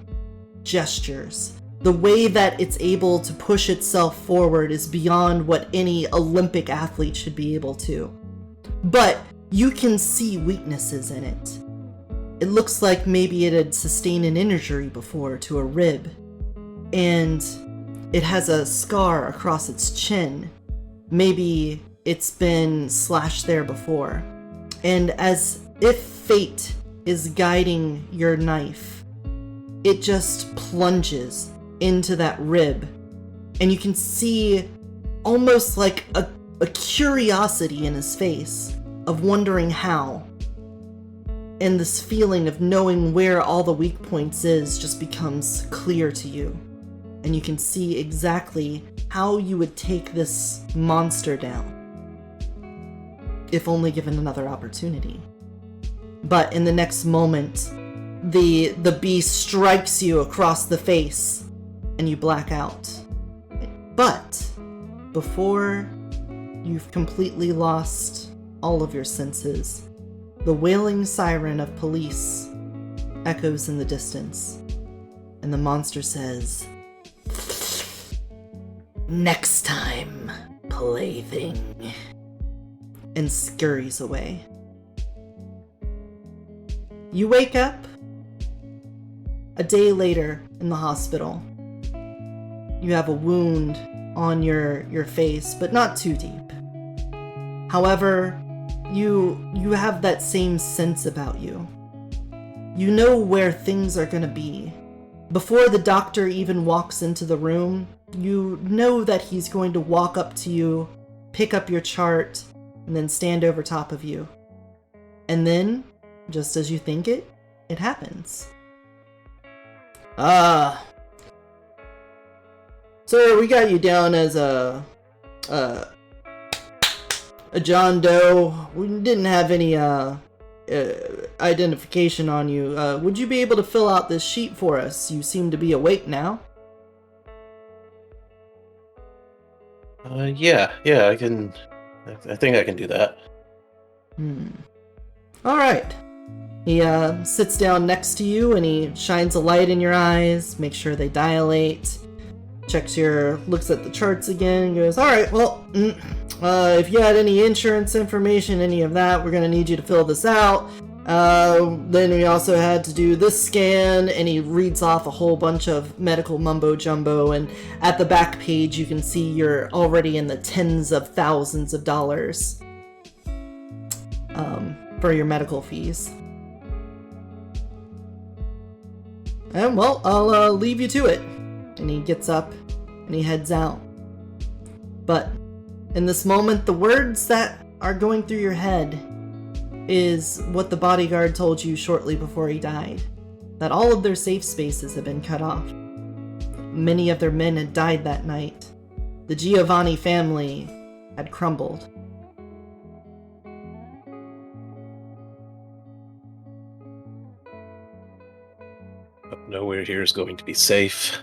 gestures. The way that it's able to push itself forward is beyond what any Olympic athlete should be able to. But you can see weaknesses in it. It looks like maybe it had sustained an injury before to a rib, and it has a scar across its chin. Maybe it's been slashed there before. And as if fate is guiding your knife, it just plunges into that rib, And you can see almost like a curiosity in his face of wondering how. And this feeling of knowing where all the weak points is just becomes clear to you. And you can see exactly how you would take this monster down, if only given another opportunity. But in the next moment, the beast strikes you across the face, and you black out. But before you've completely lost all of your senses, the wailing siren of police echoes in the distance, and the monster says, "Next time, plaything," and scurries away. You wake up a day later in the hospital. You have a wound on your face, but not too deep. However, you have that same sense about you. You know where things are gonna be. Before the doctor even walks into the room, you know that he's going to walk up to you, pick up your chart, and then stand over top of you. And then, just as you think it happens. Sir, we got you down as a John Doe. We didn't have any identification on you. Would you be able to fill out this sheet for us? You seem to be awake now. Yeah, I can. I think I can do that. All right. He sits down next to you and he shines a light in your eyes, makes sure they dilate, looks at the charts again, and goes, "All right, well, if you had any insurance information, any of that, we're gonna need you to fill this out. Then we also had to do this scan," and he reads off a whole bunch of medical mumbo jumbo, and at the back page you can see you're already in the tens of thousands of dollars for your medical fees. And well, I'll leave you to it. And he gets up and he heads out. But in this moment, the words that are going through your head is what the bodyguard told you shortly before he died. That all of their safe spaces had been cut off. Many of their men had died that night. The Giovanni family had crumbled. Nowhere here is going to be safe.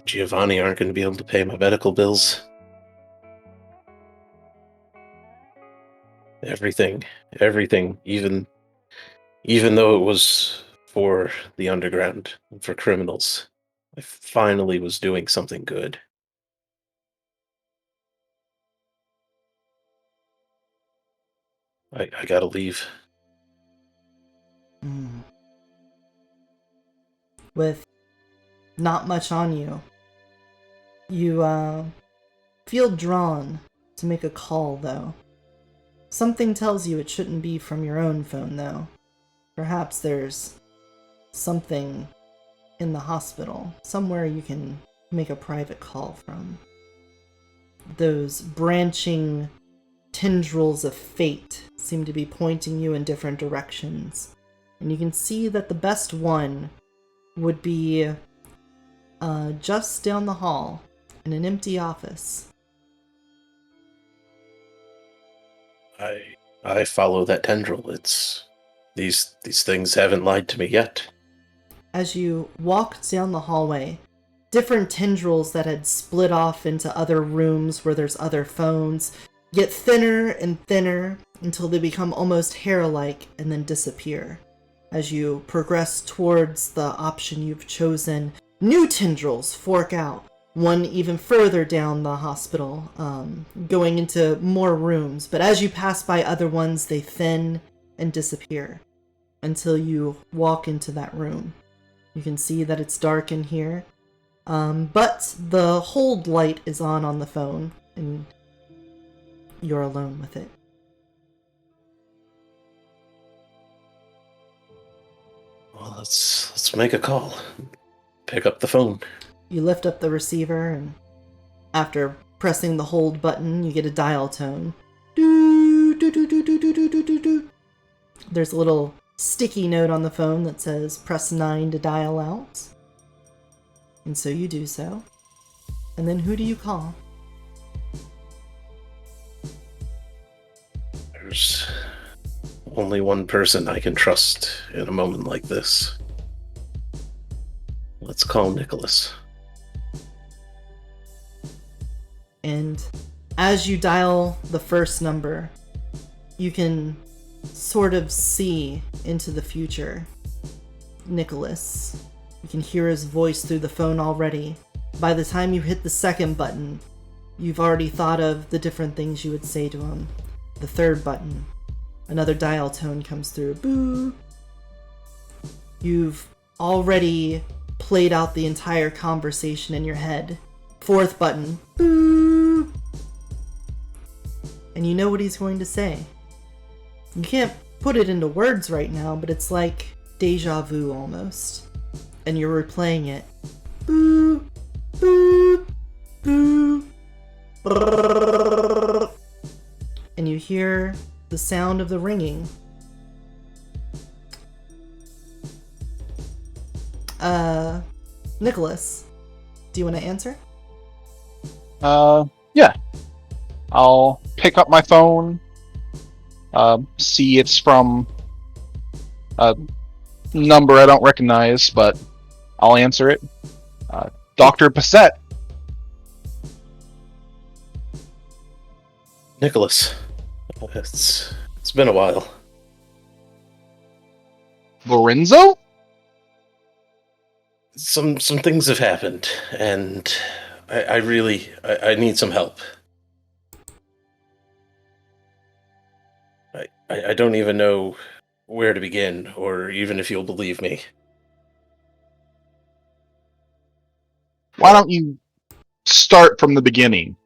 Giovanni aren't going to be able to pay my medical bills. Everything, even though it was for the underground, for criminals, I finally was doing something good. I gotta leave. With not much on you, you feel drawn to make a call, though. Something tells you it shouldn't be from your own phone, though. Perhaps there's something in the hospital, somewhere you can make a private call from. Those branching tendrils of fate seem to be pointing you in different directions, and you can see that the best one would be just down the hall in an empty office. I follow that tendril. It's these things haven't lied to me yet. As you walk down the hallway, different tendrils that had split off into other rooms where there's other phones get thinner and thinner until they become almost hair-like and then disappear. As you progress towards the option you've chosen, new tendrils fork out, one even further down the hospital, going into more rooms. But as you pass by other ones, they thin and disappear until you walk into that room. You can see that it's dark in here, but the hold light is on the phone, and you're alone with it. Well, let's make a call. Pick up the phone. You lift up the receiver, and after pressing the hold button, you get a dial tone. Doo, doo, doo, doo, doo, doo, doo, doo, doo. There's a little sticky note on the phone that says press 9 to dial out. And so you do so. And then who do you call? There's only one person I can trust in a moment like this. Let's call Nicholas. And as you dial the first number, you can sort of see into the future. Nicholas. You can hear his voice through the phone already. By the time you hit the second button, you've already thought of the different things you would say to him. The third button, another dial tone comes through. Boo! You've already played out the entire conversation in your head. Fourth button. Boo! And you know what he's going to say. You can't put it into words right now, but it's like deja vu almost. And you're replaying it. Boo! Boo! Boo! And you hear the sound of the ringing. Nicholas, do you want to answer? Yeah. I'll pick up my phone, see it's from a number I don't recognize, but I'll answer it. Dr. Bassett. Nicholas, it's been a while. Lorenzo? Some things have happened, and I really need some help. I don't even know where to begin, or even if you'll believe me. Why don't you start from the beginning?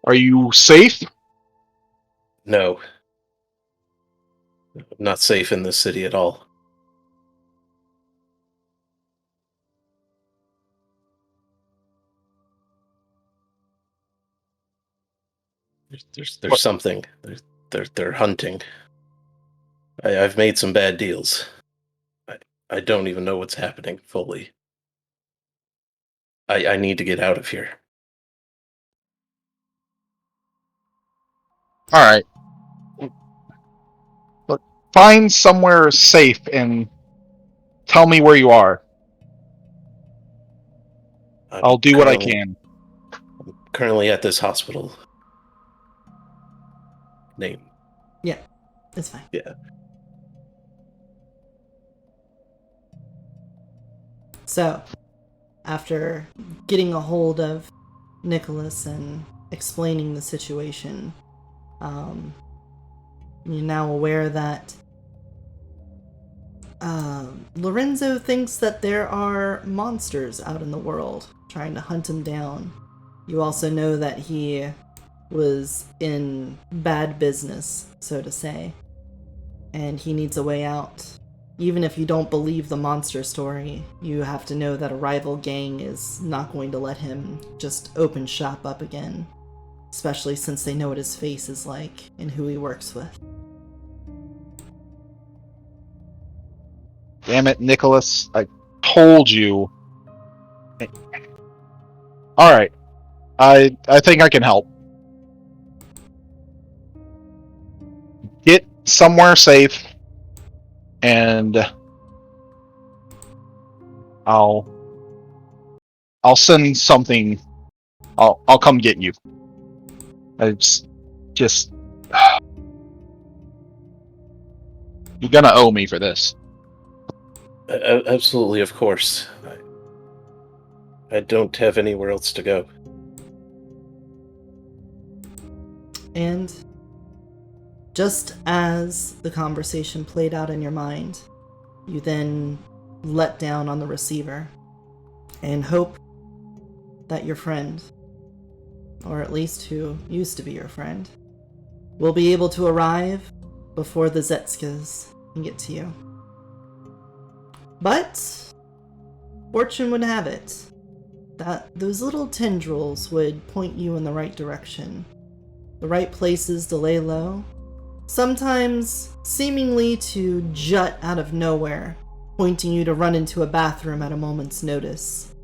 Are you safe? No. I'm not safe in this city at all. There's something. They're hunting. I've made some bad deals. I don't even know what's happening fully. I need to get out of here. Alright. Look, find somewhere safe and tell me where you are. I'll do what I can. I'm currently at this hospital. Name. Yeah, it's fine. Yeah. So, after getting a hold of Nicholas and explaining the situation, you're now aware that Lorenzo thinks that there are monsters out in the world trying to hunt him down. You also know that he was in bad business, so to say, and he needs a way out. Even if you don't believe the monster story, you have to know that a rival gang is not going to let him just open shop up again, especially since they know what his face is like and who he works with. Damn it, Nicholas. I told you. Alright. I think I can help. Get somewhere safe, and I'll send something. I'll come get you. It's just you're gonna owe me for this. Absolutely, of course. I don't have anywhere else to go. And just as the conversation played out in your mind, you then let down on the receiver and hope that your friend, or at least who used to be your friend, will be able to arrive before the Zetskas can get to you. But fortune would have it that those little tendrils would point you in the right direction, the right places to lay low, sometimes seemingly to jut out of nowhere, pointing you to run into a bathroom at a moment's notice.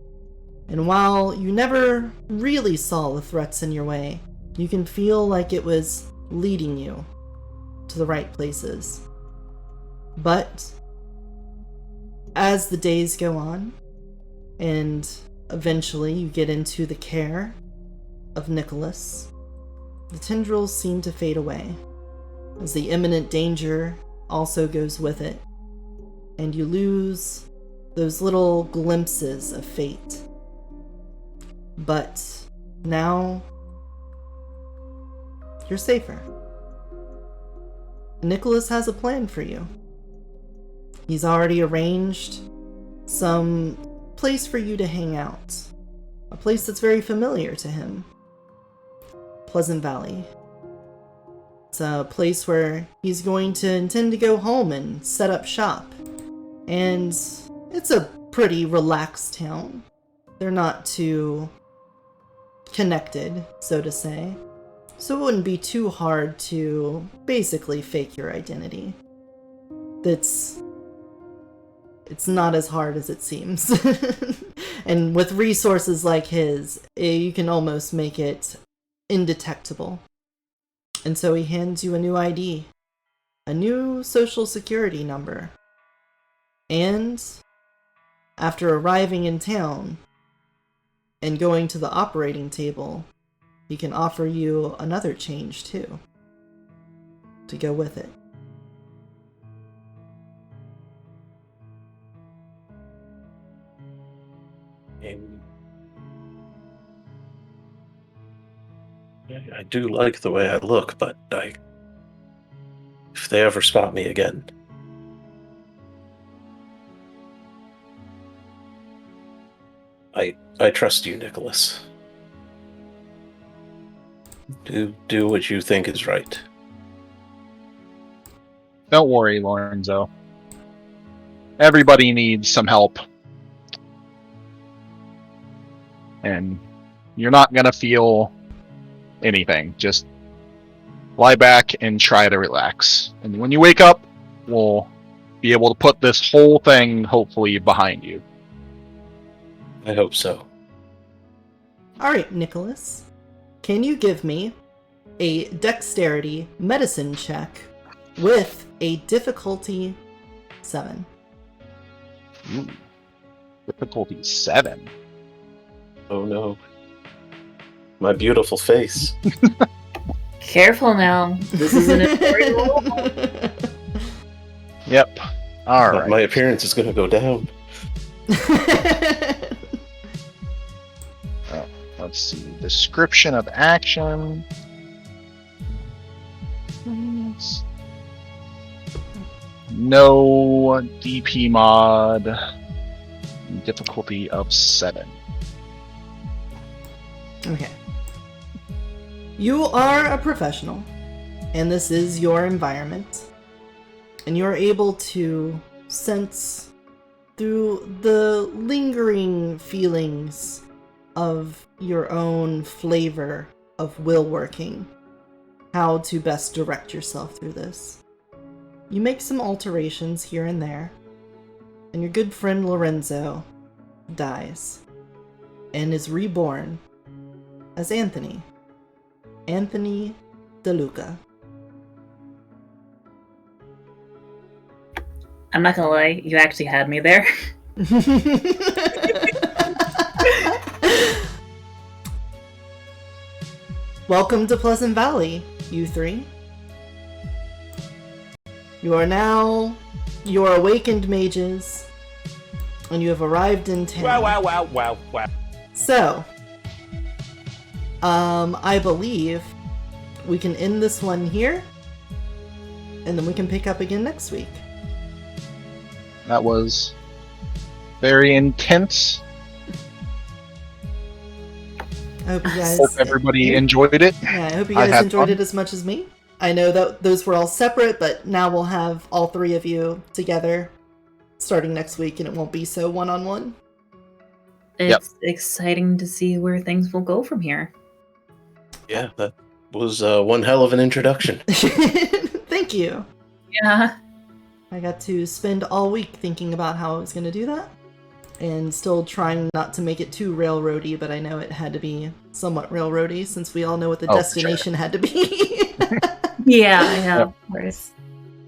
And while you never really saw the threats in your way, you can feel like it was leading you to the right places. But as the days go on, and eventually you get into the care of Nicholas, the tendrils seem to fade away, as the imminent danger also goes with it, and you lose those little glimpses of fate. But now, you're safer. Nicholas has a plan for you. He's already arranged some place for you to hang out. A place that's very familiar to him. Pleasant Valley. It's a place where he's going to intend to go home and set up shop. And it's a pretty relaxed town. They're not too connected, so to say. So it wouldn't be too hard to basically fake your identity. It's not as hard as it seems. And with resources like his, you can almost make it indetectable. And so he hands you a new ID, a new social security number. And after arriving in town and going to the operating table, he can offer you another change too, to go with it. I do like the way I look, but if they ever spot me again, I trust you, Nicholas. Do what you think is right. Don't worry, Lorenzo. Everybody needs some help. And you're not gonna feel anything. Just lie back and try to relax. And when you wake up, we'll be able to put this whole thing, hopefully, behind you. I hope so. Alright, Nicholas. Can you give me a dexterity medicine check with a difficulty 7? Ooh. Difficulty 7. Oh no. My beautiful face. Careful now. This is an important role. Yep. Alright. My appearance is going to go down. Let's see. Description of action. No DP mod. Difficulty of 7. Okay. You are a professional, and this is your environment, and you're able to sense through the lingering feelings of your own flavor of will working how to best direct yourself through this. You make some alterations here and there, and your good friend Lorenzo dies and is reborn as Anthony DeLuca. I'm not gonna lie, you actually had me there. Welcome to Pleasant Valley, you three. You are now your awakened mages, and you have arrived in town. Wow. So, I believe we can end this one here, and then we can pick up again next week. That was very intense. I hope you guys. Hope everybody enjoyed it. Yeah, I hope you I guys had enjoyed fun. it as much as me. I know that those were all separate, but now we'll have all three of you together starting next week, and it won't be so one-on-one. It's exciting to see where things will go from here. Yeah, that was one hell of an introduction. Thank you. Yeah. I got to spend all week thinking about how I was going to do that, and still trying not to make it too railroady, but I know it had to be somewhat railroady since we all know what the destination had to be. Yeah, of course.